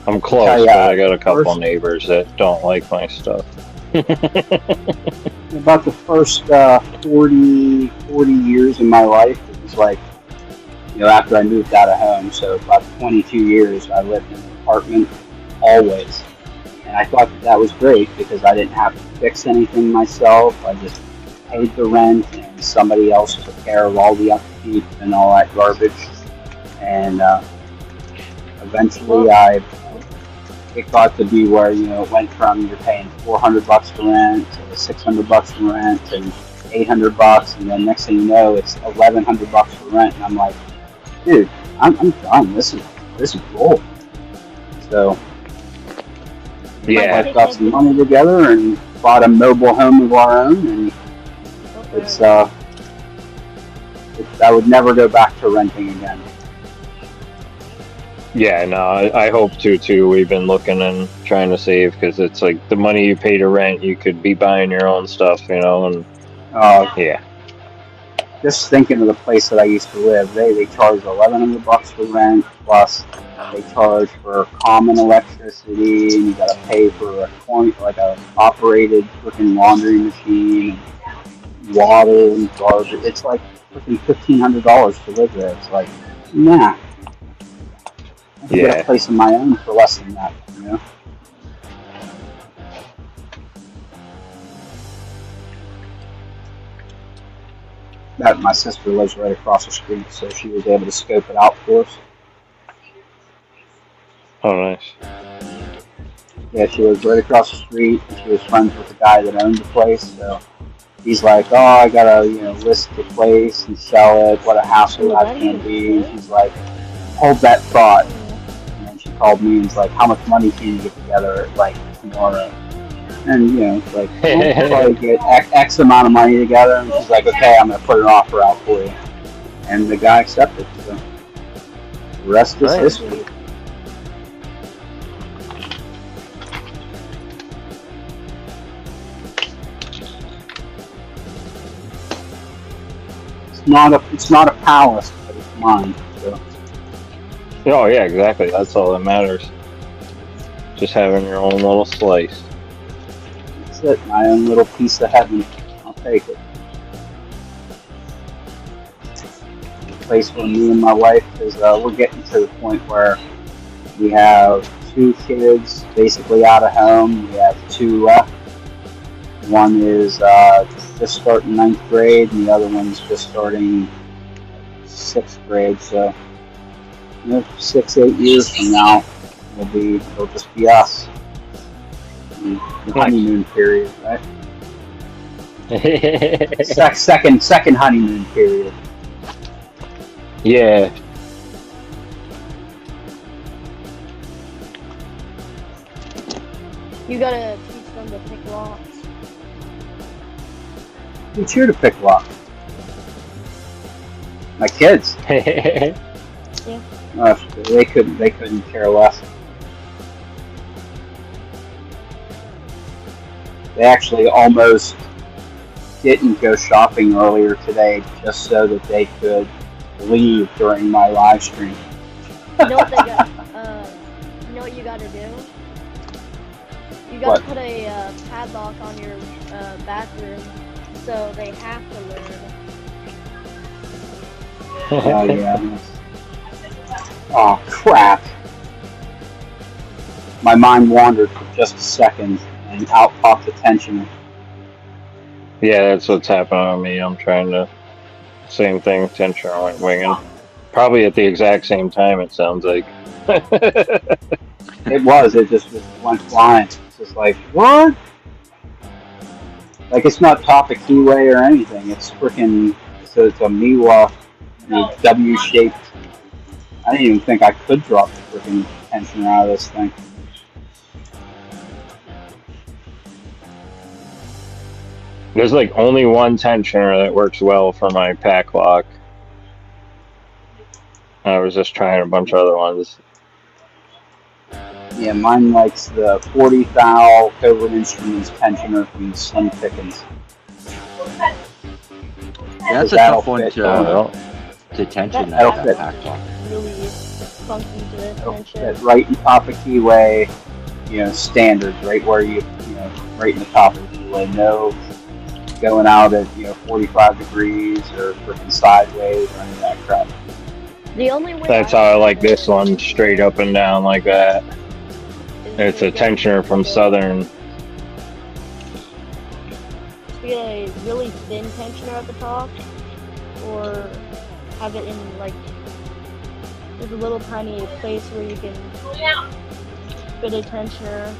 Speaker 6: I'm close,
Speaker 1: Oh, yeah.
Speaker 6: but I got a couple
Speaker 1: First-
Speaker 6: neighbors that don't like my stuff.
Speaker 1: about the first 40 years in my life, it was like, after I moved out of home, so about 22 years, I lived in an apartment always. And I thought that was great because I didn't have to fix anything myself. I just paid the rent and somebody else took care of all the upkeep and all that garbage. And eventually it got to be where, it went from you're paying $400 for rent to $600 for rent and $800, and then next thing you know, it's $1,100 for rent. And I'm like, dude, I'm done. This is bull. So my
Speaker 6: Yeah.
Speaker 1: wife got some money together and bought a mobile home of our own, and it's I would never go back to renting again.
Speaker 6: Yeah, no, I hope to too. We've been looking and trying to save because it's like the money you pay to rent, you could be buying your own stuff, and yeah.
Speaker 1: Just thinking of the place that I used to live, they charge $1,100 for rent, plus they charge for common electricity, and you gotta pay for a operated freaking laundry machine, and water and garbage. It's like freaking $1,500 to live there. It's like, nah. I can get a place of my own for less than that, That my sister lives right across the street, so she was able to scope it out for us.
Speaker 6: Oh, nice.
Speaker 1: Yeah, she lives right across the street, and she was friends with the guy that owned the place, so he's like, oh, I gotta, list the place and sell it, what a hassle that's gonna be. And she's like, hold that thought. And then she called me and was like, how much money can you get together, tomorrow? And, it's like, we'll probably get X amount of money together. And she's like, okay, I'm going to put an offer out for you. And the guy accepted. So the rest is history. It's not a palace, but it's mine. So.
Speaker 6: Oh, yeah, exactly. That's all that matters. Just having your own little slice.
Speaker 1: That's it. My own little piece of heaven. I'll take it. The place where me and my wife, because we're getting to the point where we have 2 kids basically out of home. We have 2 left. One is just starting 9th grade, and the other one's just starting 6th grade. So, 6-8 years from now, it'll just be us. The honeymoon period, right? second honeymoon period.
Speaker 6: Yeah.
Speaker 3: You gotta teach them to pick locks.
Speaker 1: Teach you to pick locks. My kids.
Speaker 3: Yeah.
Speaker 1: They couldn't care less. They actually almost didn't go shopping earlier today just so that they could leave during my live stream.
Speaker 3: You know what they got? You know what you gotta do? You gotta put a padlock on your bathroom so they have to learn.
Speaker 1: Oh yeah. Oh crap. My mind wandered for just a second and out popped the tensioner.
Speaker 6: Yeah, that's what's happening on me. I'm trying to... Same thing, tensioner went winging. Probably at the exact same time, it sounds like.
Speaker 1: It just went flying. It's just like, what? Like, it's not Topic keyway or anything. It's freaking... So it's a Miwa W-shaped... I didn't even think I could drop the freaking tensioner out of this thing.
Speaker 6: There's like only one tensioner that works well for my pack lock. I was just trying a bunch of other ones.
Speaker 1: Yeah, mine likes the 40 thou Covert Instruments tensioner from Slim Pickens.
Speaker 7: That's a tough one to tension that pack lock.
Speaker 3: Really funky to tension.
Speaker 1: That's right in top of keyway, standard, right where right in the top of the keyway. No going out at 45 degrees or freaking sideways or any of that crap.
Speaker 3: The only way
Speaker 6: That's how I like this one, straight up and down like that. It's a tensioner from Southern.
Speaker 3: Get a really thin tensioner at the top, or have it in like there's a little tiny place where you can fit a tensioner.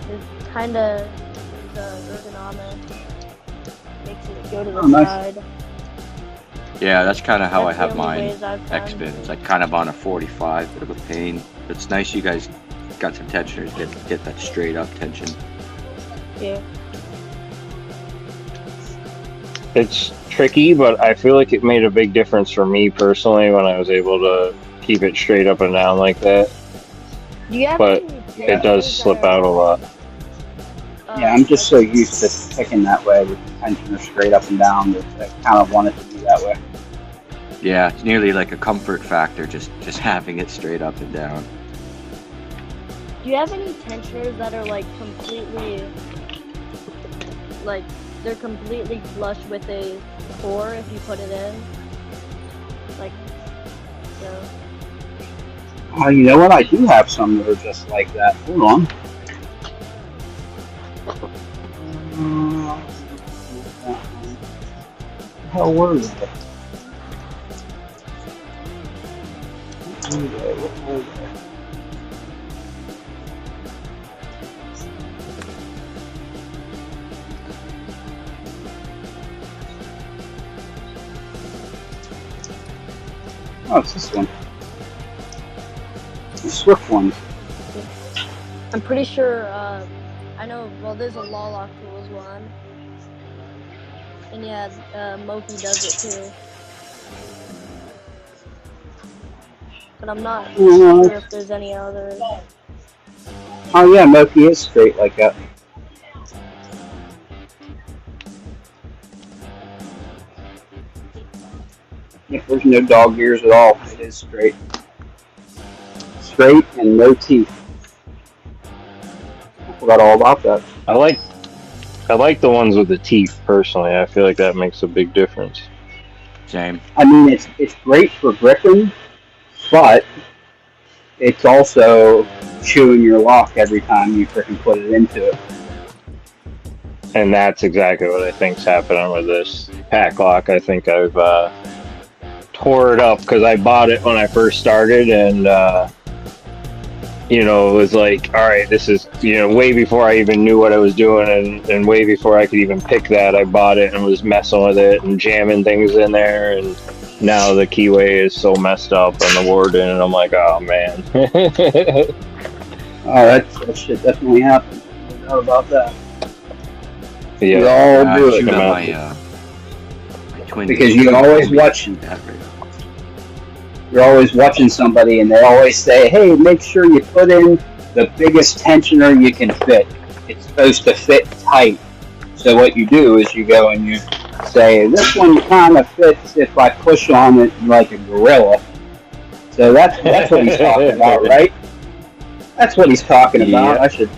Speaker 3: It's kind of ergonomic. Makes it go to the side.
Speaker 7: Yeah, that's kind of how I have
Speaker 3: the only
Speaker 7: mine.
Speaker 3: ways I've found.
Speaker 7: X-Bin. It's like kind of on a 45, bit of a pain. It's nice you guys got some tensioners. Get that straight up tension.
Speaker 3: Yeah.
Speaker 6: It's tricky, but I feel like it made a big difference for me personally when I was able to keep it straight up and down like that. But it does slip out a lot.
Speaker 1: Yeah, I'm just so used to picking that way with the tensioner straight up and down that I kind of want it to be that way.
Speaker 7: Yeah, it's nearly like a comfort factor, just having it straight up and down.
Speaker 3: Do you have any tensioners that are like completely, like they're completely flush with a core if you put it in? Like, so.
Speaker 1: Oh, you know what? I do have some that are just like that. Hold on. How were they? What were they? Oh, it's this one. The Swift one.
Speaker 3: I'm pretty sure, I know, well, there's a Law Lock Tools one. And yeah, Moki does it too. But I'm not sure if there's any others.
Speaker 1: Oh yeah, Moki is straight like that. Yep, there's no dog ears at all. It is straight. Straight and no teeth. I forgot all about that.
Speaker 6: I like the ones with the teeth personally. I feel like that makes a big difference.
Speaker 7: Same.
Speaker 1: I mean, it's great for gripping, but it's also chewing your lock every time you freaking put it into it.
Speaker 6: And that's exactly what I think's happening with this pack lock. I think I've tore it up because I bought it when I first started, and you know, it was like, all right, this is, you know, way before I even knew what I was doing, and way before I could even pick that, I bought it and was messing with it and jamming things in there, and now the keyway is so messed up on the Warden, and I'm like, oh man.
Speaker 1: Oh, that shit definitely happened. No doubt about that.
Speaker 6: Yeah,
Speaker 1: we all do
Speaker 2: shoot
Speaker 1: it.
Speaker 2: up my twin.
Speaker 1: Because you're always watching. You're always watching somebody, and they always say, hey, make sure you put in the biggest tensioner you can fit. It's supposed to fit tight. So what you do is you go and you say, this one kind of fits if I push on it like a gorilla. So that's what he's talking about, right? That's what he's talking about.
Speaker 2: Yeah.
Speaker 1: I should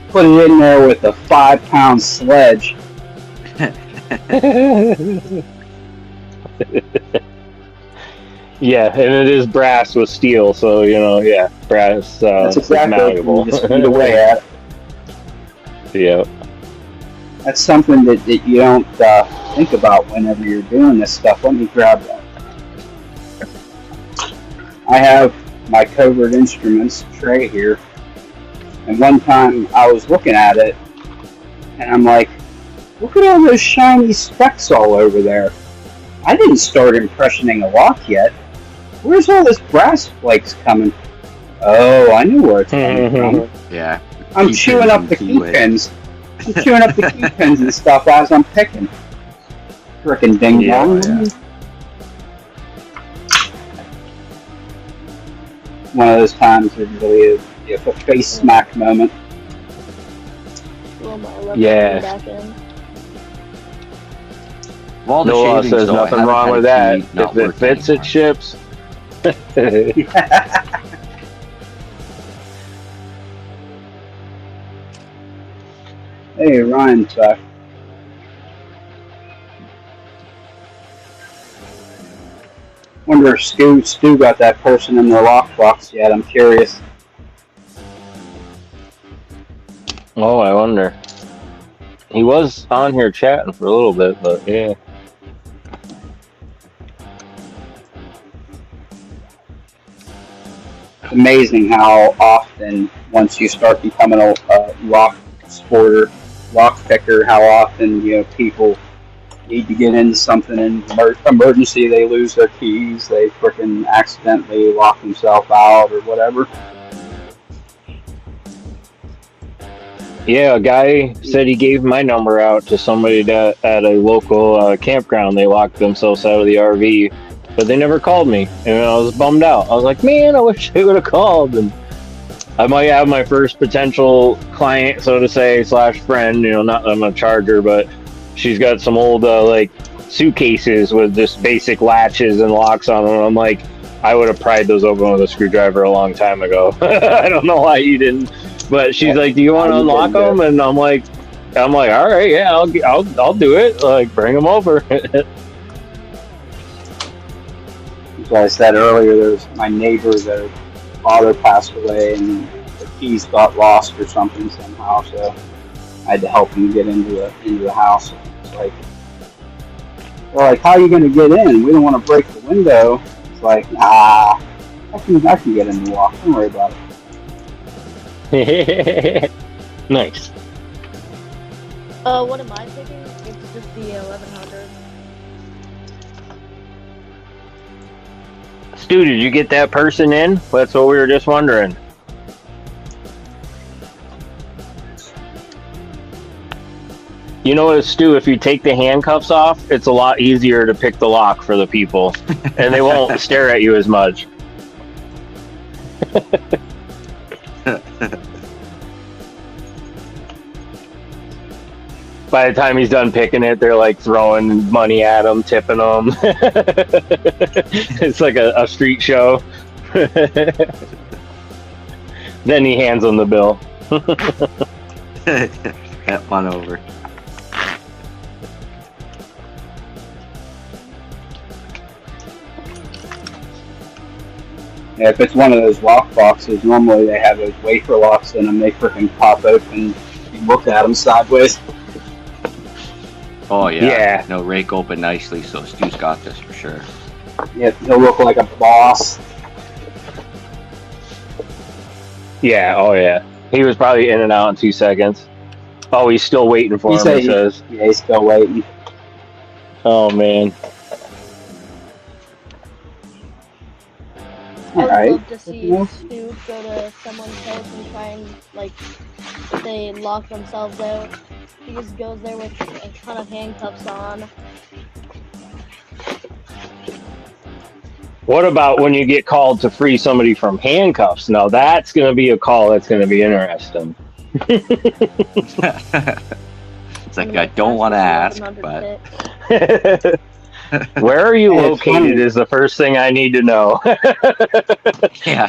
Speaker 1: put it in there with a 5-pound sledge.
Speaker 6: Yeah, and it is brass with steel, so, you know, yeah, brass
Speaker 1: That's
Speaker 6: is
Speaker 1: exactly
Speaker 6: malleable.
Speaker 1: what you just feed away at it.
Speaker 6: Yeah.
Speaker 1: That's something that you don't think about whenever you're doing this stuff. Let me grab that. I have my covert instruments tray here, and one time I was looking at it, and I'm like, look at all those shiny specks all over there. I didn't start impressioning a lock yet. Where's all this brass flakes coming? Oh, I knew where it's coming from.
Speaker 2: Yeah.
Speaker 1: I'm chewing up the key pins. I'm chewing up the key pins and stuff as I'm picking. Frickin' ding dong.
Speaker 2: Yeah.
Speaker 1: One of those times it really is a face smack moment.
Speaker 3: Roll my 11
Speaker 6: Yeah.
Speaker 3: back in.
Speaker 2: Well, the
Speaker 6: No law
Speaker 2: shavings,
Speaker 6: says
Speaker 2: though, I
Speaker 6: nothing
Speaker 2: haven't
Speaker 6: wrong
Speaker 2: had
Speaker 6: with
Speaker 2: a
Speaker 6: that.
Speaker 2: key not
Speaker 6: If it
Speaker 2: working
Speaker 6: fits,
Speaker 2: anymore.
Speaker 6: it ships.
Speaker 1: Hey, Ryan's back. Wonder if Stu got that person in their lockbox yet. I'm curious.
Speaker 6: Oh, I wonder. He was on here chatting for a little bit, but yeah.
Speaker 1: It's amazing how often, once you start becoming a lock sporter, lock picker, how often people need to get into something in emergency. They lose their keys. They frickin' accidentally lock themselves out or whatever.
Speaker 6: Yeah, a guy said he gave my number out to somebody that at a local campground. They locked themselves out of the RV, but they never called me, and I was bummed out. I was like, man, I wish they would have called. And I might have my first potential client, so to say, / friend. Not I'm a charger, but she's got some old like suitcases with just basic latches and locks on them. I'm like, I would have pried those open with a screwdriver a long time ago. I don't know why you didn't. But she's like, "Do you want to unlock them?" And I'm like, "All right, yeah, I'll do it. Like, bring them over."
Speaker 1: As I said earlier, there's my neighbor, their father passed away, and the keys got lost or something somehow. So I had to help him get into the house. It's like, they're like, "How are you going to get in? We don't want to break the window." It's like, nah, I can get in the lock. Don't worry about it.
Speaker 6: Nice.
Speaker 3: What am I picking? It's just the 1100.
Speaker 6: Stu, did you get that person in? That's what we were just wondering. Stu, if you take the handcuffs off, it's a lot easier to pick the lock for the people, and they won't stare at you as much. By the time he's done picking it, they're like throwing money at him, tipping him. It's like a street show. Then he hands them the bill.
Speaker 2: Got fun over.
Speaker 1: Yeah, if it's one of those lock boxes, normally they have those wafer locks in them. They freaking pop open. You look at them sideways.
Speaker 2: Oh yeah.
Speaker 6: Yeah.
Speaker 2: No, rake open nicely, so Stu's got this for sure.
Speaker 1: Yeah, he'll look like a boss.
Speaker 6: Yeah, oh yeah. He was probably in and out in 2 seconds. Oh, he's still waiting for him, he says.
Speaker 1: Yeah, he's still waiting.
Speaker 6: Oh, man.
Speaker 3: I would
Speaker 1: Alright.
Speaker 3: love to see Stu go to someone's house and try and, like, they lock themselves out. He just goes there with a ton of handcuffs on.
Speaker 6: What about when you get called to free somebody from handcuffs? Now, that's going to be a call that's going to be interesting.
Speaker 2: It's like I don't want to ask, but
Speaker 6: Where are you
Speaker 1: Hey, it's
Speaker 6: located
Speaker 1: funny.
Speaker 6: is the first thing I need to know.
Speaker 2: yeah.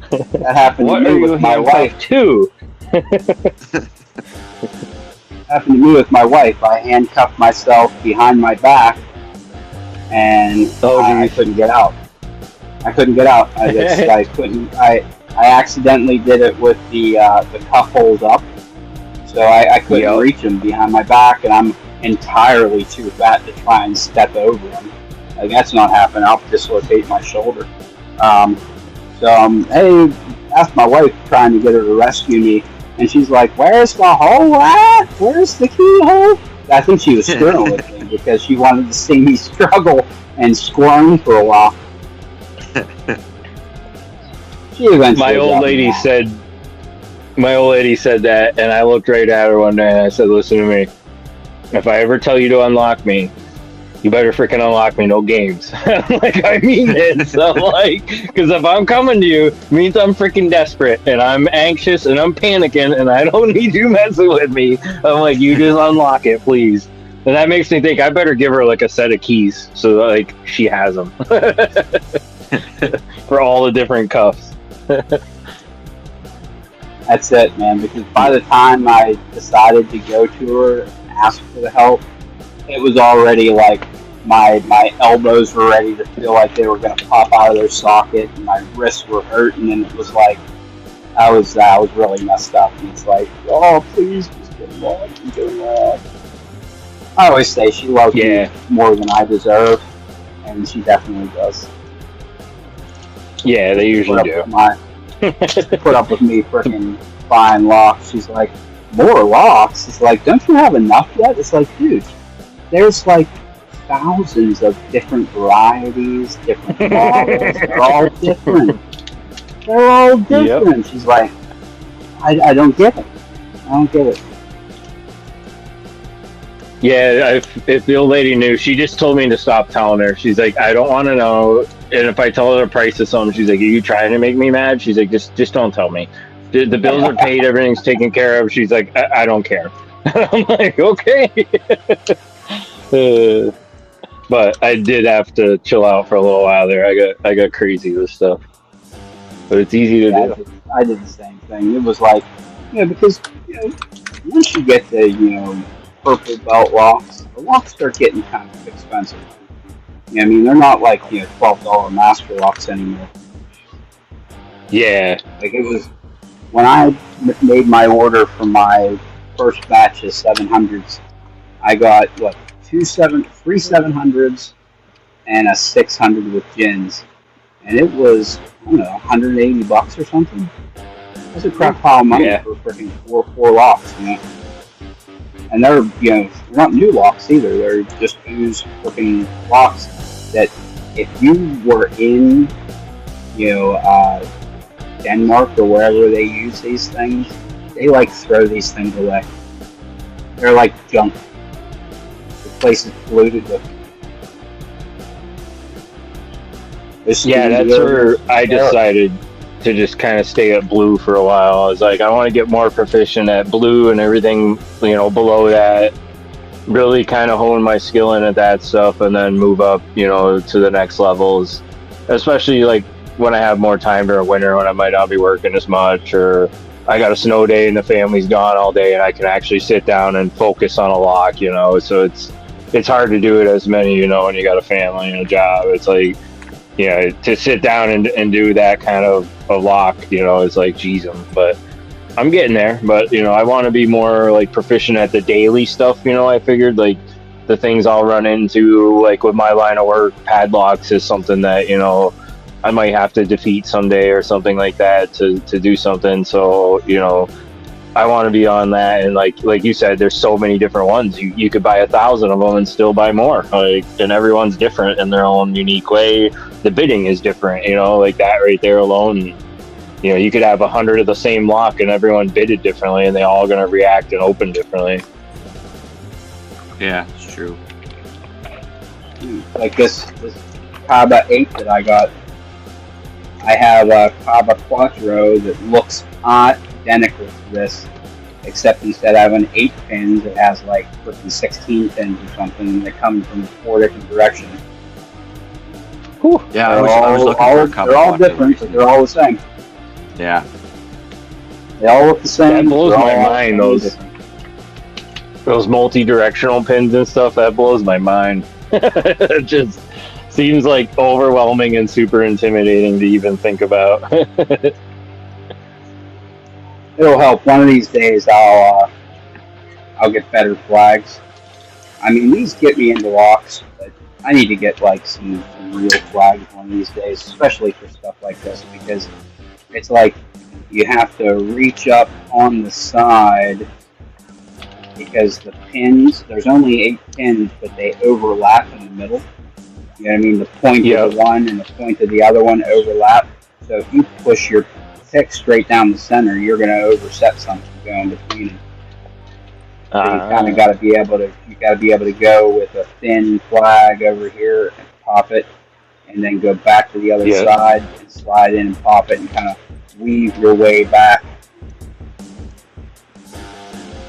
Speaker 1: That happened
Speaker 6: What
Speaker 1: to
Speaker 6: are
Speaker 1: me
Speaker 6: you
Speaker 1: with my wife.
Speaker 6: handcuffed to?
Speaker 1: Happened to me with my wife. I handcuffed myself behind my back, and I couldn't get out. I couldn't get out. I couldn't. I accidentally did it with the cuff hold up, so I couldn't reach him behind my back, and I'm entirely too fat to try and step over him. Like, that's not happening. I'll dislocate my shoulder. Hey, asked my wife trying to get her to rescue me, and she's like, "Where's the hole at? Where's the keyhole?" I think she was screwing with me because she wanted to see me struggle and squirm for a while. She eventually
Speaker 6: My old
Speaker 1: got me
Speaker 6: lady
Speaker 1: out.
Speaker 6: said that, and I looked right at her one day and I said, "Listen to me. If I ever tell you to unlock me, you better freaking unlock me, no games." Like, I mean it. So, like, because if I'm coming to you, it means I'm freaking desperate and I'm anxious and I'm panicking and I don't need you messing with me. I'm like, you just unlock it, please. And that makes me think I better give her like a set of keys so that, like, she has them for all the different cuffs.
Speaker 1: That's it, man, because by the time I decided to go to her and ask for the help, it was already like my elbows were ready to feel like they were going to pop out of their socket, and my wrists were hurting, and it was like I was really messed up. And it's like, oh, please, just get him off, get him off. I always say she loves me more than I deserve, and she definitely does.
Speaker 6: Yeah, they usually do.
Speaker 1: Put up with me freaking buying locks. She's like, more locks? It's like, don't you have enough yet? It's like, dude, there's like thousands of different varieties, different models. They're all different. They're all different. Yep. She's like, I don't get it. I don't get it.
Speaker 6: Yeah, if the old lady knew, she just told me to stop telling her. She's like, I don't want to know. And if I tell her the price of something, she's like, are you trying to make me mad? She's like, just don't tell me. The bills are paid, everything's taken care of. She's like, I don't care. I'm like, okay. But I did have to chill out for a little while there. I got crazy with stuff. But it's easy to do.
Speaker 1: I did the same thing. It was like, because once you get the, purple belt locks, the locks start getting kind of expensive. I mean, they're not like, $12 master locks anymore.
Speaker 6: Yeah.
Speaker 1: Like, it was, when I made my order for my first batch of 700s, I got, three 700s and a 600 with gins. And it was, I don't know, $180 or something. That's a crap pile of money for freaking four locks, And they're, they're not new locks either. They're just used freaking locks that if you were in, Denmark or wherever they use these things, they like throw these things away. They're like junk. The place is polluted with.
Speaker 6: Yeah, that's where I decided to just kind of stay at blue for a while. I was like, I want to get more proficient at blue and everything, below that. Really kind of hone my skill in at that stuff and then move up, to the next levels. Especially like when I have more time during winter when I might not be working as much, or I got a snow day and the family's gone all day and I can actually sit down and focus on a lock, So it's hard to do it as many, when you got a family and a job. It's like, to sit down and do that kind of a lock, it's like, geez, but I'm getting there, but you know, I want to be more like proficient at the daily stuff. You know, I figured like the things I'll run into, like with my line of work, padlocks is something that you know I might have to defeat someday or something like that to do something. So you know, I want to be on that. And like you said, there's so many different ones. You could buy 1,000 of them and still buy more. Like, and everyone's different in their own unique way. The bidding is different. You know, like that right there alone. You know, you could have 100 of the same lock and everyone bidded differently and they all going to react and open differently.
Speaker 2: Yeah, it's true.
Speaker 1: Like this Kaba 8 that I got. I have a Kaba Quattro that looks identical to this, except instead of having 8 pins, it has like 16 pins or something, and they come from 4 different directions.
Speaker 6: Whew.
Speaker 2: Yeah, I was looking for a couple.
Speaker 1: They're all different, but they're all the same.
Speaker 2: Yeah.
Speaker 1: They all look the same.
Speaker 6: That blows
Speaker 1: They're
Speaker 6: my
Speaker 1: all
Speaker 6: mind,
Speaker 1: different.
Speaker 6: those multi-directional pins and stuff. That blows my mind. It just seems like overwhelming and super intimidating to even think about.
Speaker 1: It'll help. One of these days, I'll get better flags. I mean, these get me into locks, but I need to get like some real flags one of these days, especially for stuff like this, because it's like you have to reach up on the side because the pins, there's only 8 pins, but they overlap in the middle. You know what I mean? The point of the one and the point of the other one overlap. So if you push your pick straight down the center, you're going to overset something going between them. So you kind of got to be able to go with a thin flag over here and pop it, and then go back to the other side and slide in and pop it and kind of weave your way back.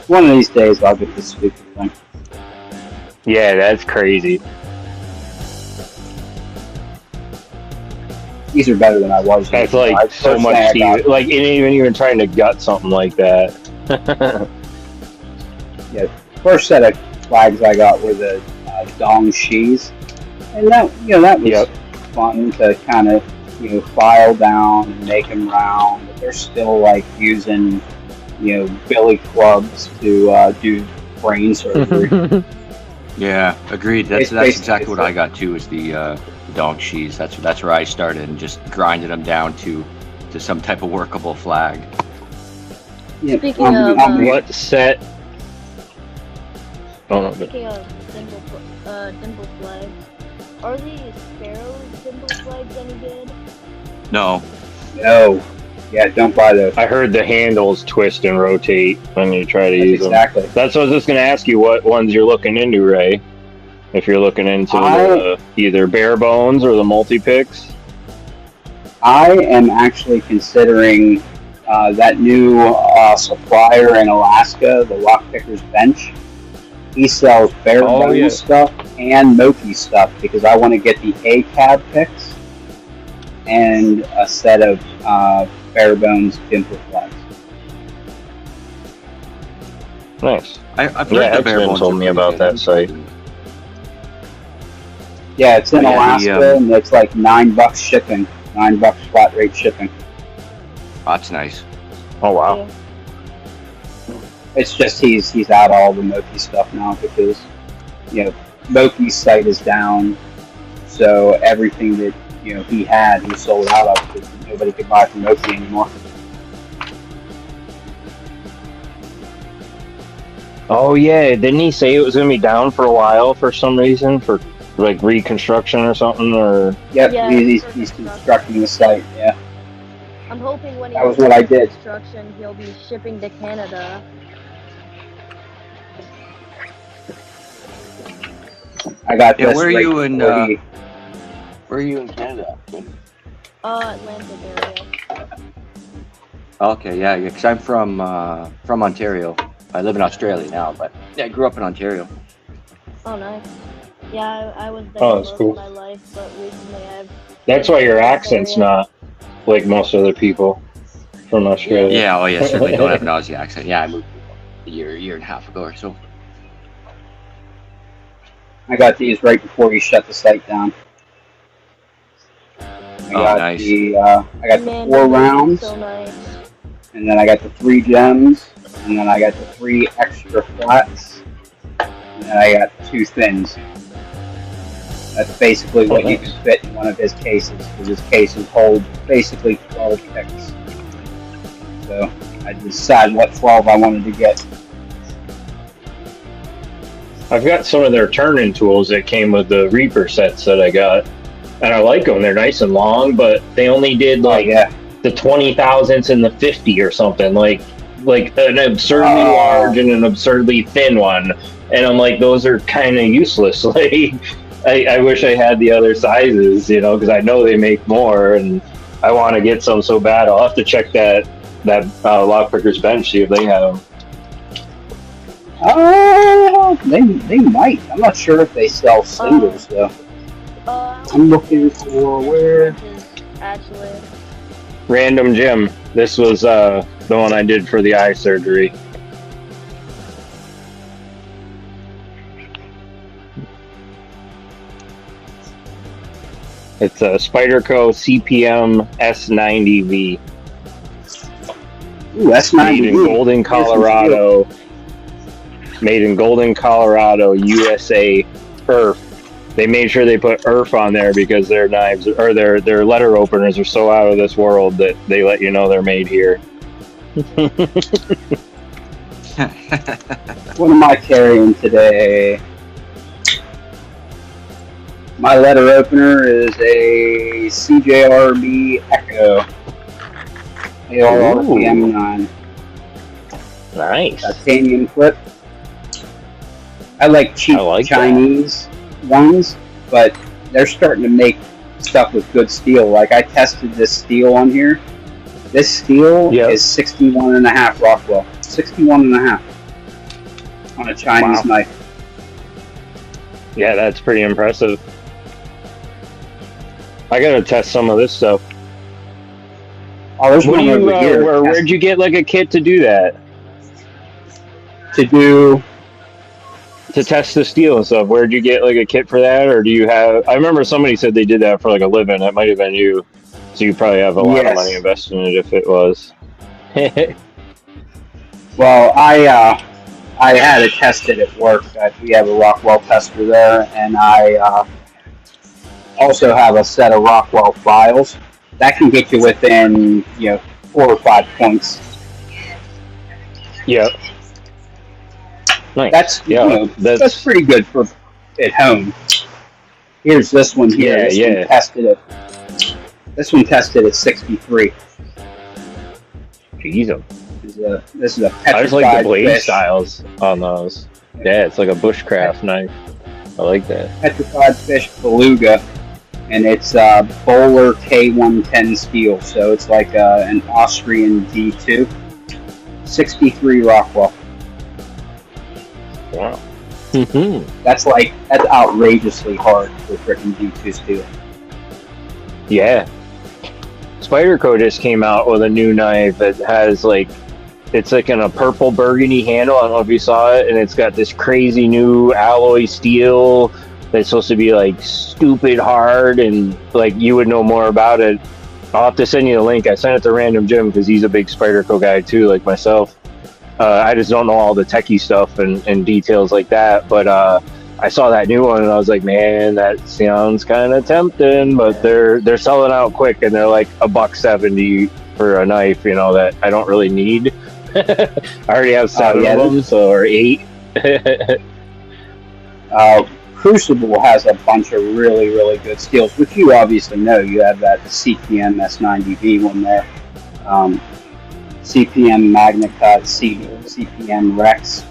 Speaker 1: One of these days I'll get this stupid thing.
Speaker 6: Yeah, that's crazy.
Speaker 1: These are better than I was.
Speaker 6: That's like so much like it ain't even trying to gut something like that.
Speaker 1: Yeah, first set of flags I got were the Dong Shis, and that was fun to kind of file down and make them round. But they're still like using billy clubs to do brain surgery.
Speaker 2: Yeah, agreed. That's exactly what I got too. Is the dog cheese. That's where I started and just grinded them down to some type of workable flag.
Speaker 1: Yeah,
Speaker 3: Speaking of
Speaker 6: what set?
Speaker 3: Speaking of dimple flags, are the Sparrow dimple flags any good?
Speaker 2: No.
Speaker 1: Yeah, don't buy those.
Speaker 6: I heard the handles twist and rotate when you try to use them.
Speaker 1: Exactly.
Speaker 6: That's what I was just going to ask you, what ones you're looking into, Ray. If you're looking into either bare bones or the multi-picks.
Speaker 1: I am actually considering that new supplier in Alaska, the Lockpicker's Bench. He sells bare bones stuff and Moki stuff because I want to get the A-cab picks and a set of bare bones dimple flags.
Speaker 6: Nice.
Speaker 2: I've heard the bare bones
Speaker 6: told me about that site.
Speaker 1: Yeah, it's in Alaska and it's like $9 shipping, $9 flat rate shipping.
Speaker 2: That's nice.
Speaker 6: Oh wow.
Speaker 3: Yeah.
Speaker 1: It's just he's out all the Moki stuff now because Moki's site is down, so everything that he had he sold out of because nobody could buy from Moki anymore.
Speaker 6: Oh yeah, didn't he say it was gonna be down for a while for some reason, for like reconstruction or something? Or
Speaker 1: yep,
Speaker 3: Yeah,
Speaker 1: he's constructing the site. Yeah,
Speaker 3: I'm hoping when
Speaker 1: that was what I did.
Speaker 3: Construction, he'll be shipping to Canada.
Speaker 1: I got this.
Speaker 2: Where are you in?
Speaker 1: Where
Speaker 2: are you in Canada?
Speaker 3: Atlantic area.
Speaker 2: Okay, yeah, because I'm from Ontario. I live in Australia now, but yeah, I grew up in Ontario.
Speaker 3: Oh, nice. Yeah, I was there
Speaker 6: Oh, that's
Speaker 3: most
Speaker 6: cool.
Speaker 3: of my life, but recently I've...
Speaker 6: that's why your accent's not like most other people from Australia.
Speaker 2: Yeah, certainly don't have an Aussie accent. Yeah, I moved a year and a half ago or so.
Speaker 1: I got these right before you shut the site down. I got
Speaker 2: nice.
Speaker 1: the 4 rounds.
Speaker 3: So nice.
Speaker 1: and then I got the 3 gems, and then I got the 3 extra flats, and then I got 2 thins. That's basically what you can fit in one of his cases, because his cases hold basically 12 picks. So I decided what 12 I wanted to get.
Speaker 6: I've got some of their turn-in tools that came with the Reaper sets that I got, and I like them. They're nice and long, but they only did like the 20 thousandths and the 50 or something, like an absurdly large and an absurdly thin one. And I'm like, those are kind of useless. Like, I wish I had the other sizes, you know, because I know they make more, and I want to get some so bad. I'll have to check that Lockpicker's bench, see if they have them.
Speaker 1: They might. I'm not sure if they sell singles though. I'm looking for where.
Speaker 3: Actually.
Speaker 6: Random Gym. This was the one I did for the eye surgery. It's a Spyderco CPM S90V.
Speaker 1: Ooh, S90V.
Speaker 6: Made in Golden, Colorado. Made in Golden, Colorado, USA. Earth. They made sure they put Earth on there because their knives or their letter openers are so out of this world that they let you know they're made here.
Speaker 1: What am I carrying today? My letter opener is a CJRB Echo ARRPM9.
Speaker 6: Nice.
Speaker 1: Titanium clip. I like cheap Chinese ones, but they're starting to make stuff with good steel. Like I tested this steel on here. This steel is 61.5 Rockwell. 61.5 on a Chinese knife.
Speaker 6: Yeah, that's pretty impressive. I gotta test some of this stuff.
Speaker 1: Oh, there's one over here.
Speaker 6: Where'd you get like a kit to do that? To test the steel and stuff. Where'd you get like a kit for that, or do you have? I remember somebody said they did that for like a living. That might have been you. So you probably have a lot of money invested in it if it was.
Speaker 1: Well, I had it tested at work. We have a Rockwell tester there, and I also have a set of Rockwell files that can get you within 4 or 5 points.
Speaker 6: Yep. Nice.
Speaker 1: That's pretty good for at home. Here's this one here. This one tested at 63.
Speaker 6: Jeez.
Speaker 1: This is a petrified
Speaker 6: I just like the blade
Speaker 1: fish.
Speaker 6: styles on those. Yeah, it's like a bushcraft knife. I like that.
Speaker 1: Petrified fish beluga, and it's Bowler K110 steel, so it's like an Austrian D2. 63 Rockwell.
Speaker 6: Wow.
Speaker 1: That's outrageously hard for freaking D2 steel.
Speaker 6: Yeah. Spyderco just came out with a new knife that has it's like in a purple burgundy handle. I don't know if you saw it, and it's got this crazy new alloy steel that's supposed to be like stupid hard, and like you would know more about it. I'll have to send you the link. I sent it to Random Jim because he's a big Spyderco guy too, like myself. I just don't know all the techie stuff and details like that, but I saw that new one and I was like, man, that sounds kind of tempting, but they're selling out quick, and they're like $170 for a knife, that I don't really need. I already have 7 of them, or 8.
Speaker 1: Crucible has a bunch of really, really good steels, which you obviously know. You have that CPM S90V one there. CPM MagnaCut, CPM Rex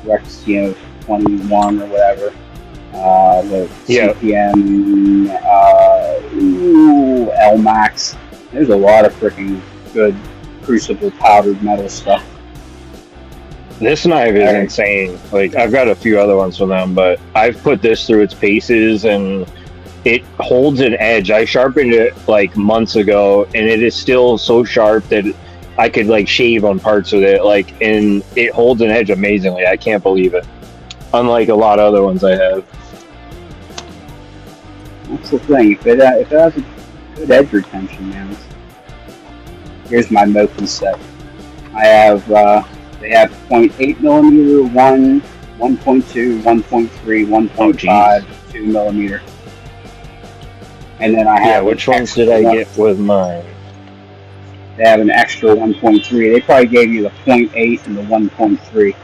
Speaker 1: 21 or whatever. The CPM LMAX. There's a lot of freaking good Crucible powdered metal stuff.
Speaker 6: This knife is insane. Like, I've got a few other ones from them, but I've put this through its paces and it holds an edge. I sharpened it like months ago, and it is still so sharp that I could like shave on parts with it. And it holds an edge amazingly. I can't believe it. Unlike a lot of other ones I have.
Speaker 1: That's the thing. If it has a good edge retention, man. Here's my Moken set. I have they have 0.8 millimeter, 1, 1.2, 1.3, 1.5, 2 millimeter. And then I have
Speaker 6: which ones did I get with mine?
Speaker 1: They have an extra 1.3. They probably gave you the 0.8 and the 1.3.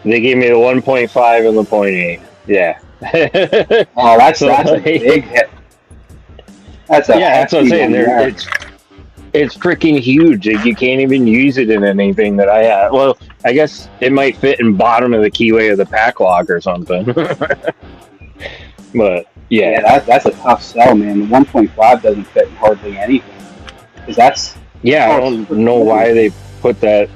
Speaker 6: They gave me the 1.5 and the 0.8. Yeah.
Speaker 1: Oh, that's a big hit. That's
Speaker 6: what I'm saying. It's freaking huge. Like, you can't even use it in anything that I have. Well, I guess it might fit in bottom of the keyway of the pack lock or something. But yeah,
Speaker 1: that's a tough sell, man. The 1.5 doesn't fit in hardly anything. Because
Speaker 6: I don't know why they put that.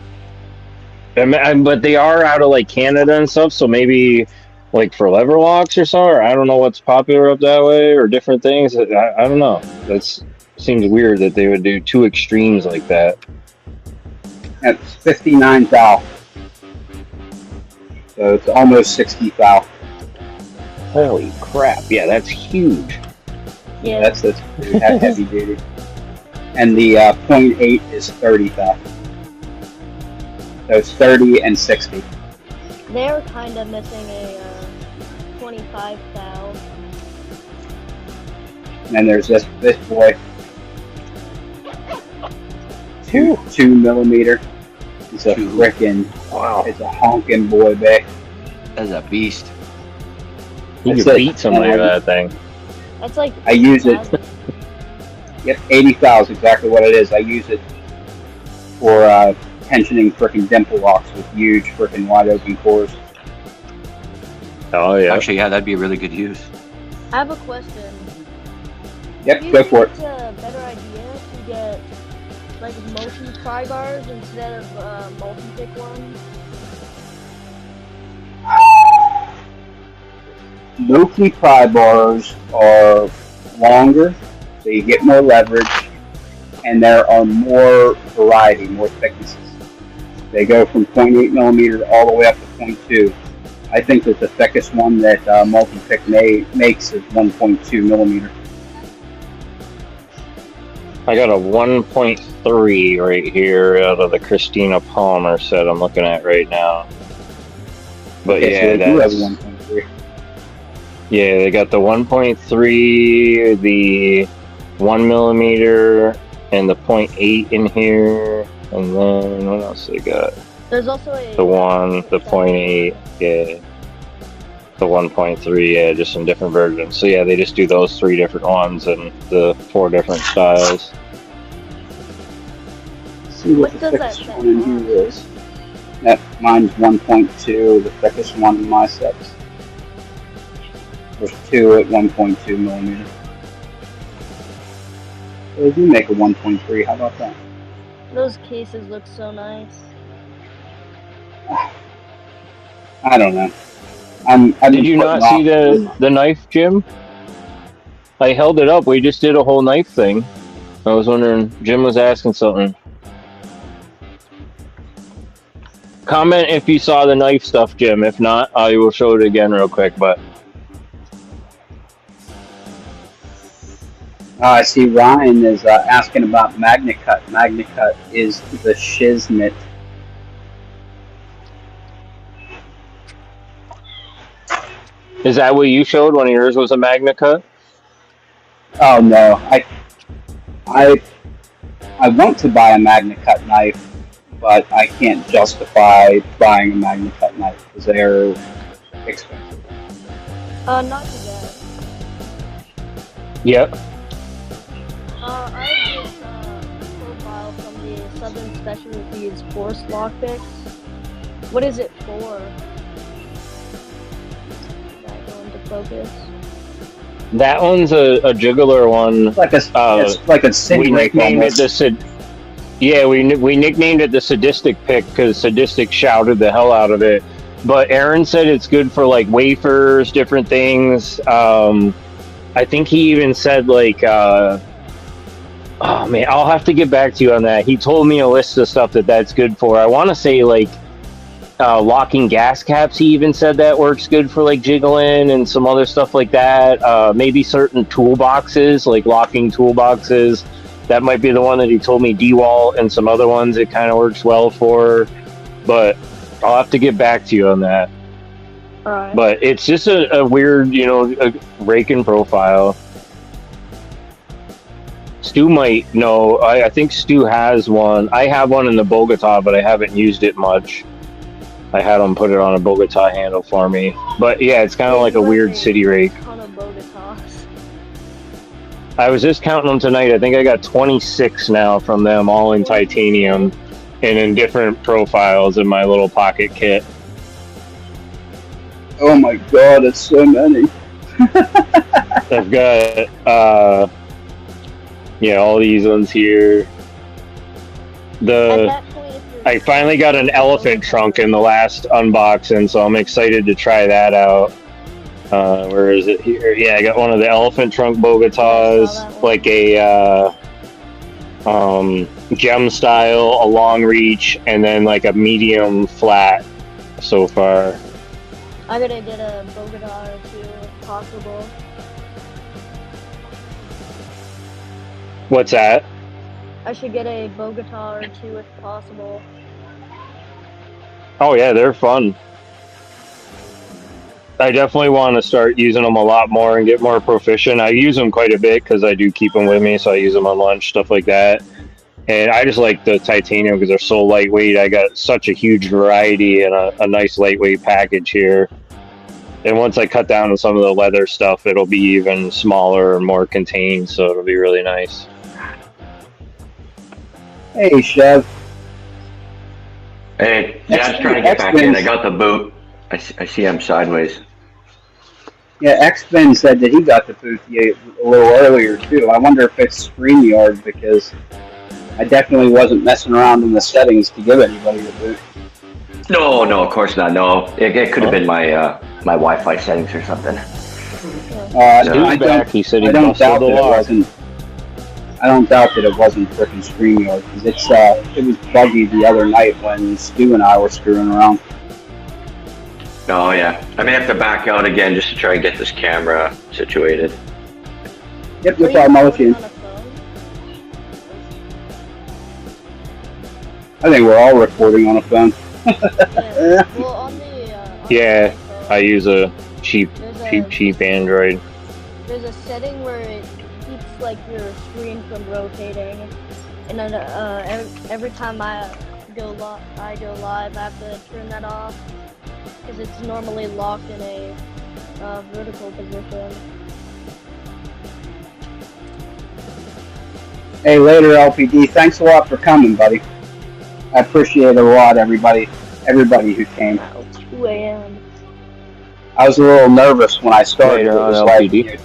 Speaker 6: But they are out of like Canada and stuff, so maybe like for lever locks or so. Or I don't know what's popular up that way or different things. I don't know. That seems weird that they would do two extremes like that.
Speaker 1: That's 59 thou. So it's almost 60 thou.
Speaker 6: Holy crap! Yeah, that's huge.
Speaker 3: Yeah.
Speaker 1: That's pretty heavy duty. And the 0.8 is 30 thou. So it's 30 and 60.
Speaker 3: They're kind of missing a 25 thou.
Speaker 1: And then there's this boy. 2 millimeter. It's a frickin' It's a honking boy, babe.
Speaker 2: That's a beast.
Speaker 6: You can beat somebody with that thing.
Speaker 3: That's like
Speaker 1: I use it. Yep, 80,000, exactly what it is. I use it for tensioning frickin' dimple locks with huge frickin' wide open cores.
Speaker 6: Oh yeah.
Speaker 2: Actually, yeah, that'd be a really good use.
Speaker 3: I have a question.
Speaker 1: Yep, go for it.
Speaker 3: It's a better idea to get like multi-pry bars instead of multi-pick ones.
Speaker 1: Multi-pry bars are longer, so you get more leverage, and there are more variety, more thicknesses. They go from 0.8 millimeter all the way up to 0.2. I think that the thickest one that multi-pick makes is 1.2 millimeter.
Speaker 6: I got a 1.3 right here out of the Christina Palmer set I'm looking at right now. But
Speaker 1: Okay,
Speaker 6: yeah,
Speaker 1: so they do have
Speaker 6: that's
Speaker 1: 1.3.
Speaker 6: yeah. They got the 1.3, the 1 millimeter, and the 0.8 in here. And then what else they got?
Speaker 3: There's also a
Speaker 6: The 0.8, yeah. The 1.3, yeah, just in different versions. So yeah, they just do those 3 different ones and the 4 different styles.
Speaker 1: Let's see what the thickest one in here is. Yep, mine's 1.2, the thickest one in my sets. There's 2 at 1.2 millimeter. So they do make a 1.3, how about that?
Speaker 3: Those cases look so nice.
Speaker 1: I don't know.
Speaker 6: Did you not see the knife, Jim? I held it up. We just did a whole knife thing. I was wondering, Jim was asking something. Comment if you saw the knife stuff, Jim. If not, I will show it again real quick. But
Speaker 1: I see Ryan is asking about MagnaCut. MagnaCut is the shiznit.
Speaker 6: is that what you showed when yours was a MagnaCut?
Speaker 1: Oh no, I want to buy a MagnaCut knife, but I can't justify buying a MagnaCut knife because they're expensive.
Speaker 3: Not too bad.
Speaker 6: Yep.
Speaker 3: I have this profile from the Southern Specialties Force Lockpicks. What is it for? Did I go into focus?
Speaker 6: That one's a jiggler one.
Speaker 1: It's like a sin
Speaker 6: We
Speaker 1: rake
Speaker 6: nicknamed
Speaker 1: almost.
Speaker 6: it we nicknamed it the Sadistic Pick because Sadistic shouted the hell out of it. But Aaron said it's good for like wafers, different things. I think he even said like, oh man, I'll have to get back to you on that. He told me a list of stuff that's good for. I want to say like locking gas caps. He even said that works good for like jiggling and some other stuff like that. Maybe certain toolboxes, like locking toolboxes. That might be the one that he told me DeWalt and some other ones it kind of works well for. But I'll have to get back to you on that.
Speaker 3: All right.
Speaker 6: But it's just a weird, a raking profile. Stu might know. I think Stu has one. I have one in the Bogota, but I haven't used it much. I had him put it on a Bogota handle for me. But yeah, it's kind of like a weird city rake.
Speaker 3: Ton of Bogotas.
Speaker 6: I was just counting them tonight. I think I got 26 now from them, all in titanium and in different profiles in my little pocket kit.
Speaker 1: Oh my god, it's so many.
Speaker 6: I've got all these ones here. I finally got an elephant trunk in the last unboxing, so I'm excited to try that out. Where is it here? Yeah, I got one of the elephant trunk Bogotas, like a gem style, a long reach, and then like a medium flat so far.
Speaker 3: I'm gonna get a Bogota or two if possible.
Speaker 6: What's that?
Speaker 3: I should get a Bogota or two if possible.
Speaker 6: Oh yeah, they're fun. I definitely want to start using them a lot more and get more proficient. I use them quite a bit because I do keep them with me, so I use them on lunch, stuff like that. And I just like the titanium because they're so lightweight. I got such a huge variety and a nice lightweight package here. And once I cut down on some of the leather stuff, it'll be even smaller and more contained, so it'll be really nice.
Speaker 1: Hey, Chev.
Speaker 7: Hey, Dad's trying to get back in. I got the boot. I see him sideways.
Speaker 1: Yeah, X-Ben said that he got the boot a little earlier, too. I wonder if it's StreamYard, because I definitely wasn't messing around in the settings to give anybody the boot.
Speaker 7: No, of course not. No, it could have been my my Wi-Fi settings or something.
Speaker 1: I don't doubt that it wasn't freaking StreamYard, because it was buggy the other night when Stu and I were screwing around.
Speaker 7: Oh yeah, I may have to back out again just to try and get this camera situated.
Speaker 1: Yep, no problem. I'll let you in. I think we're all recording on a phone.
Speaker 3: Yeah. Well, on the
Speaker 6: yeah, I use a cheap Android.
Speaker 3: There's a setting where it keeps like your screen from rotating, and then every time I go live, I have to turn that off because it's normally locked in a vertical position.
Speaker 1: Hey, later, LPD. Thanks a lot for coming, buddy. I appreciate it a lot, everybody who came.
Speaker 3: 2 a.m.
Speaker 1: I was a little nervous when I started.
Speaker 6: Later on LPD.
Speaker 1: It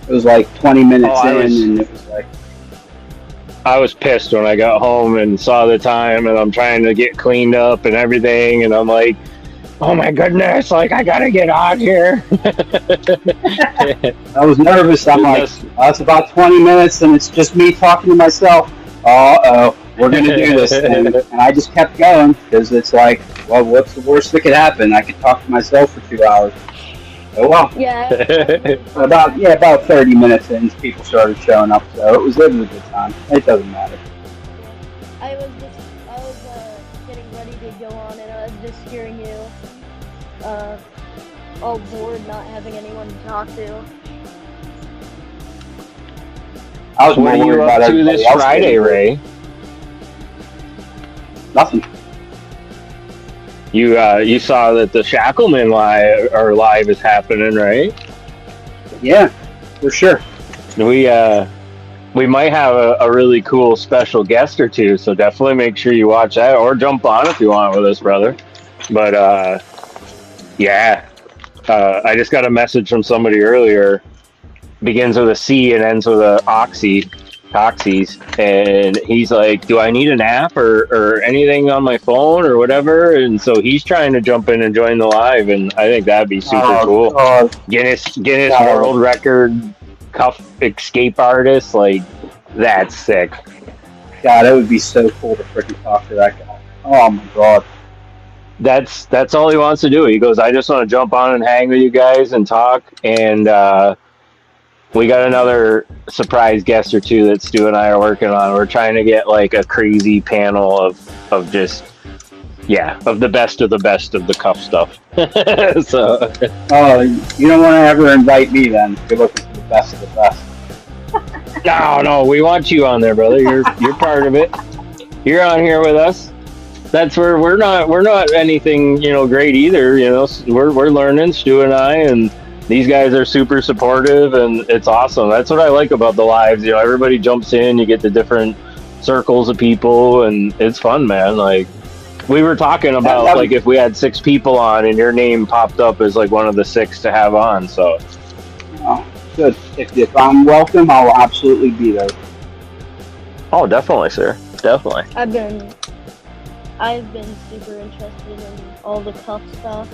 Speaker 1: was like 20 minutes and it was like...
Speaker 6: I was pissed when I got home and saw the time, and I'm trying to get cleaned up and everything, and I'm like, oh my goodness, like, I gotta get out here.
Speaker 1: I was nervous. I'm like, it's about 20 minutes, and it's just me talking to myself. Uh-oh, we're gonna do this. And I just kept going, because it's like, well, what's the worst that could happen? I could talk to myself for 2 hours. Oh well.
Speaker 3: Yeah.
Speaker 1: About 30 minutes in, people started showing up, so it was a good time. It doesn't matter.
Speaker 3: I was getting ready to go on, and I was just hearing you, all bored, not having anyone to talk to.
Speaker 1: I was
Speaker 6: what are you up to this Friday, Ray?
Speaker 1: Nothing.
Speaker 6: You saw that the Shackleman live is happening, right?
Speaker 1: Yeah, for sure.
Speaker 6: We might have a really cool special guest or two, so definitely make sure you watch that, or jump on if you want with us, brother. But yeah, I just got a message from somebody earlier. Begins with a C and ends with a Oxys, and he's like, do I need an app or anything on my phone or whatever? And so he's trying to jump in and join the live, and I think that'd be super cool. Guinness World Record cuff escape artist, like, that's sick.
Speaker 1: God, it would be so cool to freaking talk to that guy. Oh my god.
Speaker 6: That's all he wants to do. He goes, I just want to jump on and hang with you guys and talk, and we got another surprise guest or two that Stu and I are working on. We're trying to get like a crazy panel of just of the best of the cuff stuff. So
Speaker 1: Oh, you don't want to ever invite me then. You're looking for the best of the best.
Speaker 6: no, we want you on there, brother. You're part of it. You're on here with us. That's where we're not anything, great either. We're learning, Stu and I, and these guys are super supportive, and it's awesome. That's what I like about the lives. Everybody jumps in, you get the different circles of people, and it's fun, man. Like, we were talking about like if we had 6 people on and your name popped up as like one of the 6 to have on. So
Speaker 1: good. If I'm welcome, I'll absolutely be there.
Speaker 6: Oh, definitely, sir. Definitely.
Speaker 3: I've been super interested in all the cuff stuff.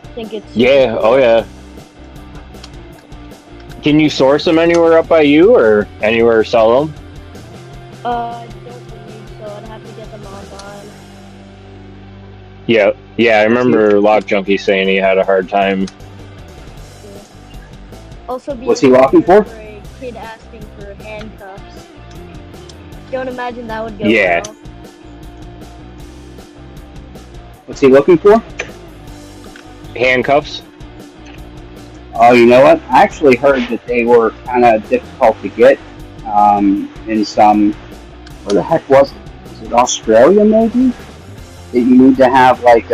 Speaker 3: I think it's
Speaker 6: yeah.
Speaker 3: cool.
Speaker 6: Oh yeah. Can you source them anywhere up by you or anywhere sell them?
Speaker 3: I don't believe so. I'd have to get them online.
Speaker 6: Yeah. I remember Lock Junkie saying he had a hard time.
Speaker 3: Yeah. Also,
Speaker 1: What's he looking for?
Speaker 3: A kid asking for handcuffs. Don't imagine that would go
Speaker 6: Yeah.
Speaker 3: well.
Speaker 1: What's he looking for?
Speaker 6: Handcuffs?
Speaker 1: Oh, you know what? I actually heard that they were kind of difficult to get in some... Where the heck was it? Was it Australia, maybe? That you need to have, like,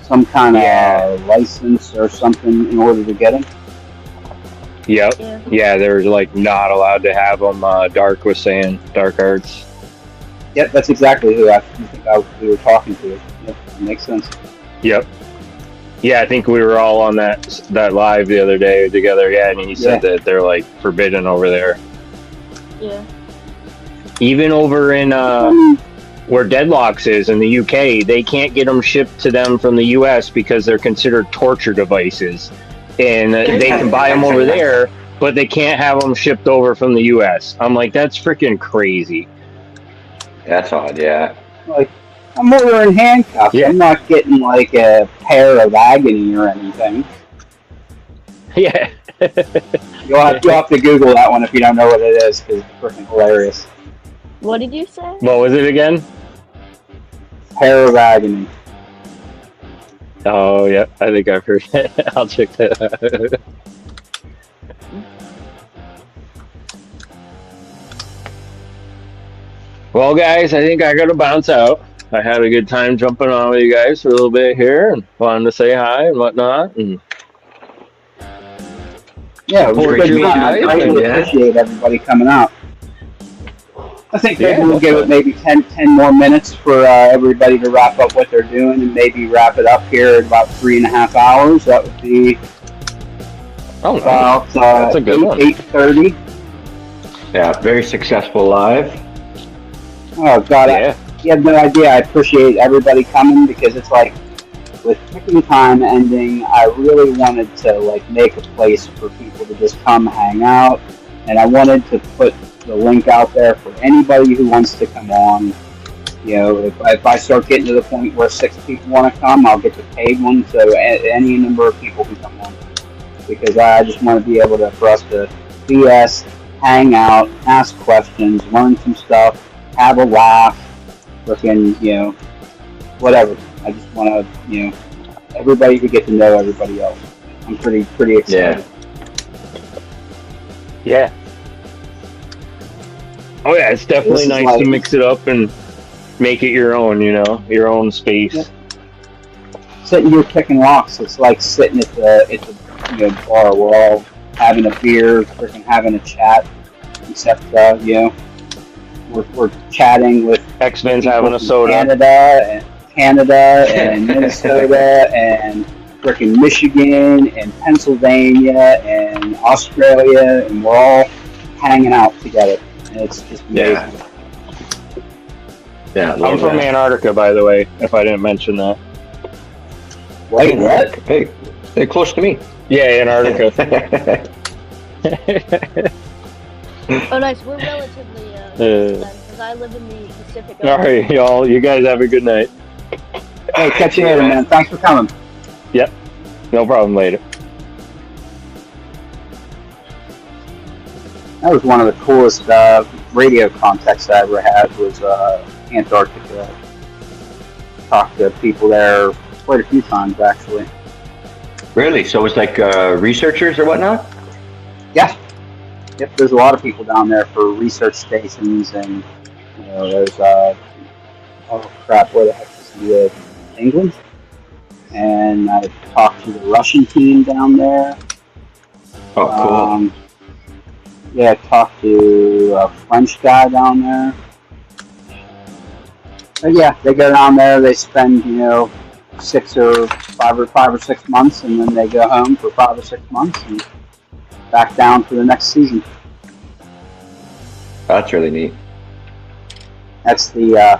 Speaker 1: some kind of license or something in order to get them?
Speaker 6: Yep.
Speaker 3: Yeah.
Speaker 6: Yeah, they're, like, not allowed to have them, Dark was saying. Dark Arts.
Speaker 1: Yep, that's exactly who we were talking to. Yep, that makes sense.
Speaker 6: Yep. Yeah, I think we were all on that live the other day together. Yeah, and he said that they're like forbidden over there.
Speaker 3: Yeah.
Speaker 6: Even over in where Deadlocks is in the UK, they can't get them shipped to them from the US because they're considered torture devices, and they can buy them over there, but they can't have them shipped over from the US. I'm like, that's freaking crazy.
Speaker 7: That's odd, yeah.
Speaker 1: Like, I'm ordering handcuffs.
Speaker 6: Yeah.
Speaker 1: I'm not getting like a pair of agony or anything.
Speaker 6: Yeah.
Speaker 1: You'll have to Google that one if you don't know what it is, because it's freaking hilarious.
Speaker 3: What did you say?
Speaker 6: What was it again?
Speaker 1: Pair of agony.
Speaker 6: Oh, yeah. I think I've heard it. I'll check that out. Well, guys, I think I got to bounce out. I had a good time jumping on with you guys for a little bit here and wanted to say hi and whatnot. And
Speaker 1: yeah, it was a
Speaker 6: Appreciate
Speaker 1: good time. I
Speaker 6: it.
Speaker 1: really
Speaker 7: Yeah.
Speaker 1: appreciate everybody coming out. I think maybe
Speaker 6: Yeah,
Speaker 1: we'll give it maybe 10 more minutes for everybody to wrap up what they're doing and maybe wrap it up here in about 3.5 hours. That would be about
Speaker 6: That's a good one.
Speaker 1: 8:30.
Speaker 7: Yeah, very successful live.
Speaker 1: Oh, God.
Speaker 6: Yeah.
Speaker 1: You have no idea. I appreciate everybody coming because it's like with picking time ending, I really wanted to like make a place for people to just come hang out, and I wanted to put the link out there for anybody who wants to come on. If I start getting to the point where 6 people want to come, I'll get the paid one, so any number of people can come on, because I just want to be able for us to BS, hang out, ask questions, learn some stuff, have a laugh, freaking, whatever. I just want to, everybody to get to know everybody else. I'm pretty excited.
Speaker 6: Yeah. Oh, yeah, it's definitely nice
Speaker 1: like,
Speaker 6: to mix it up and make it your own, your own space.
Speaker 1: Yeah. Sitting here kicking rocks, it's like sitting at the bar. We're all having a beer, freaking having a chat, except, we're chatting with
Speaker 6: X-Men's having a soda.
Speaker 1: Canada and Minnesota and freaking Michigan and Pennsylvania and Australia, and we're all hanging out together, and it's just amazing.
Speaker 7: Yeah,
Speaker 6: I'm from Antarctica, by the way, if I didn't mention that.
Speaker 1: Wait, what?
Speaker 7: Hey, they're close to me.
Speaker 6: Yeah, Antarctica.
Speaker 3: Oh, nice. We're relatively because I live in the Pacific Ocean.
Speaker 6: All right, y'all. You guys have a good night.
Speaker 1: Hey, catch you later, man. Thanks for coming.
Speaker 6: Yep. No problem. Later.
Speaker 1: That was one of the coolest radio contacts I ever had was Antarctica. Talked to people there quite a few times, actually.
Speaker 7: Really? So it's like researchers or whatnot?
Speaker 1: Yeah. Yep, there's a lot of people down there for research stations, and there's oh crap, where the heck is he? England? And I talked to the Russian team down there.
Speaker 7: Oh, cool.
Speaker 1: Yeah, I talked to a French guy down there. But yeah, they go down there, they spend, 5 or 6 months, and then they go home for 5 or 6 months and back down for the next season.
Speaker 7: That's really neat.
Speaker 1: That's the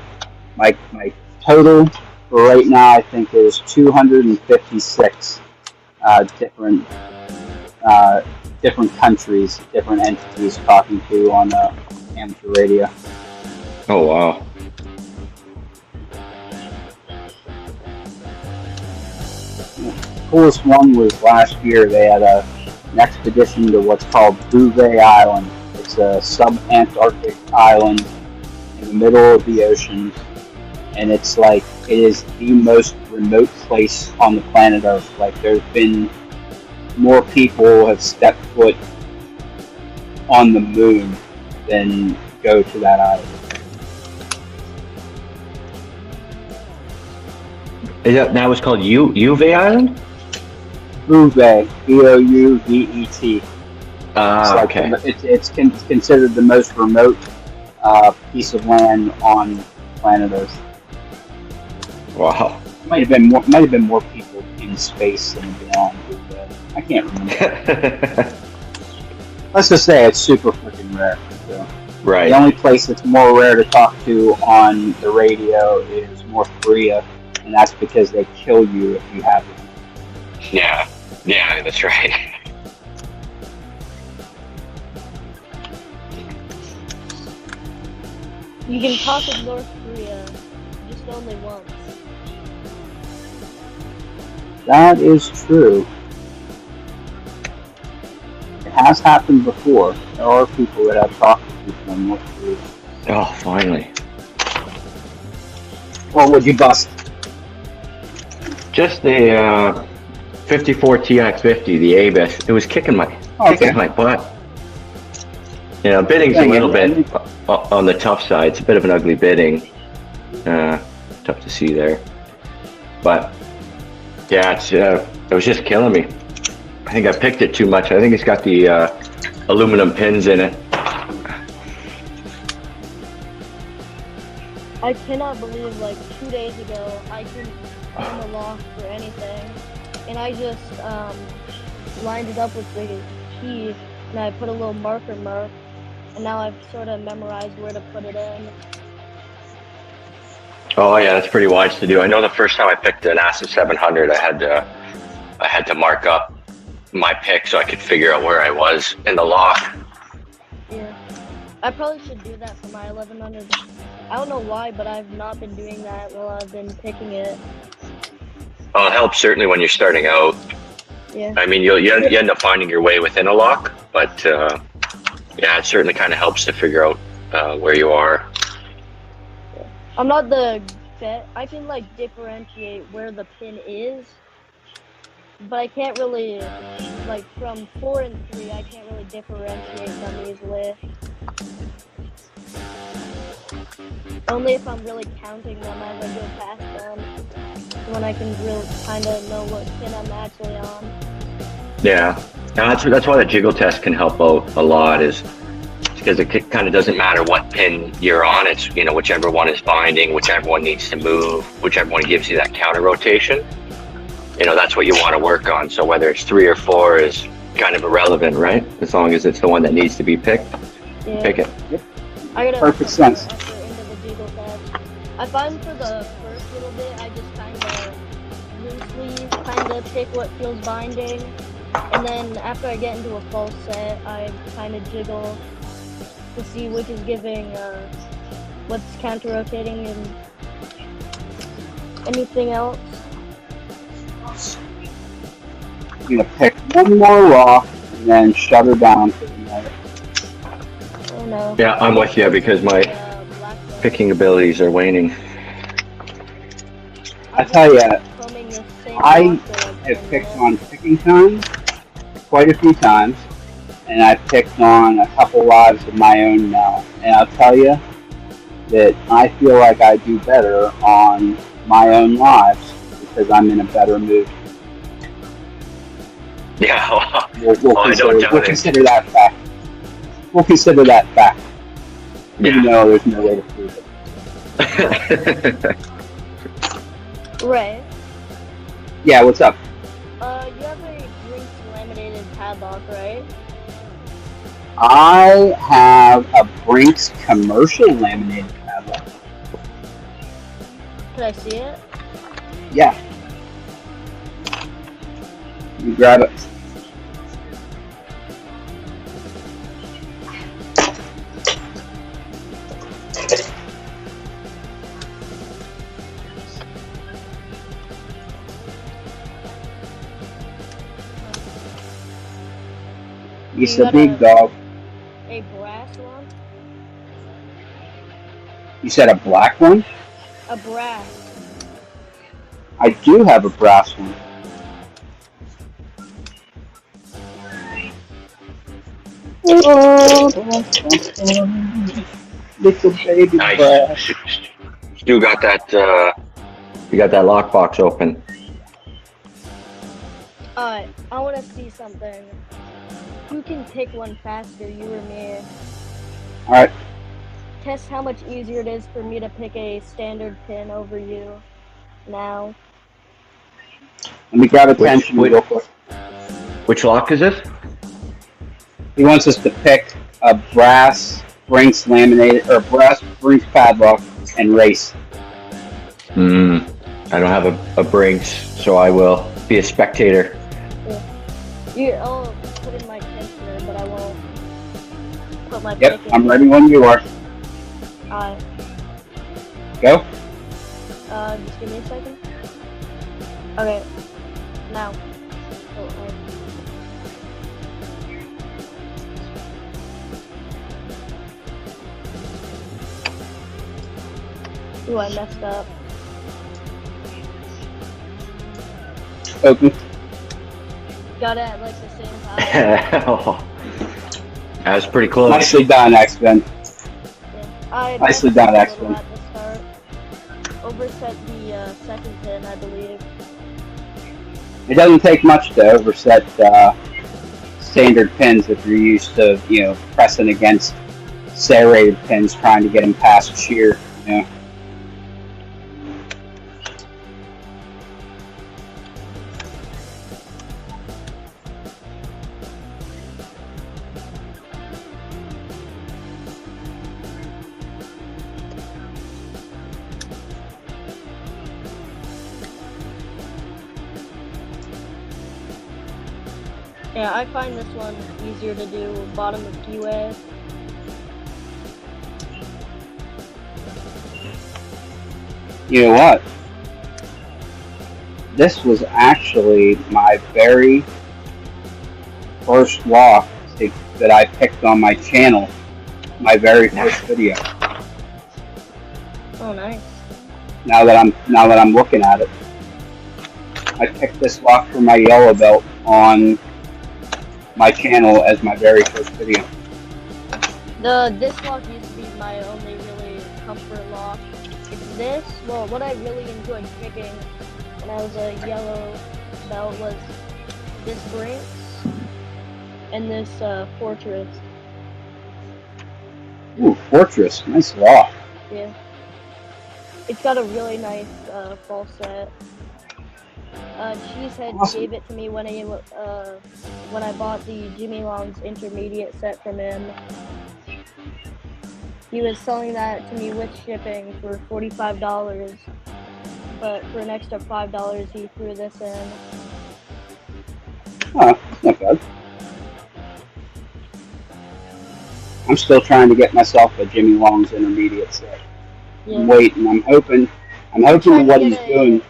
Speaker 1: my total for right now. I think is 256 different countries, different entities talking to on amateur radio.
Speaker 7: Oh wow.
Speaker 1: Coolest one was last year. They had an expedition to what's called Bouvet Island. It's a sub-Antarctic island in the middle of the ocean, and it is the most remote place on the planet Earth. Like, there's been more people have stepped foot on the moon than go to that island.
Speaker 7: That was called Uve Island?
Speaker 1: Bouvet, Bouvet.
Speaker 7: Okay.
Speaker 1: It's considered the most remote piece of land on planet Earth.
Speaker 7: Wow.
Speaker 1: Might have been more people in space than beyond. I can't remember. Let's just say it's super freaking rare. So.
Speaker 7: Right.
Speaker 1: The only place that's more rare to talk to on the radio is North Korea, and that's because they kill you if you have it.
Speaker 7: Yeah, that's right.
Speaker 3: You can talk with North Korea, just only once.
Speaker 1: That is true. It has happened before. There are people that have talked to people in North Korea.
Speaker 7: Oh, finally.
Speaker 1: What would you bust?
Speaker 7: Just the 54 TX50, the ABIS. It was kicking my butt. Bidding's a little bit on the tough side. It's a bit of an ugly bidding. Tough to see there. But yeah, it was just killing me. I think I picked it too much. I think it's got the aluminum pins in it.
Speaker 3: I cannot believe, 2 days ago, I didn't find a lock for anything, and I just lined it up with the key, and I put a little marker mark, and now I've sort of memorized where to put it in.
Speaker 7: Oh yeah, that's pretty wise to do. I know the first time I picked an NASA 700, I had to mark up my pick so I could figure out where I was in the lock.
Speaker 3: Yeah, I probably should do that for my 1100. I don't know why, but I've not been doing that while I've been picking it.
Speaker 7: Well, it helps certainly when you're starting out.
Speaker 3: Yeah.
Speaker 7: I mean, you end up finding your way within a lock, but yeah, it certainly kind of helps to figure out where you are.
Speaker 3: I'm not the best. I can differentiate where the pin is, but I can't really from 4 and 3. I can't really differentiate them easily. Only if I'm really counting them as I go past them, when I can really kind of know what pin I'm actually on.
Speaker 7: Yeah, that's why the jiggle test can help out a lot, is because it kind of doesn't matter what pin you're on. It's whichever one is binding, whichever one needs to move, whichever one gives you that counter rotation. That's what you want to work on. So whether it's 3 or 4 is kind of irrelevant, right? As long as it's the one that needs to be picked, pick it.
Speaker 1: Yep.
Speaker 3: I gotta
Speaker 1: Perfect sense.
Speaker 3: I find for the first little bit, I just kind of loosely pick what feels binding, and then after I get into a full set, I kind of jiggle to see which is giving, what's counter rotating and anything else.
Speaker 1: I'm gonna pick one more rock and then shut her down for the night.
Speaker 3: No.
Speaker 7: Yeah, I'm with you because my picking abilities are waning.
Speaker 1: I tell you,
Speaker 3: Combing the same
Speaker 1: I
Speaker 3: block for like 10
Speaker 1: have picked
Speaker 3: minutes.
Speaker 1: on picking time quite a few times, and I've picked on a couple lives of my own now. And I'll tell you that I feel like I do better on my own lives because I'm in a better mood.
Speaker 7: Yeah,
Speaker 1: We'll consider that fact. We'll consider that fact. Even though there's no way to prove it.
Speaker 3: Right.
Speaker 1: Yeah, what's up?
Speaker 3: You have a Brinks laminated padlock, right?
Speaker 1: I have a Brinks commercial laminated padlock.
Speaker 3: Could I see it?
Speaker 1: Yeah. You grab it. He's a big dog.
Speaker 3: A brass one?
Speaker 1: You said a black one?
Speaker 3: A brass.
Speaker 1: I do have a brass one. Little baby brass.
Speaker 7: You got that. You got that lockbox open.
Speaker 3: Alright, I want to see something. Who can pick one faster, you or me?
Speaker 1: Alright.
Speaker 3: Test how much easier it is for me to pick a standard pin over you now.
Speaker 1: Let me grab attention real quick.
Speaker 7: Which lock is this?
Speaker 1: He wants us to pick a brass Brinks laminated or brass Brinks padlock and race.
Speaker 7: I don't have a Brinks, so I will be a spectator.
Speaker 3: Yeah. I'll put in my tensioner, but I won't put my
Speaker 1: Yep,
Speaker 3: pick in.
Speaker 1: I'm ready when you are.
Speaker 3: Alright.
Speaker 1: Go.
Speaker 3: Just give me a second. Okay. Now. Oh, Ooh, I messed up.
Speaker 1: Open.
Speaker 3: Got it at like the same time.
Speaker 7: That was pretty close.
Speaker 1: Nicely done, X-Men.
Speaker 3: I
Speaker 1: Nicely done,
Speaker 3: messed up a
Speaker 1: X-Men.
Speaker 3: little at the start. Overset the second pin, I believe.
Speaker 1: It doesn't take much to overset standard pins if you're used to, pressing against serrated pins, trying to get them past shear.
Speaker 3: Yeah, I find this one easier to do bottom of keyway.
Speaker 1: You know what? This was actually my very first lock that I picked on my channel. My very first video.
Speaker 3: Oh, nice.
Speaker 1: Now that I'm looking at it, I picked this lock for my yellow belt on my channel as my very first video.
Speaker 3: This lock used to be my only really comfort lock. It's this. Well, what I really enjoyed picking when I was a yellow belt was this Brinks and this Fortress.
Speaker 1: Ooh, Fortress, nice lock.
Speaker 3: Yeah. It's got a really nice false set. Cheesehead
Speaker 1: Awesome.
Speaker 3: gave it to me when I bought the Jimmy Long's intermediate set from him. He was selling that to me with shipping for $45, but for an extra $5 he threw this in.
Speaker 1: Oh, that's not bad. I'm still trying to get myself a Jimmy Long's intermediate set.
Speaker 3: Yeah.
Speaker 1: I'm waiting. I'm hoping that what he's doing.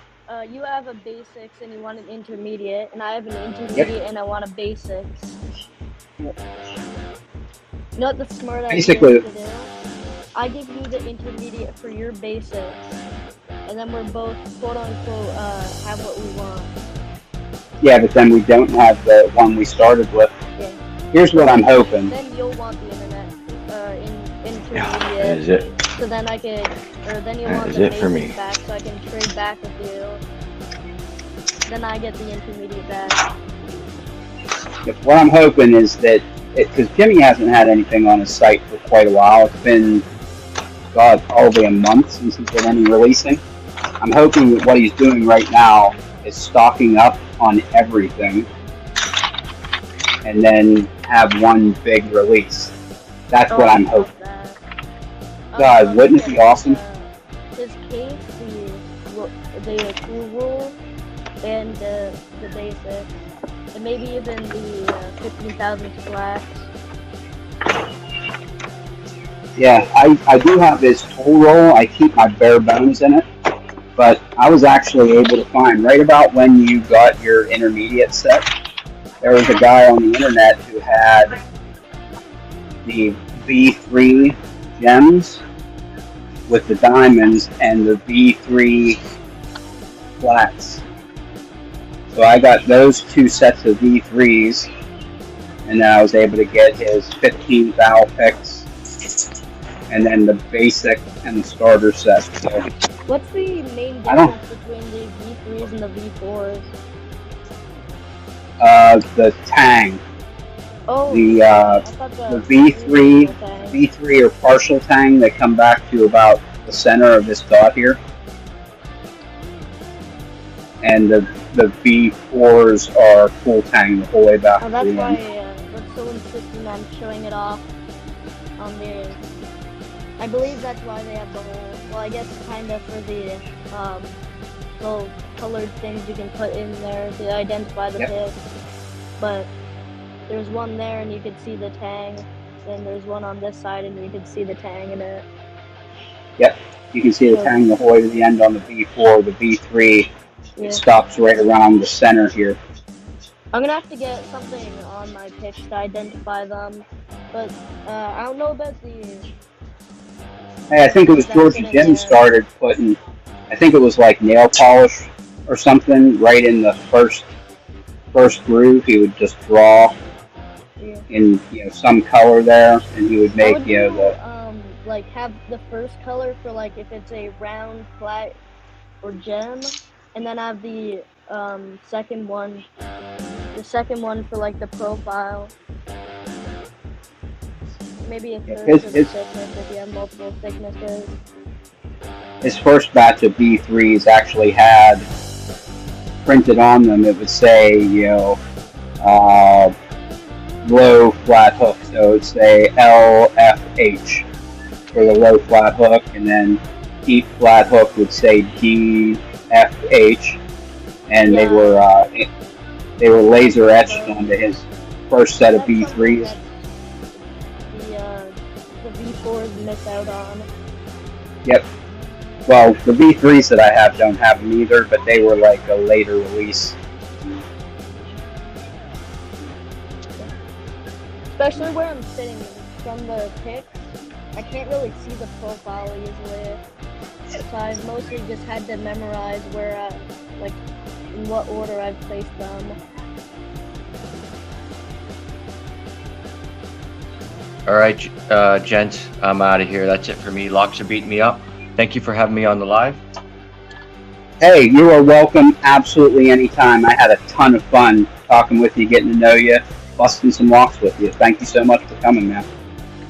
Speaker 3: You have a basics and you want an intermediate, and I have an intermediate and I want a basics. You know what the smart idea
Speaker 1: Basically-
Speaker 3: is to do? I give you the intermediate for your basics, and then we're both quote unquote have what we want.
Speaker 1: Yeah, but then we don't have the one we started with.
Speaker 3: Yeah.
Speaker 1: Here's what I'm hoping.
Speaker 3: Then you'll want the internet intermediate.
Speaker 7: That is it.
Speaker 3: So then I could, or then you'll
Speaker 7: That
Speaker 3: want
Speaker 7: is
Speaker 3: the
Speaker 7: it for
Speaker 3: basic
Speaker 7: me.
Speaker 3: back, so I can trade back with you. Then I get the intermediate back.
Speaker 1: What I'm hoping is that, because Jimmy hasn't had anything on his site for quite a while. It's been, God, probably a month since he's did any releasing. I'm hoping that what he's doing right now is stocking up on everything and then have one big release. That's what I'm hoping. God, wouldn't it be awesome?
Speaker 3: His case, the cool rule, and the basic, and maybe even the 15,000 splash.
Speaker 1: Yeah, I do have his tool roll. I keep my bare bones in it. But I was actually able to find, right about when you got your intermediate set, there was a guy on the internet who had the V3 gems with the diamonds and the V3 flats. So I got those two sets of V3s, and then I was able to get his 15 Val picks, and then the basic and the starter set. So,
Speaker 3: What's the main
Speaker 1: I don't-
Speaker 3: difference between the V3s and the V4s?
Speaker 1: the Tang,
Speaker 3: Oh,
Speaker 1: the
Speaker 3: I thought
Speaker 1: the V3
Speaker 3: were Tang.
Speaker 1: V3 or partial Tang, they come back to about the center of this dot here. And the V4s are full Tang the whole way back
Speaker 3: Oh,
Speaker 1: to
Speaker 3: that's
Speaker 1: the
Speaker 3: why
Speaker 1: end.
Speaker 3: we're so insistent on showing it off on the. I believe that's why they have the whole. Well, I guess kind of for the little colored things you can put in there to identify the
Speaker 1: Yep.
Speaker 3: pick. But there's one there, and you can see the Tang. Then there's one on this side, and you can see the Tang in it.
Speaker 1: You can see the Tang the whole way to the end on the V4. The V3
Speaker 3: Yeah.
Speaker 1: it stops right around the center here.
Speaker 3: I'm gonna have to get something on my picks to identify them, but I don't know about the.
Speaker 1: Hey, I think it was Georgie Jim started putting, I think it was like nail polish or something right in the first groove. He would just draw
Speaker 3: Yeah.
Speaker 1: in some color there, and he would
Speaker 3: I
Speaker 1: make
Speaker 3: would
Speaker 1: the
Speaker 3: like have the first color for like if it's a round, flat, or gem, and then have the second one for like the profile. Maybe a third
Speaker 1: It's-
Speaker 3: for the thickness if you have multiple thicknesses.
Speaker 1: his first batch of B3s actually had printed on them. It would say low flat hook, so it would say LFH for the low flat hook, and then deep flat hook would say DFH, and
Speaker 3: Yeah.
Speaker 1: they were laser etched onto his first set of
Speaker 3: That's something
Speaker 1: B3s.
Speaker 3: that the V4s miss out on.
Speaker 1: Well, the V3s that I have don't have them either, but they were like a later release.
Speaker 3: Especially where I'm sitting from the pics, I can't really see the profile easily. So I've mostly just had to memorize where, like, in what order I've placed them.
Speaker 2: All right, gents, I'm out of here. That's it for me. Locks are beating me up. Thank you for having me on the live.
Speaker 1: Hey, you are welcome absolutely anytime. I had a ton of fun talking with you, getting to know you, busting some locks with you. Thank you so much for coming, man.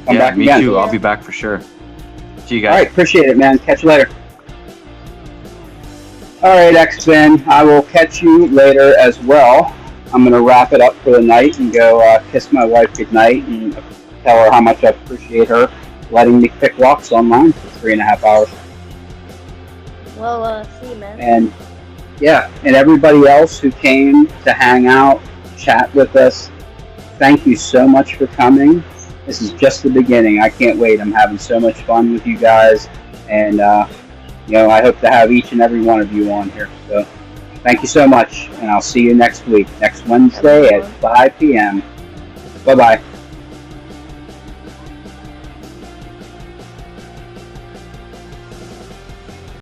Speaker 1: Come
Speaker 2: Yeah,
Speaker 1: back
Speaker 2: me
Speaker 1: again.
Speaker 2: too. I'll be back for sure. See you guys.
Speaker 1: All right, appreciate it, man. Catch you later. All right, X-Ben, I will catch you later as well. I'm going to wrap it up for the night and go kiss my wife goodnight and tell her how much I appreciate her letting me pick locks online for 3.5 hours.
Speaker 3: Well, see you, man.
Speaker 1: And yeah, and everybody else who came to hang out, chat with us, thank you so much for coming. This is just the beginning. I can't wait. I'm having so much fun with you guys, and I hope to have each and every one of you on here. So thank you so much, and I'll see you next week, next Wednesday at 5 p.m. Bye-bye.